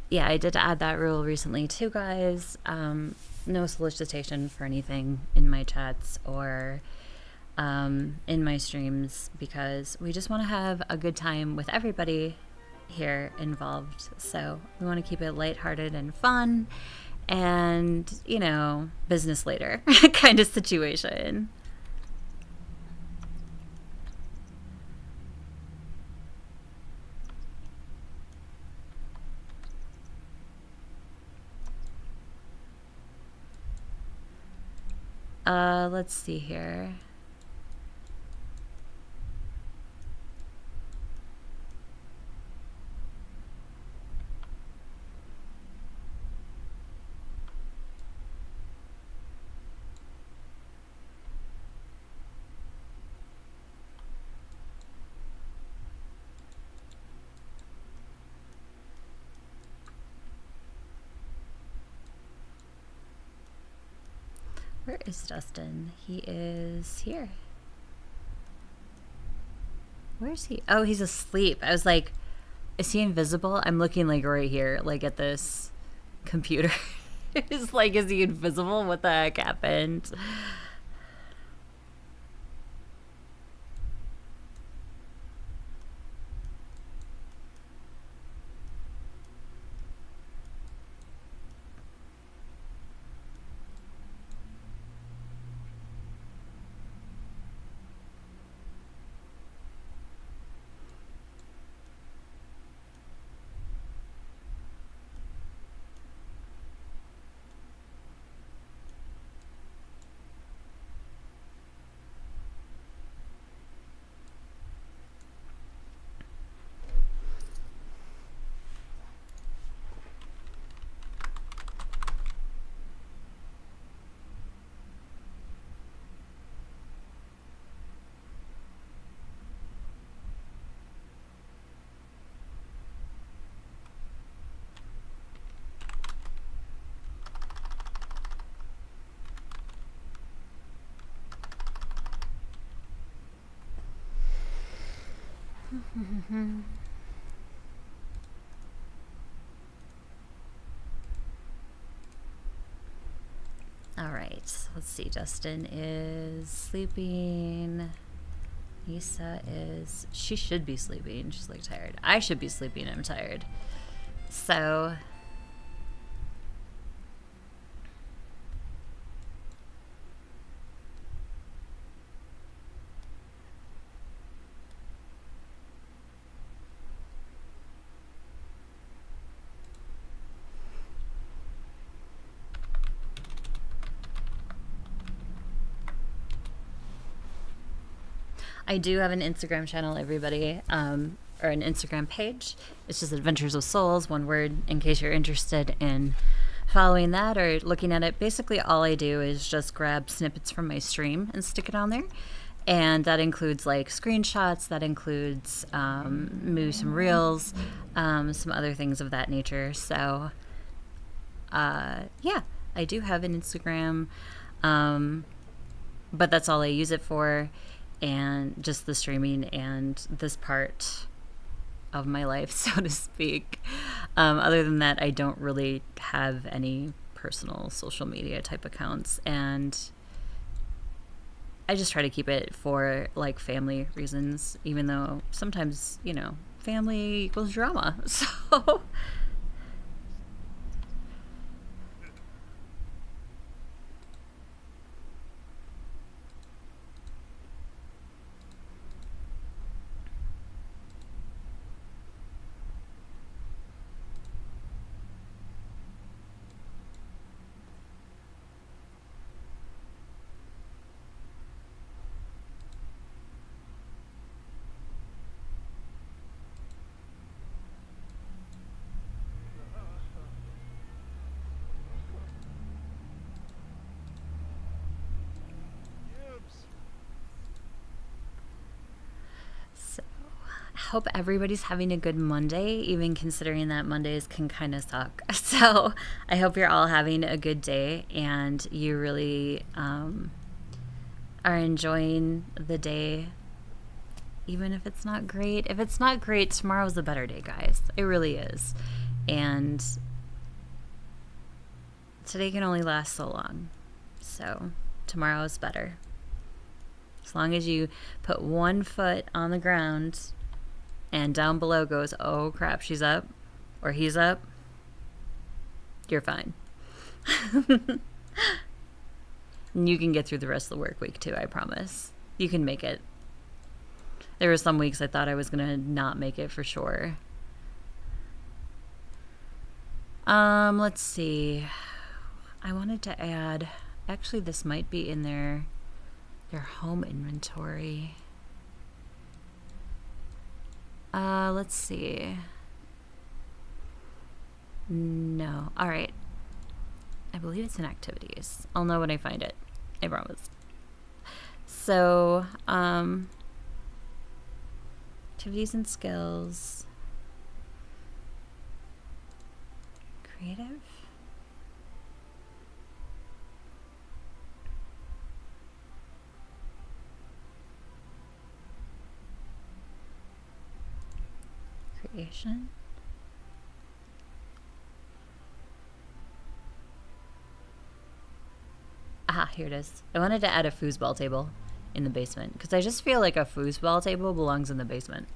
Yeah, I did add that rule recently too, guys. No solicitation for anything in my chats or in my streams because we just want to have a good time with everybody here involved. So we want to keep it lighthearted and fun and, you know, business later kind of situation. Let's see here. Where is Dustin? He is here. Where is he? Oh, he's asleep. I was like, is he invisible? I'm looking like right here, like at this computer. It's like, is he invisible? What the heck happened? All right, let's see. Justin is sleeping. Nisa is, she should be sleeping. She's like tired. I should be sleeping. I'm tired. So I do have an Instagram channel, everybody, or an Instagram page. It's just Adventures of Souls, one word, in case you're interested in following that or looking at it. Basically, all I do is just grab snippets from my stream and stick it on there. And that includes like screenshots, that includes maybe some reels, some other things of that nature. So, yeah, I do have an Instagram, but that's all I use it for. And just the streaming and this part of my life, so to speak. Other than that, I don't really have any personal social media type accounts, and I just try to keep it for like family reasons, even though sometimes, you know, family equals drama. So hope everybody's having a good Monday, even considering that Mondays can kind of suck. So I hope you're all having a good day and you really are enjoying the day, even if it's not great. If it's not great, tomorrow's a better day, guys. It really is. And today can only last so long. So tomorrow is better. As long as you put one foot on the ground and down below goes, oh crap, she's up or he's up, you're fine. And you can get through the rest of the work week too, I promise. You can make it. There were some weeks I thought I was going to not make it for sure. Let's see. I wanted to add, actually this might be in their home inventory. Let's see. No. All right. I believe it's in activities. I'll know when I find it. I promise. So, activities and skills. Creative. Creation. Ah, here it is. I wanted to add a foosball table in the basement because I just feel like a foosball table belongs in the basement.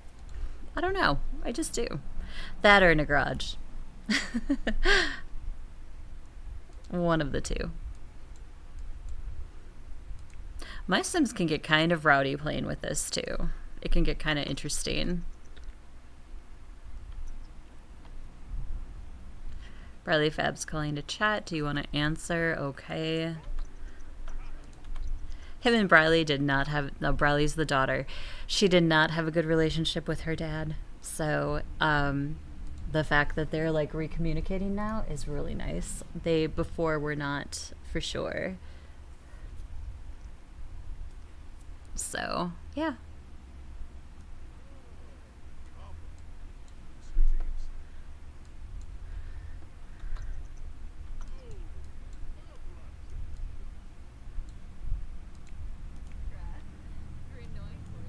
I don't know. I just do. That or in a garage. One of the two. My Sims can get kind of rowdy playing with this too. It can get kind of interesting. Bradley Fab's calling to chat. Do you want to answer? Okay. Him and Briley did not have, no, Briley's the daughter. She did not have a good relationship with her dad. So, the fact that they're like recommunicating now is really nice. They before were not for sure. So, yeah.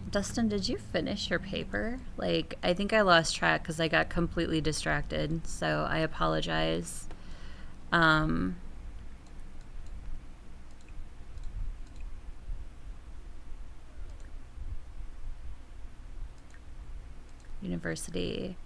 Dustin, did you finish your paper? Like, I think I lost track because I got completely distracted, so I apologize. University.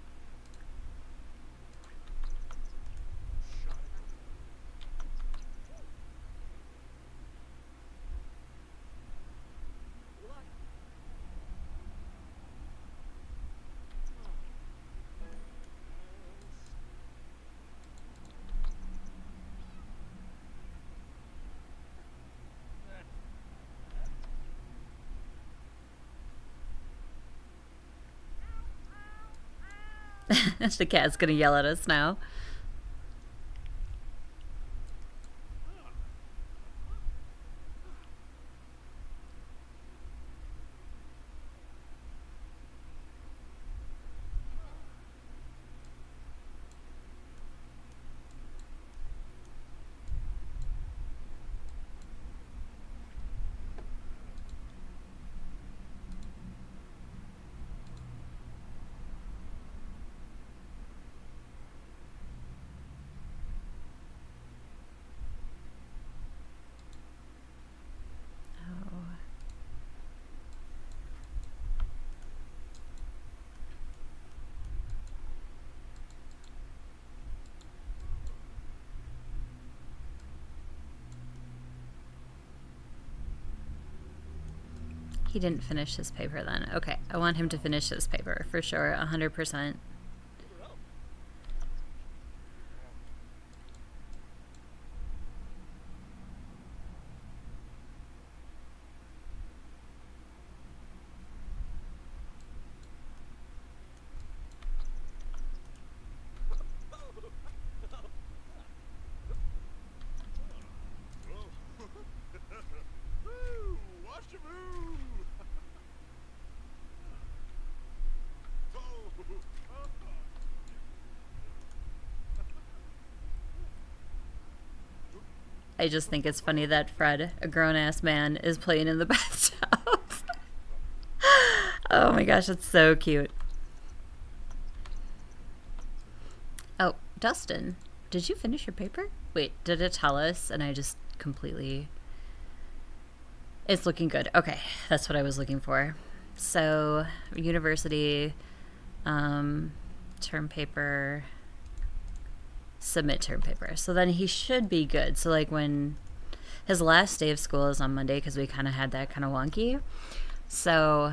The cat's gonna yell at us now. He didn't finish his paper then. Okay, I want him to finish his paper for sure, 100%. Woo! Watch your move! I just think it's funny that Fred, a grown-ass man, is playing in the bathtub. Oh my gosh, it's so cute. Oh, Dustin, did you finish your paper? Wait, did it tell us? And I just completely... It's looking good. Okay, that's what I was looking for. So, university, term paper, submit term paper. So then he should be good. So like when his last day of school is on Monday, because we kind of had that kind of wonky. So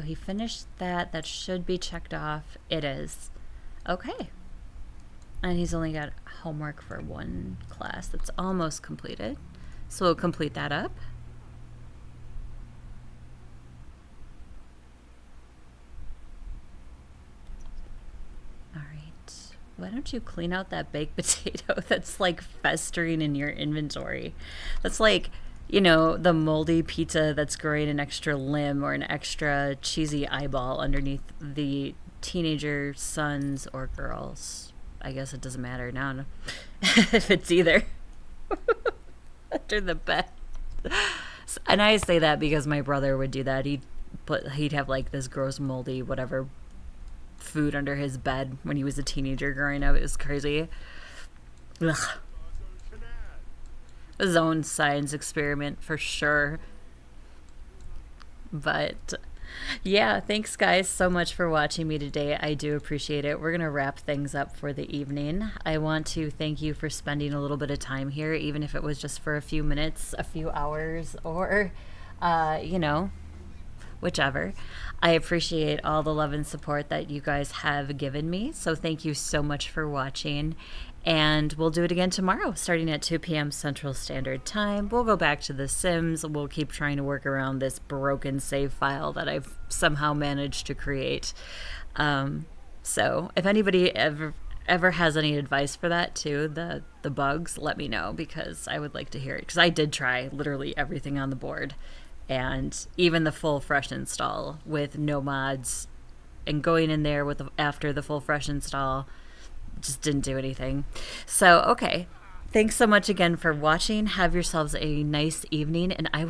he finished that. That should be checked off. It is. Okay. And he's only got homework for one class that's almost completed. So we'll complete that up. All right. Why don't you clean out that baked potato that's like festering in your inventory? That's like, you know, the moldy pizza that's growing an extra limb or an extra cheesy eyeball underneath the teenager sons or girls. I guess it doesn't matter now if it's either. Under the bed. And I say that because my brother would do that. He'd have like this gross moldy whatever food under his bed when he was a teenager growing up. It was crazy. Ugh. His own science experiment for sure. But yeah, thanks guys so much for watching me today. I do appreciate it. We're going to wrap things up for the evening. I want to thank you for spending a little bit of time here, even if it was just for a few minutes, a few hours, or, you know, whichever. I appreciate all the love and support that you guys have given me. So thank you so much for watching. And we'll do it again tomorrow, starting at 2 p.m. Central Standard Time. We'll go back to The Sims. We'll keep trying to work around this broken save file that I've somehow managed to create. So if anybody ever has any advice for that too, the bugs, let me know, because I would like to hear it. Because I did try literally everything on the board, and even the full fresh install with no mods, and going in there with after the full fresh install. Just didn't do anything. So, okay. Thanks so much again for watching. Have yourselves a nice evening, and I